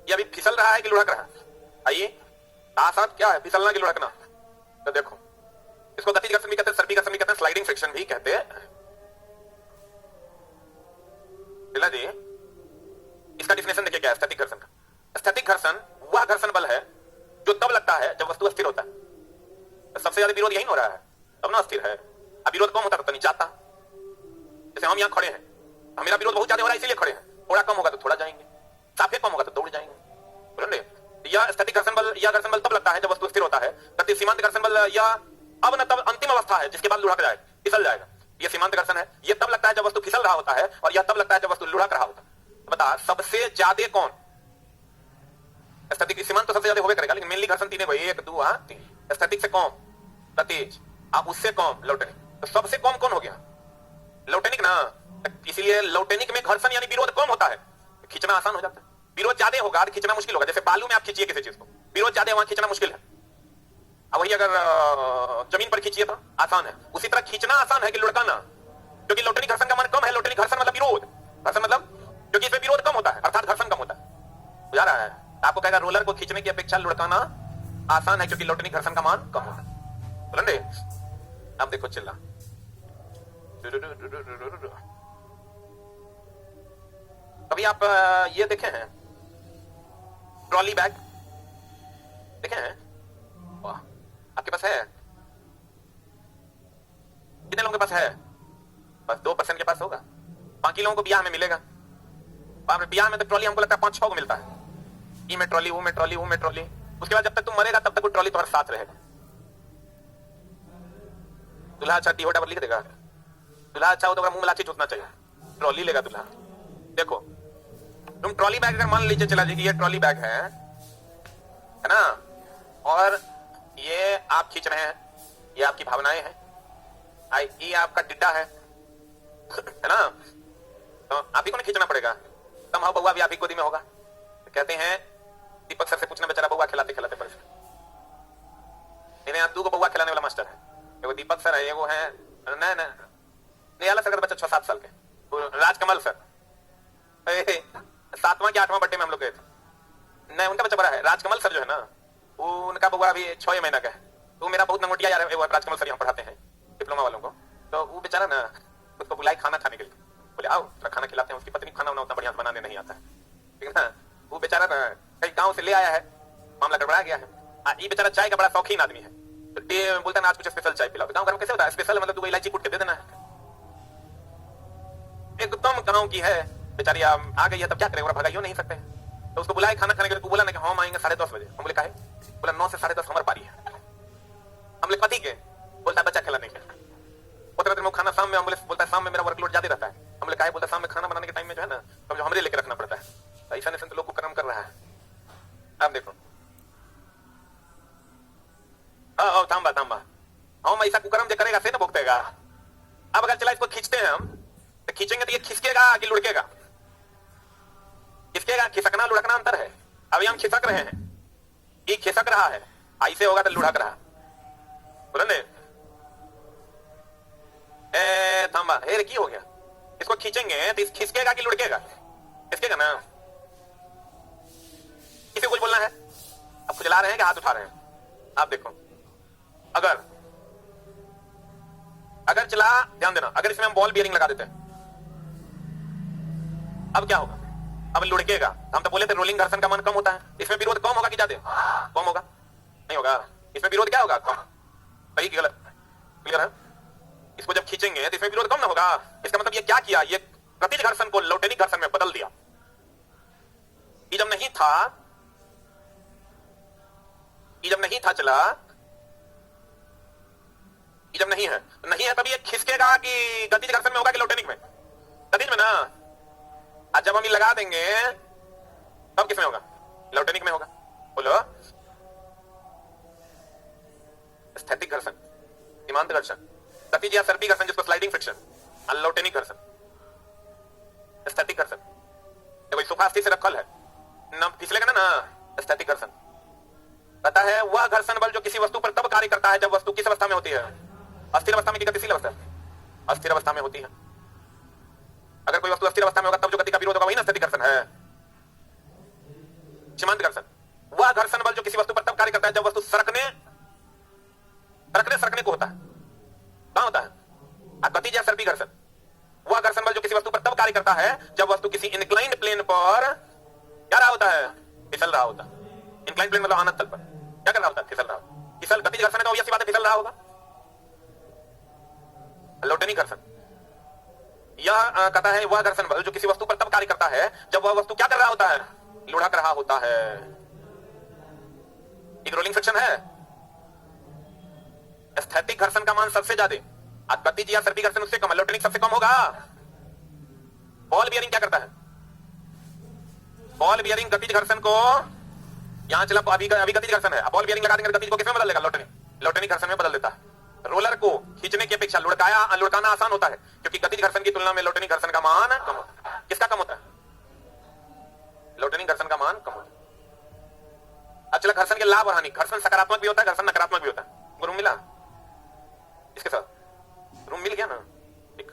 ये अभी फिसल रहा है कि लुढ़क रहा है, आइए साथ क्या है, फिसलना की लुढ़कना। तो देखो इसको गतिज घर्षण भी कहते हैं, सर्पी घर्षण भी कहते हैं, स्लाइडिंग फ्रिक्शन भी कहते हैं। जी इसका डिफिनेशन देखिए क्या है स्थैतिक घर्षण का। स्थैतिक घर्षण वह घर्षण बल है जो तब लगता है जब वस्तु अस्थिर होता है। तो सबसे ज्यादा विरोध यही हो रहा है, तब ना अस्थिर है। अब विरोध कम होता तो नीचे आता। जैसे हम यहाँ खड़े हैं, मेरा विरोध बहुत ज्यादा हो रहा है इसीलिए खड़े हैं, थोड़ा कम होगा तो थोड़ा जाएंगे, साफे कम होगा तो दौड़ जाएंगे, बोलेंगे। यह स्थैतिक घर्षण बल, यह घर्षण बल तब लगता है जब वस्तु स्थिर होता है। गति सीमांत घर्षण बल यह अब न तब अंतिम अवस्था है जिसके बाद लुढ़क जाएगा, फिसल जाएगा। ये ये सीमांत घर्षण है। ये तब लगता है जब वस्तु फिसल रहा होता है और यह तब लगता है जब वस्तु लुढ़क रहा होता है। बता सबसे ज्यादा कौन? स्थैतिक सीमांत तो सबसे ज्यादा होवे करेगा, लेकिन मेनली घर्षण तीन है भाई, 1 2 3। स्थैतिक से कम गतिज, आप उससे कम लौटेनिक, तो सबसे कम कौन हो गया? लौटेनिक ना। इसीलिए लौटेनिक में घर्षण यानी विरोध कम होता है, खींचना आसान हो जाता है। विरोध ज्यादा होगा तो खींचना मुश्किल होगा। जैसे बालू में आप खींचिए किसी चीज को, विरोध ज्यादा वहां खींचना मुश्किल है। अब वही अगर जमीन पर खींचिए तो आसान है। उसी तरह खींचना आसान है कि लुढ़काना, क्योंकि लौटेनिक घर्षण का मान कम है। लौटेनिक घर्षण मतलब विरोध, घर्षण मतलब क्योंकि इसमें विरोध कम होता है, अर्थात घर्षण कम होता है। बुझा रहा है? आपको कहेगा रोलर को खींचने की अपेक्षा लुढ़काना आसान है, क्योंकि लौटेनिक घर्षण का मान कम होता है। बुलंदे अब देखो चिल्ला, कभी आप ये देखे हैं ट्रॉली बैग? देखे हैं? वाह, आपके पास है? कितने लोगों के पास है? बस 2% के पास होगा, बाकी लोगों को ब्याह में मिलेगा। ब्याह में तो ट्रॉली हमको लगता है 5-6 को मिलता है, ई में ट्रॉली, वो में ट्रॉली, वो में ट्रॉली। उसके बाद जब तक तुम मरेगा तब तक वो ट्रॉली तुम्हारे साथ रहेगा। दूल्हा अच्छा टीहो डबल लिख देगा, दूल्हा अच्छा हो तो मुंह में लाठी चूसना चाहिए, ट्रॉली लेगा दूल्हा। देखो तुम ट्रॉली बैग अगर मान लीजिए चला जाए कि ये ट्रॉली बैग है ना, और ये आप खींच रहे हैं, ये आपकी भावनाएं हैं, ये आपका डिड्डा है ना, तो आप ही को खींचना पड़ेगा। कम हो बउआ भी आप ही गोदी में होगा। तो कहते हैं दीपक सर से पूछना, बेचारा बउआ खिलाते खिलाते परेशान। मेरे यहाँ 2 बउआ खिलाने वाला मास्टर है, एगो दीपक सर है, एगो है नियाला सर का बच्चा 6-7 साल के, राजकमल सर 7वां या 8वां बर्थडे में हम लोग गए थे। नहीं उनका बच्चा बड़ा है, राजकमल सर जो है ना, वो उनका बउआ अभी 6 महीना का है। तो मेरा बहुत नंगोटिया यार है, राजकमल सर यहाँ पढ़ाते हैं डिप्लोमा वालों को। तो वो बेचारा ना उसको बुलाई खाना खाने के लिए, बोले आओ थोड़ा खाना खिलाते हैं। उसकी पत्नी खाना उतना बढ़िया बनाने नहीं आता है, ठीक है ना। वो बेचारा ना कहीं गांव से ले आया है, मामला गड़बड़ा गया है। ये बेचारा चाय का बड़ा शौकीन आदमी है, तो बोलता है आज कुछ स्पेशल चाय पिलाओ। गाँव घर में कैसे होता है स्पेशल, मतलब 2 इलायची कूट के दे देना है। एकदम गाँव की है बेचारी, आ गई है तब क्या करेगा, भगाइयो नहीं सकते। तो उसको बुलाए खाना खाने के लिए, तू बोला ना कि हम आएंगे 10:30 बजे। हम बोले काहे? बोला 9 से 10:30 हमारी पारी है। हम बोले कथी के? बोलता है बच्चा खिलाने के। उतना देर में खाना शाम में, हम बोले बोलता है शाम में मेरा वर्कलोड ज्यादा रहता है। हम बोले काहे? बोलता शाम में खाना बनाने के टाइम में जो है ना, तब जो हमरे लेके रखना पड़ता है। ऐसा नहीं तो लोग को कर्म कर रहा है। आप देखो थाम्बा हम ऐसा कुकर्म जो करेगा से ना भुगतेगा। अब अगर चला इसको खींचते हैं हम, तो खींचेंगे तो ये खिसकेगा कि लुढ़केगा? खिसकेगा। खिसकना लुढ़कना अंतर है। अभी हम खिसक रहे हैं, ये खिसक रहा है, ऐसे होगा तो लुढ़क रहा। बोले थाम्बा हे की हो गया? इसको खींचेंगे तो खिसकेगा कि लुढ़केगा? खिसकेगा ना। किसी को कुछ बोलना है? अब खुजला रहे हैं कि हाथ उठा रहे हैं? आप देखो अगर चला, ध्यान देना, अगर इसमें हम बॉल बियरिंग लगा देते हैं अब क्या होगा? अब लुढ़केगा। हम तो बोले थे रोलिंग घर्षण का मान कम होता है, इसमें विरोध कम होगा कि ज्यादा? कम होगा। नहीं होगा, इसमें विरोध क्या होगा? कम। सही कि गलत? क्लियर है? इसको जब खींचेंगे तो इसमें विरोध कम ना होगा। इसका मतलब ये क्या किया? ये गतिज घर्षण को लौटेनिक घर्षण में बदल दिया। ये जब नहीं था चला, ये जब नहीं है तब ये खिसकेगा कि गतिज घर्षण में होगा कि लौटेनिक में? गतिज में ना। आज जब हम ये लगा देंगे तब किसमें होगा? लौटेनिक में होगा। बोलो स्थैतिक घर्षण, सीमांत घर्षण, गतिज या सर्पी घर्षण जिसको स्लाइडिंग फ्रिक्शन, लौटेनिक घर्षण, स्थैतिक घर्षण। देखो सोफा से रखल है ना, फिसलेगा ना, स्थैतिक घर्षण। पता है वह घर्षण बल जो किसी वस्तु पर तब कार्य करता है जब वस्तु किस अवस्था में होती है? अस्थिर अवस्था में कि गतिशील अवस्था? अस्थिर अवस्था में होती है। अगर कोई वस्तु अस्थिर अवस्था में होगा तब जो गति का विरोध होगा वही ना स्थैतिक घर्षण है। सीमांत घर्षण वह घर्षण बल जो किसी वस्तु पर तब कार्य करता है जब वस्तु सरकने को होता है। कहां होता है? गतिज या सर्पी घर्षण वह घर्षण बल जो किसी वस्तु पर तब कार्य करता है जब वस्तु किसी इंक्लाइंड प्लेन पर क्या रहा होता है? फिसल रहा होता है। इंक्लाइंड प्लेन मतलब आनत तल पर क्या कर रहा होता है? फिसल रहा। फिसल गतिज घर्षण है तो ऑब्वियस बात है फिसल रहा होगा। लौटेनिक घर्षण यह कहता है वह घर्षण बल जो किसी वस्तु पर तब कार्य करता है जब वह वस्तु क्या कर रहा होता है? लुढ़क रहा होता है। एक रोलिंग फ्रिक्शन है। स्थैतिक घर्षण का मान सबसे ज्यादा गतिज या सर्पी घर्षण उससे कम है, इलेक्ट्रॉनिक सबसे कम होगा। बॉल बियरिंग क्या करता है? बॉल बियरिंग गतिज घर्षण को यहां चला, अभी गतिज घर्षण है, बॉल बियरिंग लगा देंगे, गतिज को किसमें बदल देगा? इलेक्ट्रॉनिक घर्षण में बदल देता है। रोलर को खींचने की अपेक्षा लुढ़काना आसान होता है, क्योंकि गतिज घर्षण की तुलना में इलेक्ट्रॉनिक घर्षण का मान कम होता है। किसका कम होता है? इलेक्ट्रॉनिक घर्षण का मान कम होता है। अच्छा, घर्षण के लाभ और हानि। घर्षण सकारात्मक भी होता है, घर्षण नकारात्मक भी होता है। रूम मिला इसके साथ? रूम मिल गया ना? ठीक।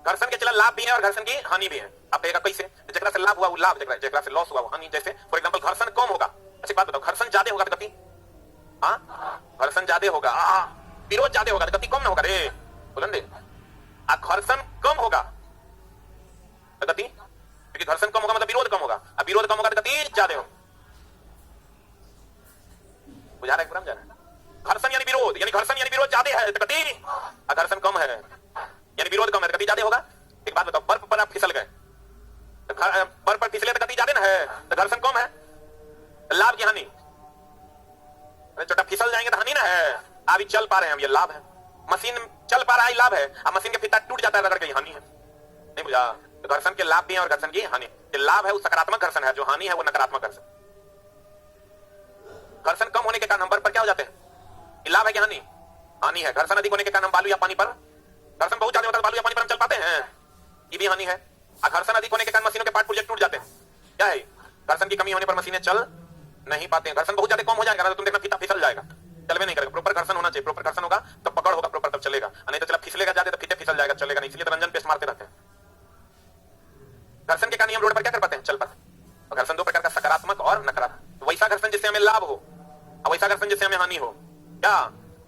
घर्षण के चला लाभ भी है और घर्षण की हानि भी है। आप कहेगा कैसे? जगह से लाभ हुआ वो लाभ, जगह से लॉस हुआ वो हानि। जैसे फॉर एग्जांपल घर्षण कम होगा, अच्छी बात बताओ, घर्षण ज्यादा होगा तो गति, घर्षण ज्यादा होगा, विरोध ज्यादा होगा तो गति कम ना होगा रे, बोलन दे। घर्षण कम होगा तो गति, क्योंकि घर्षण कम होगा मतलब विरोध कम होगा, अब विरोध कम होगा तो गति ज्यादा होगा। बुझा रहा है? पूरा जा रहा है? घर्षण यानी विरोध, यानी घर्षण यानी विरोध ज्यादा है तो गति, घर्षण कम है यानी विरोध कम है तो गति ज्यादा होगा। एक बात बताओ, बर्फ पर आप फिसल गए, बर्फ पर फिसले तो गति ज्यादा ना है, तो घर्षण कम है, लाभ की हानि? छोटा फिसल जाएंगे तो हानि ना है, अभी चल पा रहे हैं हम, ये लाभ है। मशीन चल पा रहा है, लाभ है। अब मशीन के फीता टूट जाता है रगड़ के, हानि है। नहीं बुझा? तो घर्षण के लाभ भी हैं और घर्षण की हानि। जो लाभ है वो सकारात्मक घर्षण है, जो हानि है वो नकारात्मक घर्षण। घर्षण कम होने के कारण हम बर्फ पर क्या हो जाते हैं? लाभ है कि हानि? हानि है। घर्षण अधिक होने के कारण हम बालू या पानी पर, घर्षण बहुत ज्यादा होता है बालू या पानी पर हम चल पाते हैं, ये भी हानि है। घर्षण अधिक होने के कारण मशीनों के पार्ट पुर्जे टूट जाते हैं, क्या है? घर्षण की कमी होने पर मशीनें चल नहीं पाते हैं। घर्षण बहुत ज्यादा कम हो जाएगा तो तुम देखना फीता फिसल जाएगा, चलवे नहीं करेगा। प्रॉपर घर्षण होना चाहिए, प्रॉपर घर्षण होगा तो पकड़ होगा प्रॉपर, तब चलेगा, नहीं तो चला फिसलेगा जाते तो फीते फिसल जाएगा, चलेगा नहीं। इसलिए तो रंजन पेस्ट मारते रहते हैं। घर्षण के कारण हम रोड पर क्या कर पाते हैं? चल पाते हैं। घर्षण दो प्रकार का, सकारात्मक और नकारात्मक। वैसा घर्षण जिससे हमें लाभ हो और वैसा घर्षण जिससे हमें हानि हो। क्या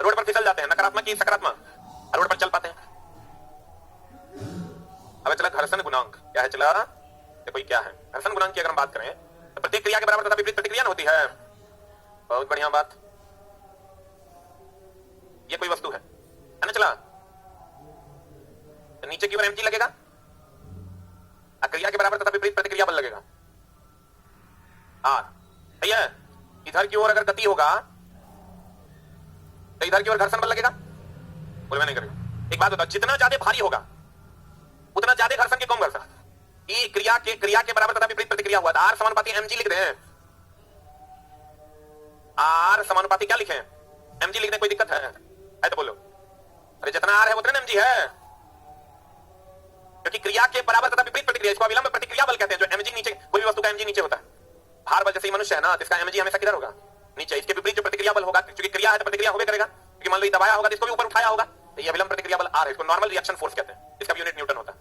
रोड पर फिसल जाते हैं? नकारात्मक की सकारात्मक? रोड पर चल पाते हैं। अब चला घर्षण गुणांक क्या है? चला देखो क्या है घर्षण गुणांक की अगर हम बात करें तो प्रत्येक क्रिया के बराबर तथा विपरीत प्रतिक्रिया होती है। बहुत बढ़िया बात। ये कोई वस्तु है ना? चला तो नीचे की ओर mg लगेगा, क्रिया के बराबर तथा विपरीत प्रतिक्रिया बल लगेगा r। सही है? इधर की ओर अगर गति होगा तो इधर की ओर घर्षण बल लगेगा, बोले नहीं करेगा। एक बात बताओ, जितना ज्यादा भारी होगा उतना ज्यादा घर्षण के कम घर्षण। ई क्रिया के बराबर तथा विपरीत प्रतिक्रिया हुआ तो r समानुपाती mg लिख दें। r समानुपाती क्या लिखें? mg लिखने कोई दिक्कत है तो बोलो। अरे जितना r है उतना mg है, क्योंकि क्रिया के बराबर तथा विपरीत प्रतिक्रिया, इसको अविलंब प्रतिक्रिया बल कहते हैं। जो mg नीचे, कोई भी वस्तु का mg नीचे होता है, भार बल जैसे ही मनुष्य है ना, तो इसका mg हमेशा किधर होगा? नीचे। इसके विपरीत जो प्रतिक्रिया बल होगा, क्योंकि क्रिया है तो प्रतिक्रिया होगा करेगा, क्योंकि मान लो दबाया होगा तो इसको भी ऊपर उठाया होगा, तो ये अविलंब प्रतिक्रिया बल r है। इसको नॉर्मल रिएक्शन फोर्स कहते हैं, इसका यूनिट न्यूटन होता है।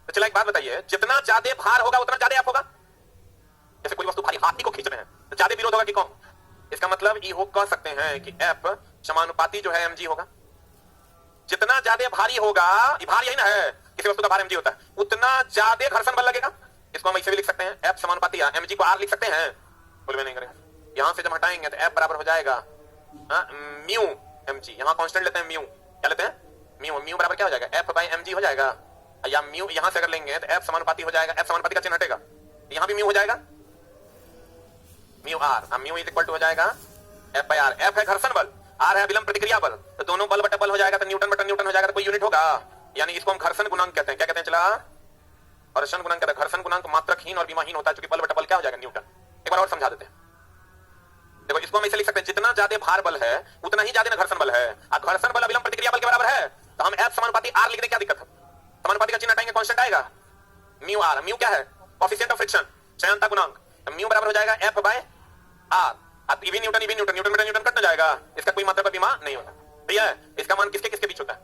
तो चला एक बात बताइए, जितना ज्यादा भार होगा उतना ज्यादा F होगा। जैसे कोई वस्तु भारी, हाथी को खींच रहे हैं तो ज्यादा विरोध होगा कि कम? इसका मतलब ये हो कह सकते हैं कि F समानुपाती जो है mg होगा। जितना ज्यादा भारी होगा, ये भार यही ना है, किसी वस्तु का भार mg होता है, उतना ज्यादा घर्षण बल लगेगा। इसको हम ऐसे भी लिख सकते हैं, F समानुपाती mg को r लिख सकते हैं, बोलवे नहीं करेगा। यहां से जब हटाएंगे तो F बराबर हो जाएगा म्यू mg। यहां कांस्टेंट लेते हैं म्यू, क्या लेते हैं? म्यू बराबर क्या हो जाएगा? F बाई mg हो जाएगा। या म्यू यहां से अगर लेंगे तो F समानुपाती हो जाएगा, F समानुपाती का चिन्ह हटेगा, यहां भी म्यू हो जाएगा, mu r। Mu is equal to हो जाएगा F बाई r। F है घर्षण बल, r है अविलंब प्रतिक्रिया बल, तो दोनों बल बटा बल हो जाएगा, तो न्यूटन बटा न्यूटन हो जाएगा, तो कोई यूनिट होगा। यानी इसको हम घर्षण गुणांक कहते हैं। क्या कहते हैं? चला घर्षण गुणांक कहते हैं। घर्षण गुणांक मात्रकहीन और विमाहीन होता है, क्योंकि बल बटा बल क्या हो जाएगा? न्यूटन। एक बार और समझा देते हैं। देखो इसको हम ऐसे लिख सकते हैं, जितना ज्यादा भार बल है उतना ही ज्यादा घर्षण बल है। अब घर्षण बल अविलंब प्रतिक्रिया बल के बराबर है, तो हम F समानुपाती r लिख दें, क्या दिक्कत है? समानुपाती का चिन्ह हटाएंगे, कांस्टेंट आएगा म्यू r। म्यू क्या है? कोएफिशिएंट ऑफ फ्रिक्शन, चयनता गुणांक। तो म्यू बराबर हो जाएगा F बाय r। अब इवी न्यूटन न्यूटन बटा न्यूटन कट ना जाएगा, इसका कोई मात्रा का विमा नहीं होता। ठीक है? इसका मान किसके किसके बीच होता है?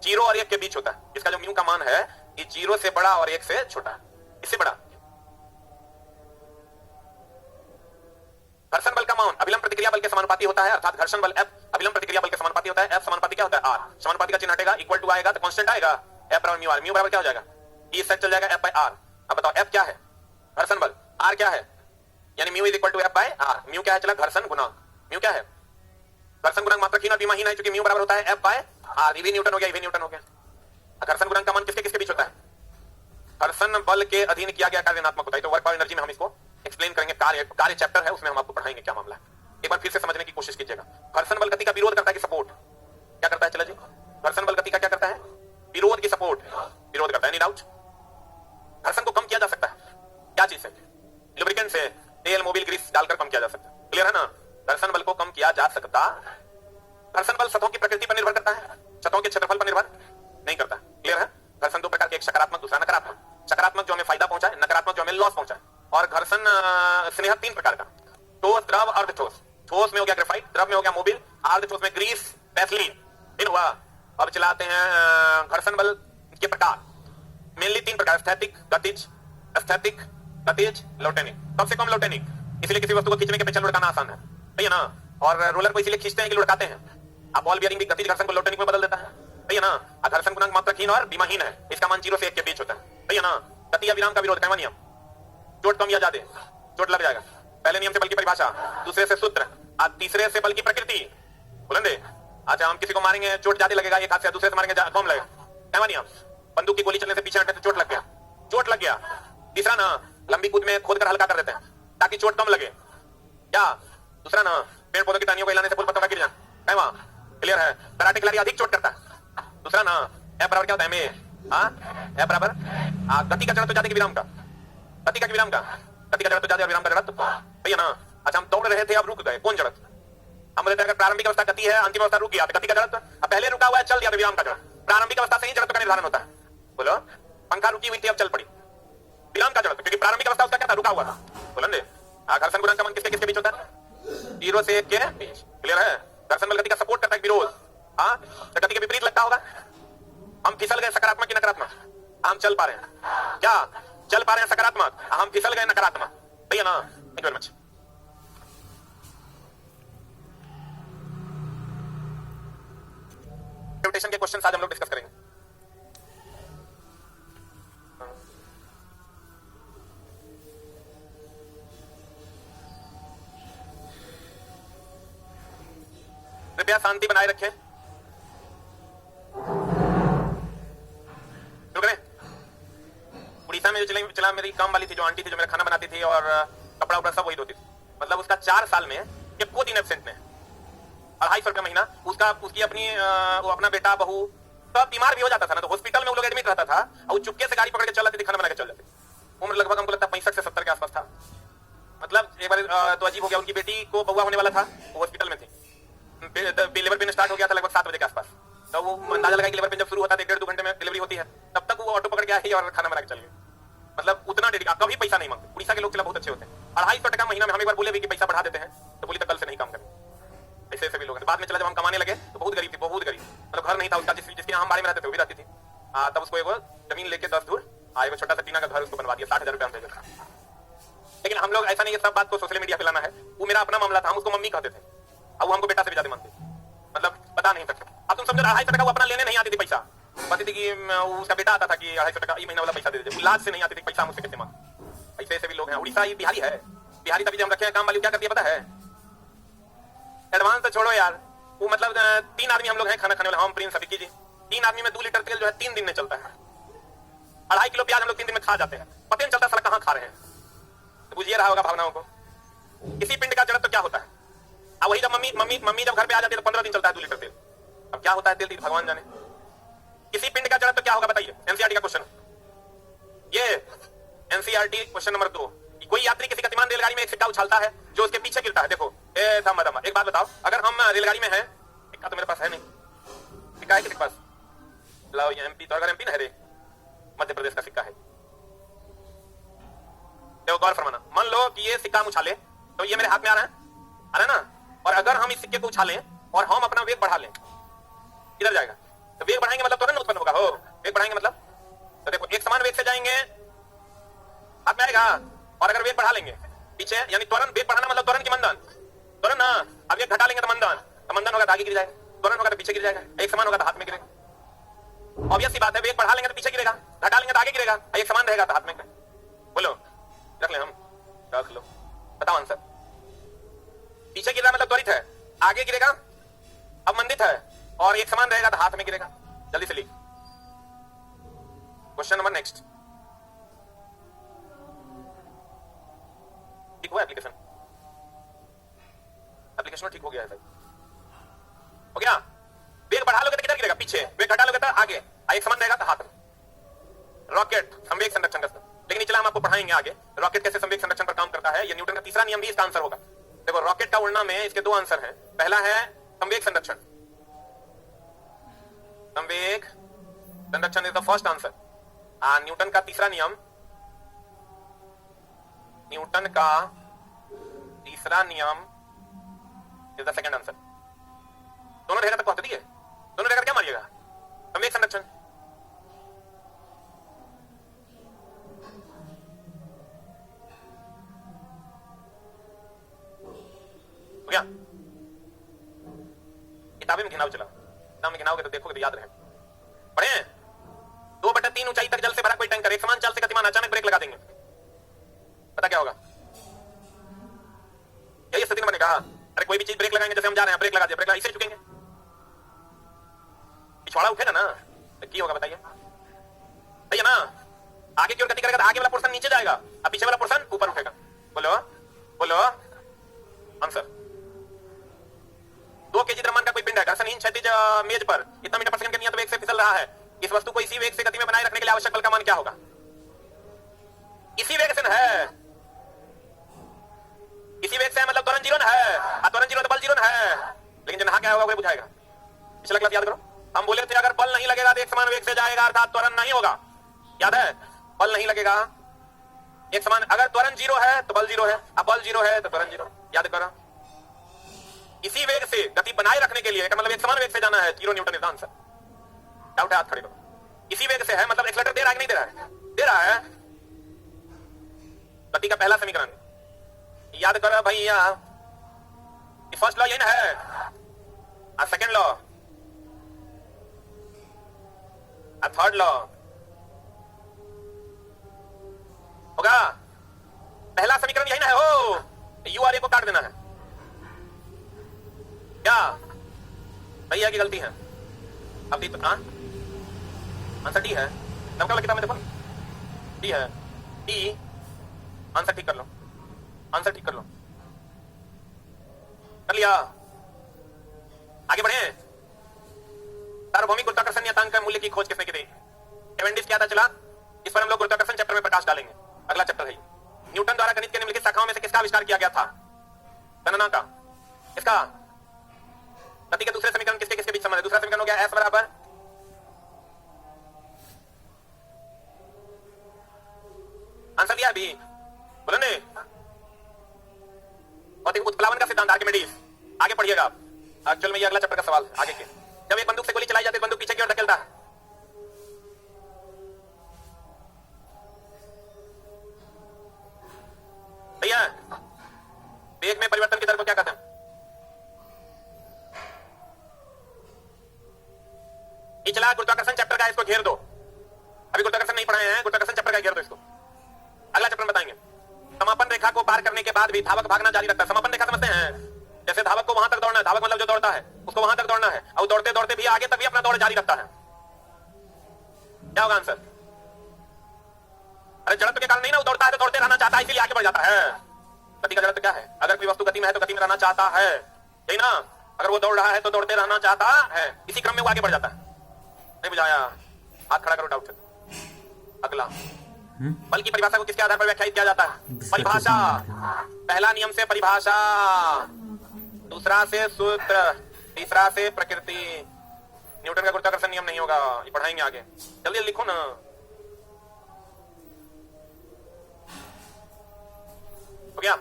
0 और 1 के बीच होता है। इसका जो म्यू का मान है ये 0 से बड़ा और 1 से छोटा, इससे बड़ा। घर्षण बल का मान अविलंब प्रतिक्रिया बल के समानुपाती होता है, अर्थात घर्षण बल F अविलंब प्रतिक्रिया बल के समानुपाती होता है। F समानुपाती क्या होता है? r। समानुपाती का चिन्ह हटेगा, इक्वल टू आएगा तो कांस्टेंट आएगा F बराबर म्यू r। म्यू बराबर क्या हो जाएगा? ये सेट चल जाएगा F बाय r। अब बताओ F क्या है? घर्षण बल। r क्या है? यानी mu is equal to F by r। Mu क्या है? चला घर्षण गुणांक। म्यू क्या है? घर्षण गुणांक मात्रहीन और विमाहीन है, क्योंकि म्यू बराबर होता है F बाय r। इवी न्यूटन हो गया, इवी न्यूटन हो गया। घर्षण गुणांक का मान किसके किसके बीच होता है? घर्षण बल के अधीन किया गया कार्य ऋणात्मक होता है। तो वर्क पावर एनर्जी में हम इसको एक्सप्लेन करेंगे, कार्य चैप्टर है उसमें हम आपको पढ़ाएंगे क्या मामला है। एक बार फिर से समझने की कोशिश कीजिएगा। घर्षण बल गति का विरोध करता है कि सपोर्ट? क्या करता है? चला जी आउट। घर्षण को कम किया जा सकता है क्या चीज से? लुब्रिकेंट से, तेल, मोबिल, ग्रीस डालकर कम किया जा सकता है। क्लियर है ना? घर्षण बल को कम किया जा सकता। घर्षण बल सतहों की प्रकृति पर निर्भर करता है, सतहों के क्षेत्रफल पर निर्भर नहीं करता। क्लियर है? घर्षण दो प्रकार के, एक सकारात्मक, दूसरा नकारात्मक। सकारात्मक जो हमें फायदा पहुंचाए, नकारात्मक जो हमें लॉस पहुंचाए। और घर्षण स्नेह तीन प्रकार का, ठोस, द्रव, अर्धठोस। ठोस में हो गया ग्रेफाइट, द्रव में हो गया मोबिल, अर्धठोस में ग्रीस, वैसलीन। इन हुआ। अब चलाते हैं घर्षण बल के प्रकार। मेनली तीन प्रकार, स्थैतिक, गतिज, स्थैतिक, गतिज, लोटेनिक। कम से कम लोटेनिक, इसलिए किसी वस्तु को खींचने के पीछे लुढ़काना आसान है, सही है ना? और रोलर को इसलिए खींचते हैं कि लुढ़काते हैं। अब बॉल बियरिंग भी गतिज घर्षण को लोटेनिक में बदल देता है, सही है ना? घर्षण गुणांक मात्रहीन और विमाहीन है, इसका मान 0 से 1 के बीच होता है, सही है ना? गति या विराम का विरोध, कैवा नियम, चोट कम या ज्यादा, चोट लग जाएगा। पहले नियम से बल की परिभाषा, दूसरे से सूत्र, तीसरे से बल की प्रकृति। बुलंदे, अच्छा हम किसी को मारेंगे चोट ज्यादा लगेगा, एक हाथ से, दूसरे से मारेंगे कम लगेगा, कैवा नियम। बंदूक की गोली चलने से पीछे हटने से चोट लग गया, चोट लग गया। तीसरा ना, लंबी कूद में खोद कर हल्का कर देते हैं ताकि चोट कम लगे, क्या? दूसरा ना, पेड़ पौधों की टहनियों को हिलाने से फूल पत्तों का गिर जाना, कैवा। क्लियर है? कराटे खिलाड़ी अधिक चोट करता है। दूसरा ना, ए बराबर क्या होता है, में ए बराबर गति का जड़त्व ज्यादा कि विराम का, गति का विराम का, गति का जड़त्व ज्यादा और विराम का जड़त्व, सही है ना? अच्छा हम दौड़ रहे थे, अब रुक गए, कौन जड़त्व? हम बोलते हैं अगर प्रारंभिक अवस्था गति है, अंतिम अवस्था रुक गया तो गति का जड़त्व। अब पहले रुका हुआ है, चल दिया तो विराम का जड़त्व। प्रारंभिक अवस्था से ही जड़त्व का निर्धारण होता है। बोलो, पंखा रुकी हुई थी अब चल पड़ी, विराम का जड़त्व, क्योंकि प्रारंभिक अवस्था उसका क्या था, रुका हुआ था। बोलेंगे घर्षण गुणांक का मान किसके किसके बीच होता है? 0 से 1 के बीच। क्लियर है? घर्षण बल गति का सपोर्ट करता है, विरोध। तो गति के विपरीत लगता होगा। हम फिसल गए, सकारात्मक की नकारात्मक? हम चल पा रहे हैं, क्या चल पा रहे हैं सकारात्मक, हम फिसल गए नकारात्मक, सही है ना? Thank you very much. Gravitation के क्वेश्चन आज हम लोग डिस्कस करेंगे। कृपया शांति बनाए रखें। उड़ीसा में जो चला मेरी काम वाली थी, जो आंटी थी, जो मेरा खाना बनाती थी और कपड़ा उपड़ा सब वही धोती थी, मतलब उसका 4 साल में ये को दिन एब्सेंट में, 250 रुपया महीना। उसका उसकी अपनी वो अपना बेटा बहू सब बीमार भी हो जाता था ना, तो हॉस्पिटल में वो लोग एडमिट रहता था और चुपके से गाड़ी पकड़ के चल जाती थी, खाना बना के चल जाती। उम्र लगभग हमको लगता है 65 से 70 के आसपास था। मतलब एक बार तो अजीब हो गया, उनकी बेटी को बउआ होने वाला था, वो हॉस्पिटल में थी, लेबर पेन स्टार्ट हो गया था लगभग 7 बजे के आसपास। तो वो अंदाजा लगा कि लेबर पेन जब शुरू होता है 1.5-2 घंटे में डिलीवरी होती है, तब तक वो ऑटो पकड़ के आई और खाना बना के चल गई। मतलब उतना डेडिकेट, कभी पैसा नहीं मांगते। उड़ीसा के लोग चला बहुत अच्छे होते हैं। 250 टका महीना में हम एक बार बोले भी कि पैसा बढ़ा देते हैं, तो बोली तो कल से नहीं काम करें। ऐसे ऐसे भी लोग हैं। बाद में चला जब हम कमाने लगे तो बहुत गरीब थी, बहुत गरीब, मतलब घर नहीं था उसका, जिसके हम बारे में रहते थे वो भी रहती थी। तब उसको एगो जमीन लेके 10 दूर एगो छोटा सा टीना का घर उसको बनवा दिया, 60,000 रुपया हम भेजे था। लेकिन हम लोग ऐसा नहीं, सब बात को सोशल मीडिया पे लाना है। वो मेरा अपना मामला था, हम उसको मम्मी कहते थे और वो हमको बेटा से भी ज्यादा मानते, मतलब बता नहीं सकते। अब तुम समझो 250 टका वो अपना लेने नहीं आती थी पैसा, कहती थी कि उसका बेटा आता था कि 250 टका ये महीना वाला पैसा दे दीजिए, लाज से नहीं आती थी पैसा मुझसे कैसे मांग। ऐसे ऐसे भी लोग हैं। उड़ीसा ये बिहारी है, बिहारी तभी हम रखे हैं। काम वाली क्या करती है पता है? एडवांस तो छोड़ो यार, वो मतलब 3 आदमी हम लोग हैं खाना खाने वाले, हम प्रिंस अभी कीजिए, 3 आदमी में 2 लीटर तेल जो है 3 दिन में चलता है। 2.5 किलो प्याज हम लोग 3 दिन में खा जाते हैं, पता नहीं चलता साला कहाँ खा रहे हैं। तो बुझिए रहा होगा भावनाओं को। किसी पिंड का जड़त्व क्या होता है? अब वही जब मम्मी जब घर पे आ जाती है तो 15 दिन चलता है 2 लीटर तेल। अब क्या होता है तेल, भगवान जाने। किसी पिंड का जड़त्व क्या होगा बताइए? एनसीईआरटी का क्वेश्चन, ये एनसीईआरटी क्वेश्चन नंबर 2। कोई यात्री किसी गतिमान रेलगाड़ी में एक सिक्का उछालता है जो उसके पीछे गिरता है। देखो थमा एक बात बताओ, अगर हम रेलगाड़ी में हैं, सिक्का तो मेरे पास है नहीं, सिक्का है किसी के पास? लाओ, ये एमपी, तो अगर एमपी ना है रे, मध्य प्रदेश का सिक्का है। देखो गौर फरमाना, मान लो कि ये सिक्का हम उछाले तो ये मेरे हाथ में आ रहा है ना, और अगर हम इस सिक्के को उछालें और हम अपना वेग बढ़ा लें, किधर जाएगा? तो वेग बढ़ाएंगे मतलब तुरंत उत्पन्न होगा। हो, वेग बढ़ाएंगे मतलब, तो देखो एक समान वेग से जाएंगे हाथ में आएगा, और अगर वेग बढ़ा लेंगे पीछे, यानी त्वरण, वेग बढ़ाना मतलब त्वरण की मंदन, त्वरण ना। अब वेग घटा लेंगे तो मंदन होगा तो आगे गिर जाएगा, त्वरण होगा तो पीछे गिर जाएगा, एक समान होगा तो हाथ में गिरेगा। ऑब्वियस सी बात है, वेग बढ़ा लेंगे तो पीछे गिरेगा, घटा लेंगे तो आगे गिरेगा, एक समान रहेगा तो हाथ में। बोलो, रख ले, हम रख लो, बताओ आंसर। पीछे गिर रहा मतलब त्वरित है, आगे गिरेगा अवमंदित है, और एक समान रहेगा तो हाथ में गिरेगा। जल्दी से लिख क्वेश्चन नंबर नेक्स्ट। ठीक हुआ एप्लीकेशन? एप्लीकेशन ठीक हो गया है भाई, हो गया। वेग बढ़ा लोगे तो किधर गिरेगा? पीछे। वेग घटा लोगे तो आगे, एक समान रहेगा तो हाथ में। रॉकेट संवेग संरक्षण का, लेकिन ये चला हम आपको पढ़ाएंगे आगे रॉकेट कैसे संवेग संरक्षण पर काम करता है। ये न्यूटन का तीसरा नियम भी इसका आंसर होगा। देखो रॉकेट का उड़ना में इसके दो आंसर हैं। पहला है संवेग संरक्षण, संवेग संरक्षण is the first answer. Newton का तीसरा नियम, न्यूटन का तीसरा नियम इज द सेकंड आंसर। दोनों रहेगा तक पहुंचती है, दोनों रहेगा क्या मारिएगा, संवेग संरक्षण। हो गया? किताबें में घिनाव चला, किताब में घिनाओगे तो देखोगे तो याद रहे। पढ़े 2/3 ऊंचाई तक जल से भरा कोई टैंकर एक समान चाल से गतिमान अचानक ब्रेक लगा देंगे, पता क्या होगा? यही स्थिति में मैंने कहा अरे कोई भी चीज ब्रेक लगाएंगे, जैसे हम जा रहे हैं ब्रेक लगा दिया, ब्रेक लगा इसे झुकेंगे, पिछवाड़ा उठेगा ना तो क्या होगा बताइए? सही है ना? आगे की ओर गति करेगा तो आगे वाला पोर्शन नीचे जाएगा और पीछे वाला पोर्शन ऊपर उठेगा। बोलो बोलो आंसर। 2 केजी द्रव्यमान का कोई पिंड है, घर्षणहीन क्षैतिज मेज पर इतना मीटर प्रति सेकंड के नियत वेग से फिसल रहा है। इस वस्तु को इसी वेग से गति में बनाए रखने के लिए आवश्यक बल का मान क्या होगा? इसी वेग से है, इसी वेग से मतलब त्वरण जीरो है, त्वरण जीरो तो बल जीरो है, लेकिन जो नहा क्या होगा वो बुझाएगा। पिछला क्लास याद करो, हम बोले थे अगर बल नहीं लगेगा तो एक समान वेग से जाएगा, अर्थात त्वरण नहीं होगा। याद है? बल नहीं लगेगा एक समान, अगर त्वरण जीरो है तो बल जीरो है, अब बल जीरो है तो त्वरण जीरो। याद करो, इसी वेग से गति बनाए रखने के लिए मतलब एक समान वेग से जाना है, 0 न्यूटन इज आंसर। डाउट है हाथ खड़े करो। इसी वेग से है मतलब एक्सीलरेटर दे रहा है कि नहीं दे रहा है? दे रहा है। गति का पहला समीकरण याद करो भैया, फर्स्ट लॉ यही ना है, सेकंड लॉ, थर्ड लॉ होगा। पहला समीकरण यही ना है, हो यू आर ए को काट देना है क्या? भैया की गलती है। अब डी तो आंसर डी है, नमका किताब में देखो डी है, डी आंसर ठीक कर लो, आंसर ठीक कर लो, कर लिया। आगे बढ़े। सार्वभौमिक गुरुत्वाकर्षण नियतांक का मूल्य की खोज किसने की थी? कैवेंडिश क्या था चला, इस पर हम लोग गुरुत्वाकर्षण चैप्टर में प्रकाश डालेंगे। अगला चैप्टर है न्यूटन द्वारा गणित के निम्नलिखित शाखाओं में से किसका आविष्कार किया गया था? गणना का। इसका गति के दूसरे समीकरण किसके किसके बीच संबंध है? दूसरा समीकरण हो गया एस बराबर आंसर दिया अभी बोलो ने, उत्प्लावन का सिद्धांत आर्किमिडीज। आगे पढ़िएगा आप, एक्चुअल में ये अगला चैप्टर का सवाल आगे के। जब एक बंदूक से गोली चलाई जाती है, बंदूक पीछे की ओर धकेलता है। भैया वेग में परिवर्तन की दर को क्या कहते हैं? पिछला गुरुत्वाकर्षण चैप्टर का, इसको घेर दो। अभी गुरुत्वाकर्षण नहीं पढ़ाए हैं, गुरुत्वाकर्षण चैप्टर का घेर दो इसको। अगला चैप्टर बताएंगे। समापन रेखा को पार करने के बाद भी धावक भागना जारी रखता है। समापन रेखा समझते हैं? जैसे धावक को वहां तक दौड़ना है, धावक मतलब जो दौड़ता है उसको वहां तक दौड़ना है, और दौड़ते दौड़ते भी आगे तक भी अपना दौड़ जारी रखता है। क्या होगा आंसर? अरे जड़त्व के कारण नहीं ना, वो दौड़ता है तो दौड़ते रहना चाहता है, इसीलिए आगे बढ़ जाता है। गति का जड़त्व क्या है? अगर कोई वस्तु गति में है तो गति में रहना चाहता है, यही ना? अगर वो दौड़ रहा है तो दौड़ते रहना चाहता है, इसी क्रम में वो आगे बढ़ जाता है। नहीं बुझाया? हाथ खड़ा करो डाउट से। अगला, बल की परिभाषा को किसके आधार पर व्याख्यायित किया जाता है? परिभाषा। पहला नियम से परिभाषा, दूसरा से सूत्र, तीसरा से प्रकृति। न्यूटन का गुरुत्वाकर्षण नियम नहीं होगा, ये पढ़ाएंगे आगे। जल्दी लिखो ना। हो गया?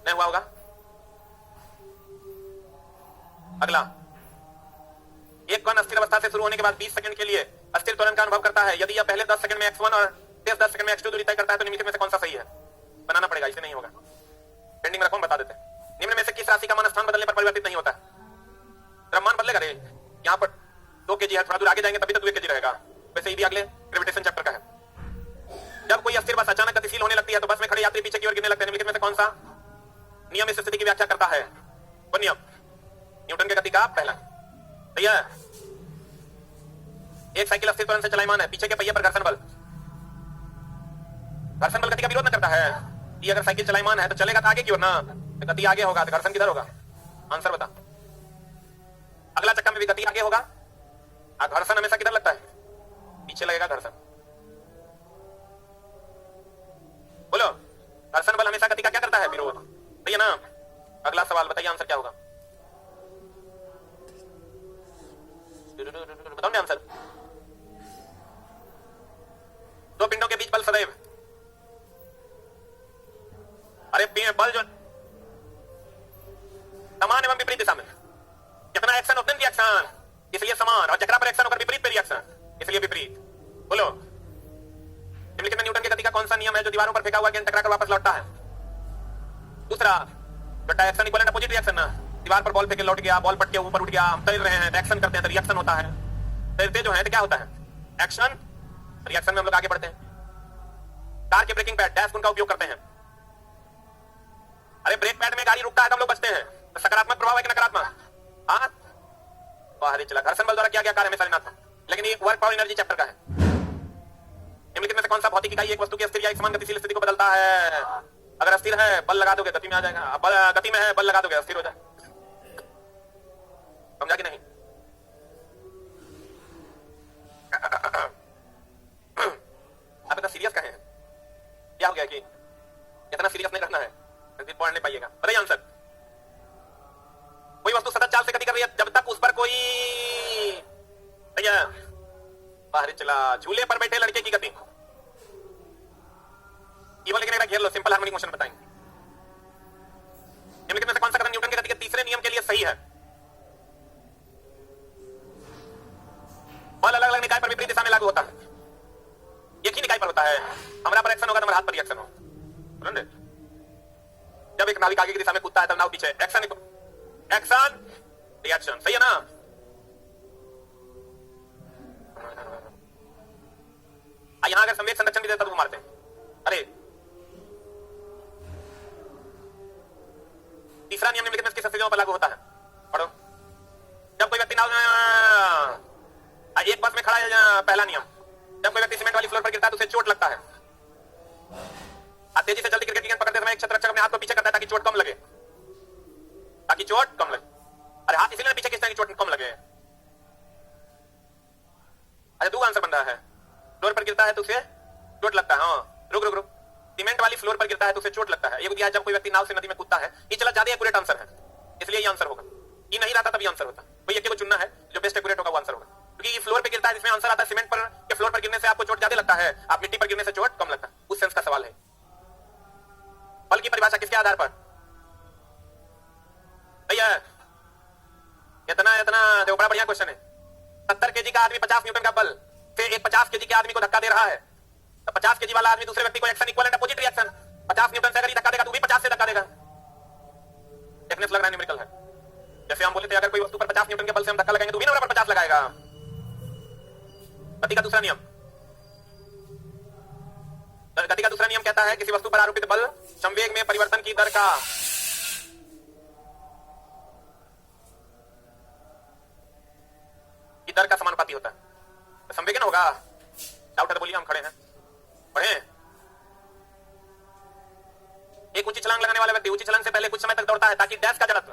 नहीं हुआ होगा? अगला, एक कण अस्थिर अवस्था से शुरू होने के बाद 20 सेकंड के लिए अस्थिर त्वरण का अनुभव करता है। यदि यह पहले 10 सेकंड में x1 और 10 सेकंड में x2 दूरी तय करता है तो निम्नलिखित में से कौन सा सही है? बनाना पड़ेगा, इसे नहीं होगा। पेंडिंग में रखो, बता देते हैं। निम्न में से किस राशि का मान स्थान बदलने पर परिवर्तित नहीं होता? द्रव्यमान बदलेगा रे। यहाँ पर 2 kg है, थोड़ा दूर आगे जाएंगे तभी तो 2 kg रहेगा। वैसे ये भी अगले ग्रेविटेशन चैप्टर का है। जब कोई अस्थिर बस अचानक गतिशील होने लगती है तो बस में खड़े यात्री पीछे की ओर गिरने लगते हैं। निम्नलिखित में से कौन सा नियम इस स्थिति की व्याख्या करता है? वो नियम न्यूटन के गति का पहला। भैया एक साइकिल अस्थिर त्वरण से चलायमान है, पीछे के पहिए पर घर्षण बल। घर्षण बल गति का विरोध न करता है। ये अगर साइकिल चलायमान है तो चलेगा तो आगे की ओर ना, तो गति आगे होगा, तो घर्षण किधर होगा? आंसर बता। अगला चक्का में भी गति आगे होगा, घर्षण हमेशा किधर लगता है? पीछे लगेगा घर्षण। बोलो, घर्षण बल हमेशा गति का क्या करता है? विरोध। सही है ना? अगला सवाल बताइए, आंसर क्या होगा? बताओ ना आंसर। दो पिंडों के बीच बल सदैव, अरे बल जो समान एवं विपरीत दिशा में, जितना एक्शन उतनी रिएक्शन, इसलिए समान, और जकरा पर एक्शन होकर विपरीत पे रिएक्शन, इसलिए विपरीत। बोलो, निम्नलिखित में न्यूटन की गति का कौन सा नियम है जो दीवारों पर फेंका हुआ गेंद टकराकर वापस लौटता है? दूसरा, जो एक्शन इक्विवेलेंट अपोजिट रिएक्शन ना, दीवार पर बॉल फेंके लौट गया, बॉल पट के ऊपर उठ गया, हम तैर रहे हैं, एक्शन करते हैं तो रिएक्शन होता है। तैरते जो है तो क्या होता है? एक्शन, रिएक्शन में हम लोग आगे बढ़ते हैं। कार के ब्रेकिंग पैड डैश उनका उपयोग करते हैं। अरे ब्रेक पैड में गाड़ी रुकता है तो हम लोग बचते हैं, तो सकारात्मक प्रभाव है कि नकारात्मक? हाँ, बाहरी चला। घर्षण बल द्वारा किया गया कार्य हमेशा ऋणात्मक, लेकिन ये वर्क पावर एनर्जी चैप्टर का है। निम्नलिखित में से कौन सा भौतिक इकाई एक वस्तु की अस्थिर या एक समान गतिशील स्थिति को बदलता है? अगर अस्थिर है बल लगा दोगे गति में आ जाएगा, गति में है बल लगा दोगे अस्थिर हो जाए। समझा कि नहीं? आप इतना सीरियस कहे हैं? क्या हो गया कि इतना सीरियस नहीं रखना है, पढ़ नहीं पाइएगा। बताइए आंसर। कोई वस्तु सतत चाल से गति कर रही है जब तक उस पर कोई, भैया बाहर चला। झूले पर बैठे लड़के की गति, केवल लेकिन घेर लो, सिंपल हार्मोनिक मोशन बताएंगे। निम्नलिखित में से कौन सा कथन न्यूटन के गति के तीसरे नियम के लिए सही है? बल अलग अलग निकाय पर विपरीत दिशा में लागू होता है। एक ही निकाय पर होता है, हमारा पर एक्शन होगा तो हमारे हाथ पर रिएक्शन होगा। जब एक नाविक आगे की दिशा में कूदता है तब नाव पीछे, एक्शन एक्शन रिएक्शन। सही है ना? यहां अगर संवेग संरक्षण भी देता तो वो मारते हैं। अरे तीसरा नियम निम्नलिखित में किस स्थितियों पर लागू होता है? पढ़ो। जब कोई व्यक्ति नाव एक बस में खड़ा है, पहला नियम, जब कोई व्यक्ति सीमेंट वाली फ्लोर पर गिरता है तो उसे चोट लगता है। तेजी से चलती क्रिकेट की गेंद पकड़ते समय एक क्षेत्ररक्षक अपने हाथ को पीछे करता है ताकि चोट कम लगे, ताकि चोट कम लगे। अरे हाथ इसलिए पीछे खींचते हैं कि चोट कम लगे। अच्छा, दो आंसर बन रहा है। फ्लोर पर गिरता है तो उसे चोट लगता है। हाँ, रुक रुक रुक। सीमेंट वाली फ्लोर पर गिरता है तो उसे चोट लगता है। ये दिया जब कोई व्यक्ति नाव से नदी में कूदता है। ये चला ज्यादा एक्यूरेट आंसर है, इसलिए ये आंसर होगा। ये नहीं रहता तब ये आंसर होता। भाई एक को चुनना है जो बेस्ट एक्यूरेट होगा वो आंसर होगा, क्योंकि ये फ्लोर पे गिरता है जिसमें आंसर आता है सीमेंट पर के फ्लोर पर गिरने से आपको चोट ज्यादा लगता है, आप मिट्टी पर गिरने से चोट कम लगता है। उस सेंस का सवाल है। बल की परिभाषा किसके आधार पर? भैया इतना देखो, बड़ा बढ़िया क्वेश्चन है। 70 केजी का आदमी 50 न्यूटन का बल से एक 50 केजी के आदमी को धक्का दे रहा है, तो 50 केजी वाला आदमी दूसरे व्यक्ति को action equivalent opposite reaction 50 Newton से अगर धक्का देगा तो भी 50 से धक्का देगा। डेफिनेट लग रहा है, न्यूमेरिकल है। जैसे हम बोले थे अगर कोई वस्तु पर 50 न्यूटन के बल से हम धक्का लगाएंगे तो भी ना पर 50 लगाएगा। गति का दूसरा नियम, गति का दूसरा नियम कहता है किसी वस्तु पर आरोपित बल संवेग में परिवर्तन की दर का समानुपाती होता है। तो संवेग ना होगा। डाउट है तो बोलिए, हम खड़े हैं, पढ़े। एक ऊंची छलांग लगाने वाला व्यक्ति ऊंची छलांग से पहले कुछ समय तक दौड़ता है ताकि डैश का जड़त्व,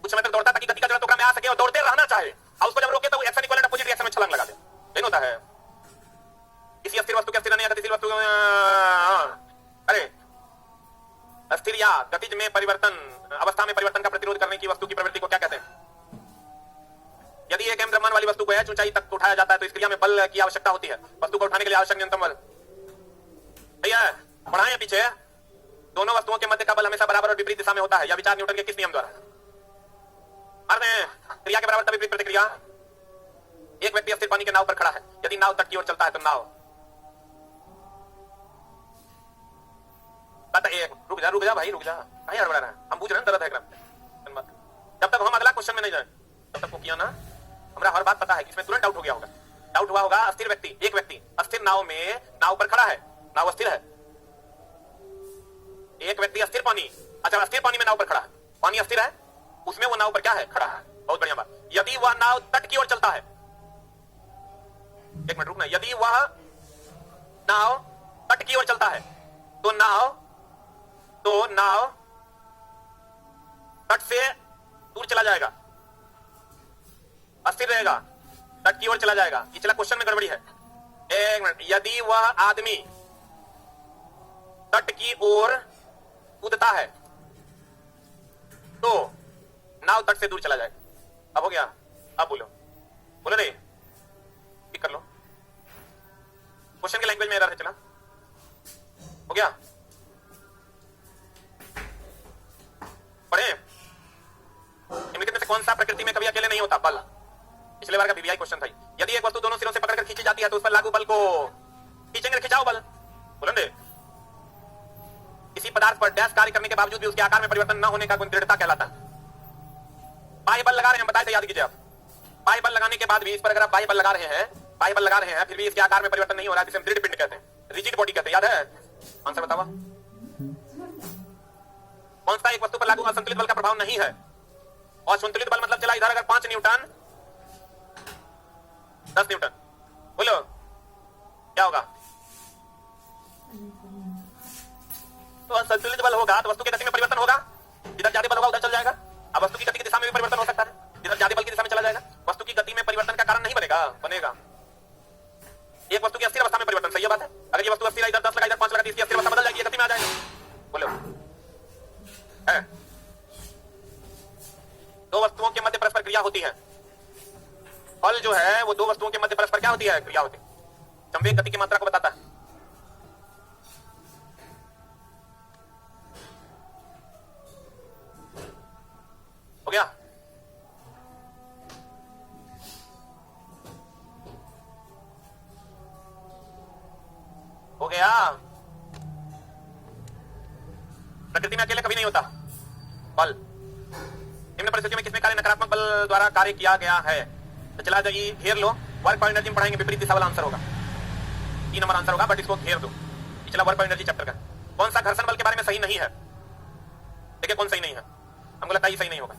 कुछ समय तक दौड़ता है ताकि गति का जड़त्व में आ सके और दौड़ते रहना चाहे, और उसको जब रोके तो एक्शन इक्विवेलेंट अपोजिट रिएक्शन में छलांग लगा दे। नहीं होता है। किसी अस्थिर वस्तु के अस्थिर रहने या गतिशील वस्तु अरे अस्थिर या गतिज में परिवर्तन अवस्था में परिवर्तन का प्रतिरोध करने की वस्तु की प्रवृत्ति को क्या कहते हैं? यदि एक द्रव्यमान वाली वस्तु को h ऊंचाई तक उठाया जाता है तो इस क्रिया में बल की आवश्यकता होती है। वस्तु को उठाने के लिए आवश्यक न्यूनतम बल। भैया बढ़ाएं पीछे। दोनों वस्तुओं के मध्य का बल हमेशा बराबर और विपरीत दिशा में होता है। यह विचार न्यूटन के किस नियम द्वारा? क्रिया के बराबर विपरीत प्रतिक्रिया। एक व्यक्ति अस्थिर पानी के नाव पर खड़ा है, यदि नाव तट की ओर चलता है तो नाव रुक जा भाई, रुक जा भाई, हड़बड़ा रहा है। हम पूछ रहे हैं दर्द है एकदम। जब तक हम अगला क्वेश्चन में नहीं जाए तब तक वो किया ना, हमरा हर बात पता है कि इसमें तुरंत डाउट हो गया होगा। डाउट हुआ होगा। अस्थिर व्यक्ति, एक व्यक्ति अस्थिर नाव में, नाव पर खड़ा है, नाव अस्थिर है। एक व्यक्ति अस्थिर पानी, अच्छा अस्थिर पानी में नाव पर खड़ा है, पानी अस्थिर है, उसमें वो नाव पर क्या है? खड़ा है। बहुत बढ़िया बात। यदि वह नाव तट की ओर चलता है, एक मिनट रुकना, यदि वह नाव तट की ओर चलता है तो नाव तट से दूर चला जाएगा, अस्थिर रहेगा। तट की ओर चला जाएगा। ये चला क्वेश्चन में गड़बड़ी है। एक मिनट, यदि वह आदमी तट की ओर कूदता है तो नाव तट से दूर चला जाएगा। अब हो गया? अब बोलो, बोलो रे, ठीक कर लो। क्वेश्चन की लैंग्वेज में एरर है। चला, हो गया? पढ़े? निम्नलिखित में से कौन सा प्रकृति में कभी अकेले नहीं होता? बल। पिछले बार का बीबीआई क्वेश्चन था। यदि एक वस्तु दोनों सिरों से पकड़कर खींची जाती है तो उस पर लागू बल को खींचेंगे, खिंचाओ बल। बोलेंगे किसी पदार्थ पर डैश कार्य करने के बावजूद भी उसके आकार में परिवर्तन न होने का गुण दृढ़ता कहलाता है। बाह्य बल लगा रहे हैं, बताए तो याद कीजिए आप। बाह्य बल लगाने के बाद भी इस पर अगर आप बाह्य बल लगा रहे हैं, बाह्य बल लगा रहे हैं, फिर भी इसके आकार में परिवर्तन नहीं हो रहा है, जिसे हम दृढ़ पिंड कहते हैं, रिजिड बॉडी कहते हैं। याद है? आंसर बताओ। कौन सा एक वस्तु पर लागू असंतुलित बल का प्रभाव नहीं है? और संतुलित बल मतलब चला इधर अगर 5 न्यूटन 10 न्यूटन, बोलो क्या होगा? तो असंतुलित बल होगा तो वस्तु की गति में परिवर्तन होगा। जिधर ज्यादा बल होगा उधर चल जाएगा। अब वस्तु की गति की दिशा में भी परिवर्तन हो सकता है, जिधर ज्यादा बल की दिशा में चला जाएगा। वस्तु की गति में परिवर्तन का कारण नहीं बनेगा, बनेगा एक वस्तु की अस्थिर अवस्था में परिवर्तन। सही बात है। अगर ये वस्तु अस्थिर इधर 10 लगा, इधर 5 लगा, इसकी अस्थिर अवस्था बदल जाएगी, गति में आ जाएगा। बोलो है? दो वस्तुओं के मध्य परस्पर क्रिया होती है। बल जो है वो दो वस्तुओं के मध्य परस्पर क्या होती है? क्रिया होती है। संवेग गति की मात्रा को बताता है। हो गया? हो गया? प्रकृति में अकेले कभी नहीं होता बल। निम्न परिस्थितियों में किसमें कार्य नकारात्मक बल द्वारा कार्य किया गया है? तो चला जाइए, घेर लो। वर्क और एनर्जी में पढ़ाएंगे, विपरीत दिशा वाला आंसर होगा। 3 नंबर आंसर होगा, बट इसको घेर दो। चला वर्क और एनर्जी चैप्टर का। कौन सा घर्षण बल के बारे में सही नहीं है? देखिए कौन सही नहीं है। हमको लगता है ये सही नहीं होगा।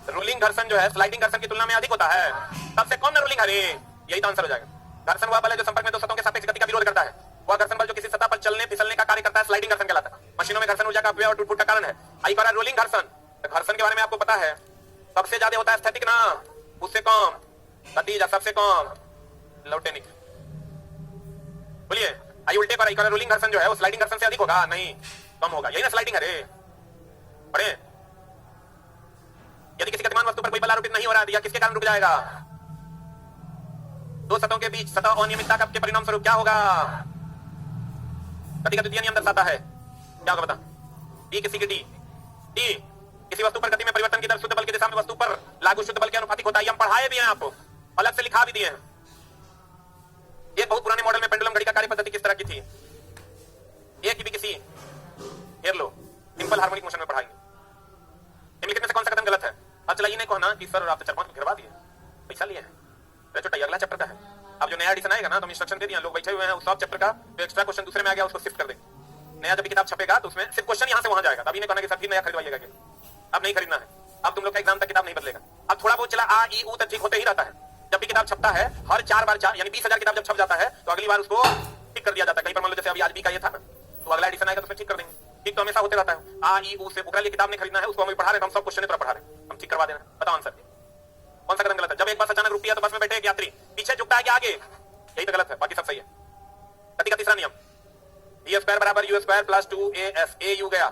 रोलिंग घर्षण जो है स्लाइडिंग घर्षण की तुलना में अधिक होता है। सबसे कम ना रोलिंग, अरे यही तो आंसर हो जाएगा। घर्षण वह बल है जो संपर्क में दो सतहों के सापेक्ष गति का विरोध करता है। वह घर्षण बल जो किसी सतह पर चलने फिसलने का कार्य करता है स्लाइडिंग घर्षण कहलाता है। मशीनों में घर्षण ऊर्जा का अपव्यय और टूट-फूट का कारण है। आई कह रहा है रोलिंग घर्षण। घर्षण के बारे में आपको पता है सबसे ज्यादा होता है स्थैतिक ना, उससे कम गतिज, सबसे कम लौटेनिक। बोलिए, आई उल्टे पर आई कह रहा है रोलिंग घर्षण जो है वो स्लाइडिंग घर्षण से अधिक होगा, नहीं कम होगा। यही ना स्लाइडिंग है रे। पढ़े? यदि किसी गतिमान वस्तु पर कोई बल आरोपित नहीं हो रहा है, या किसके कारण रुक जाएगा? दो सतहों के बीच सतह अनियमितता के परिणाम स्वरूप क्या होगा? गति का द्वितीय नियम दर्शाता है। क्या होगा बता? डी किसी की डी किसी वस्तु पर गति में परिवर्तन की दर शुद्ध बल की दिशा में वस्तु पर लागू शुद्ध बल के अनुपातिक होता है। हम पढ़ाए भी हैं, आपको अलग से लिखा भी दिए हैं। एक बहुत पुराने मॉडल में पेंडुलम घड़ी का कार्य पद्धति किस तरह की थी? एक भी किसी घेर लो, सिंपल हार्मोनिक मोशन में पढ़ाएंगे। निम्नलिखित में से कौन सा कदम गलत है? अब चला ये नहीं कहना कि सर आप तो 4-5 गिरवा दिए, पैसा लिए हैं। छोटा अगला चैप्टर का है। अब जो नया एडिशन आएगा ना तो हम इंस्ट्रक्शन दे दिए, लोग बैठे हुए हैं, उस सब चैप्टर का जो एक्स्ट्रा क्वेश्चन दूसरे में आ गया उसको शिफ्ट कर देंगे। नया जब भी किताब छपेगा तो उसमें सिर्फ क्वेश्चन यहां से वहां जाएगा। तब ये नहीं कहना कि सर फिर नया खरीदवाइएगा कि अब नहीं खरीदना है। अब तुम लोग का एग्जाम तक किताब नहीं बदलेगा। अब थोड़ा बहुत चला आ ई ऊ तक ठीक होते ही रहता है। जब भी किताब छपता है हर 4 बार 4 यानी 20,000 किताब जब छप जाता है तो अगली बार उसको ठीक कर दिया जाता है। कहीं पर मान लो जैसे अभी आज भी का ये था ना, तो अगला एडिशन आएगा तो उसमें ठीक कर देंगे। ठीक तो हमेशा होते रहता है। आ ई ऊ से बुकरा लिए किताब नहीं खरीदना है, उसको हम पढ़ा रहे हैं, हम सब क्वेश्चन पढ़ा रहे हैं, हम ठीक करवा देना। बताओ आंसर कौन सा कदम गलत है? जब एक बस अचानक रुकती है तो बस में बैठे एक यात्री पीछे झुकता है कि आगे, यही तो गलत है, बाकी सब सही है। गति का तीसरा नियम, v स्क्वायर बराबर u square plus 2as a u गया।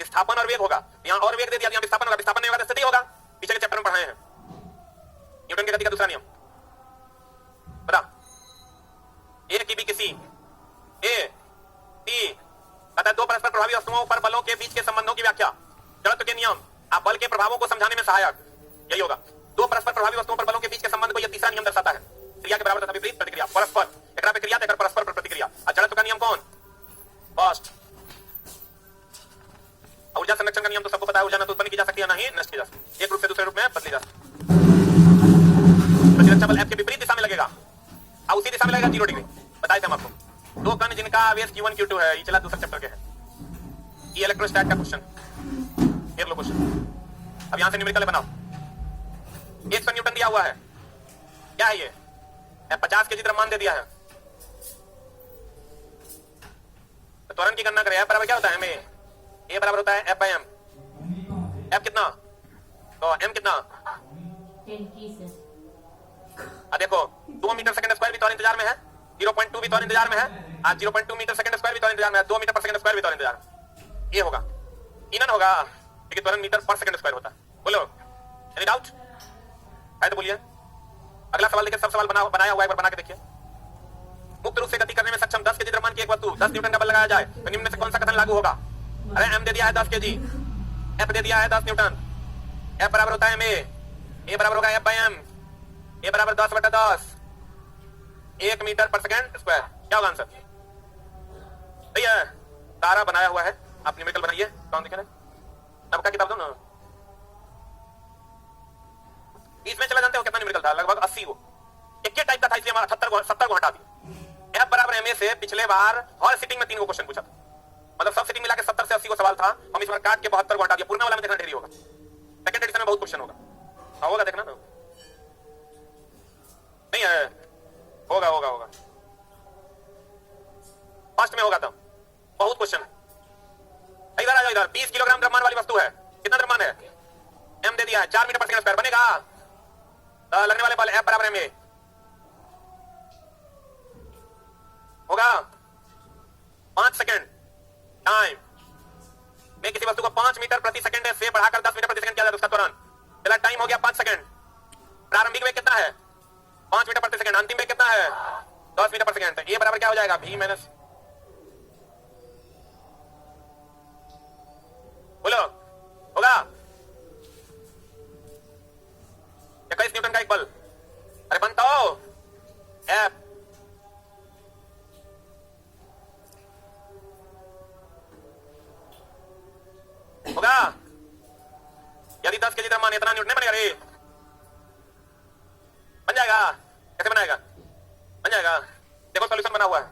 विस्थापन और वेग होगा, यहाँ और वेग दे दिया, यहाँ विस्थापन होगा, विस्थापन नहीं होगा तो स्थिति होगा। पीछे के चैप्टर में पढ़ाए हैं न्यूटन की गति का दूसरा नियम। बता, ए की भी किसी ए टी अतः दो परस्पर प्रभावी वस्तुओं पर बलों के बीच के संबंधों की व्याख्या। जड़त्व के नियम आप बल के प्रभावों को समझाने में सहायक, यही होगा। दो परस्पर प्रभावी वस्तुओं पर बलों के बीच के संबंध को यह तीसरा नियम दर्शाता है। क्रिया के बराबर तथा विपरीत प्रतिक्रिया, परस्पर एकरा पे क्रिया देकर परस्पर पर प्रतिक्रिया। और जड़त्व का नियम कौन? फर्स्ट। ऊर्जा संरक्षण का नियम तो सबको पता है, ऊर्जा न तो उत्पन्न की जा सकती है ना ही नष्ट की जा सकती, एक रूप से दूसरे रूप में बदली जा सकती। प्रतिरक्षा बल F के विपरीत दिशा में लगेगा और उसी दिशा में लगेगा 0 डिग्री। बताए थे हम आपको। दो कण जिनका आवेश Q1 Q2 है, ये चला दूसरा चैप्टर के है। ये इलेक्ट्रोस्टैट का क्वेश्चन, देख लो क्वेश्चन। अब यहां से न्यूमेरिकल बनाओ। 100 न्यूटन दिया हुआ है, क्या है ये? 50 के द्रव्यमान दे दिया है। तो त्वरण की गणना करें। F बराबर क्या होता है हमें? A बराबर होता है F/m। F कितना? तो m कितना 10 से देखो 2 मीटर सेकंड स्क्वायर भी तो इंतजार में है, 0.2 भी तो इंतजार में है, 0.2 मीटर सेकंड स्क्वायर भी तो इंतजार में है, 2 मीटर पर सेकंड स्क्वायर भी तो इंतजार में। ये होगा इनन होगा, लेकिन त्वरण मीटर पर सेकंड स्क्वायर होता है। बोलो एनी डाउट है तो बोलिए। अगला सवाल देखिए, सब सवाल बनाया हुआ है, एक बार बना के देखिए। मुक्त रूप से गति करने में सक्षम 10 केजी द्रव्यमान की एक वस्तु 10 न्यूटन का बल लगाया जाए तो निम्न में से कौन सा कथन लागू होगा? अरे m दे दिया है 10 केजी, f दे दिया है 10 न्यूटन, f बराबर होता है ma, a बराबर होगा f by m, a बराबर 10/10 1 मीटर पर सेकंड स्क्वायर। क्या होगा आंसर? सही है, सारा बनाया हुआ है, आप न्यूमेरिकल बनाइए। कौन दिखे आपका किताब दो ना। इसमें चला जानते हो कितना न्यूमेरिकल था? लगभग 80 को। एक ही टाइप का था, इसलिए हमारा 70 को हटा दिया। f बराबर ma से पिछले बार हर सिटिंग में 3 को क्वेश्चन पूछा था, मतलब सब सिटिंग मिला के 70 से 80 को सवाल था। हम इस बार काट के 72 को हटा दिया। पूर्ण वाला में देखना ढेरी होगा, सेकंड एडिशन में बहुत क्वेश्चन होगा। होगा देखना ना, नहीं है? होगा होगा होगा, फर्स्ट में होगा तो बहुत क्वेश्चन। इधर आ जाओ, इधर 20 किलोग्राम द्रव्यमान वाली वस्तु है। कितना द्रव्यमान है? m दे दिया है 4 मीटर पर सेकंड स्क्वायर। बनेगा लगने वाले बल f बराबर ma होगा 5 सेकंड टाइम में किसी वस्तु को 5 मीटर प्रति सेकंड से बढ़ाकर 10 मीटर प्रति सेकंड किया जाए तो उसका त्वरण। चला टाइम हो गया 5 सेकंड। प्रारंभिक वेग कितना है? 5 मीटर प्रति सेकंड। अंतिम वेग कितना है? 10 मीटर प्रति सेकंड। तो ये बराबर क्या हो जाएगा? v माइनस, बोलो होगा 21 न्यूटन का एक बल। अरे बनता हो f होगा यदि 10 केजी द्रव्यमान इतना न्यूटन नहीं बनेगा रे? बन जाएगा। कैसे बनाएगा? बन जाएगा, देखो सॉल्यूशन बना हुआ है।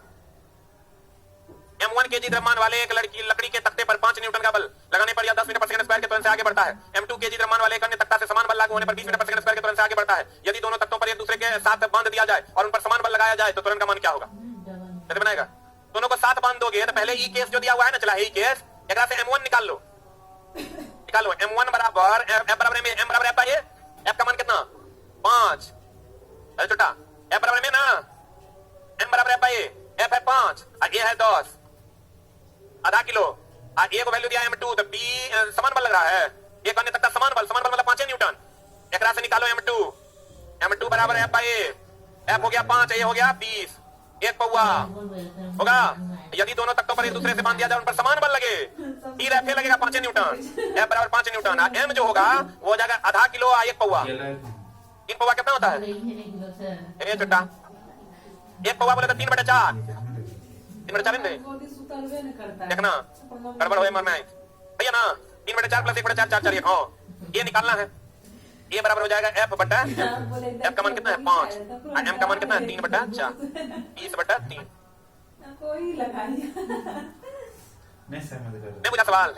m1 केजी द्रव्यमान वाले एक लकड़ी के तख्ते पर 5 न्यूटन का बल लगाने पर यह 10 मीटर पर सेकंड स्क्वायर के त्वरण से आगे बढ़ता है। m2 केजी द्रव्यमान वाले एक अन्य तख्ता से समान बल लागू होने पर 20 मीटर पर सेकंड स्क्वायर के त्वरण से आगे बढ़ता है। यदि दोनों तख्तों पर एक दूसरे के साथ बांध दिया जाए और उन पर समान बल लगाया जाए तो त्वरण का मान क्या होगा? कैसे बनाएगा? दोनों को साथ बांध दोगे तो पहले ई केस जो दिया हुआ है ना, चला ई केस, एकरा से m1 निकाल लो, निकालो। m1 बराबर f बराबर m, m बराबर f बाय f का मान कितना? 5। अरे छोटा f बराबर में ना, m बराबर f बाय f है 5 और a है 10, आधा किलो। और a को वैल्यू दिया m2, तो b समान बल लग रहा है। एक अन्य तक समान बल मतलब 5 न्यूटन। एकरा से निकालो m2 बराबर f बाय f हो गया 5, ये हो गया 20, 1 पौवा होगा। यदि दोनों तख्तों पर एक दूसरे से बांध दिया जाए उन पर समान बल लगे, ई रैफे लगेगा 5 न्यूटन, f बराबर 5 न्यूटन। m जो होगा वो हो जाएगा आधा किलो 1 पौवा। 3 पौवा कितना होता है? ए छोटा 1 पौवा बोले तो 3/4, 3/4 देखना गड़बड़ होए मन में भैया ना। 3/4 प्लस 1/4 4 4 हाँ, ये निकालना है। ये बराबर हो जाएगा f बटा f का मान कितना है? 5 और m का मान कितना है? 3/4, 20/3। नहीं बुझा सवाल?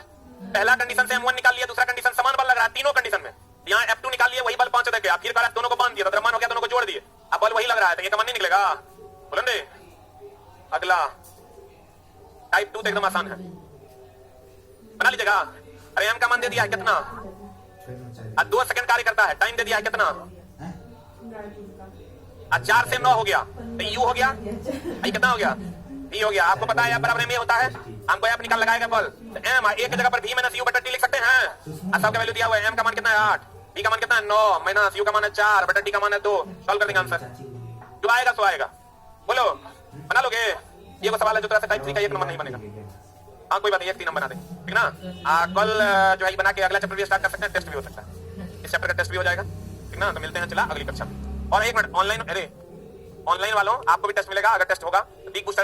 पहला कंडीशन से m1 निकाल लिया, दूसरा कंडीशन समान बल लग रहा है तीनों कंडीशन में। यहाँ f2 निकाल लिया, वही बल 5 देके फिर कहा दोनों को बांध दिया तो द्रव्यमान हो गया, दोनों को जोड़ दिए, अब बल वही लग रहा है तो ये का मान नहीं निकलेगा। बोलन दे। अगला टाइप 2 तो एकदम आसान है, बना लीजिएगा। अरे m का मान दे दिया है कितना? 2 सेकंड कार्य करता है। टाइम दे दिया है कितना? 4 से 9 हो गया तो u हो गया, ये कितना हो गया? v हो गया। आपको पता है बराबर में होता है, हमको यहाँ निकाल लगाएगा बल तो m एक जगह पर v माइनस u बटा t लिख सकते हैं। सब का वैल्यू दिया हुआ है। m का मान कितना है? 8, v का मान कितना है? 9 माइनस u का मान है 4 बटा t का मान है 2। सॉल्व कर देंगे आंसर, जो आएगा सो आएगा। बोलो बना लोगे? ये वो सवाल है जो तरह से टाइप 3 का 1 नंबर नहीं बनेगा। हाँ कोई बात नहीं, 1 3 नंबर बना देंगे, ठीक ना। कल जो है बना के अगला चैप्टर भी स्टार्ट कर सकते हैं, टेस्ट भी हो सकता है, इस चैप्टर का टेस्ट भी हो जाएगा, ठीक ना। तो मिलते हैं चला अगली कक्षा में। और 1 मिनट ऑनलाइन, अरे ऑनलाइन वालों आपको भी टेस्ट मिलेगा, अगर टेस्ट होगा तो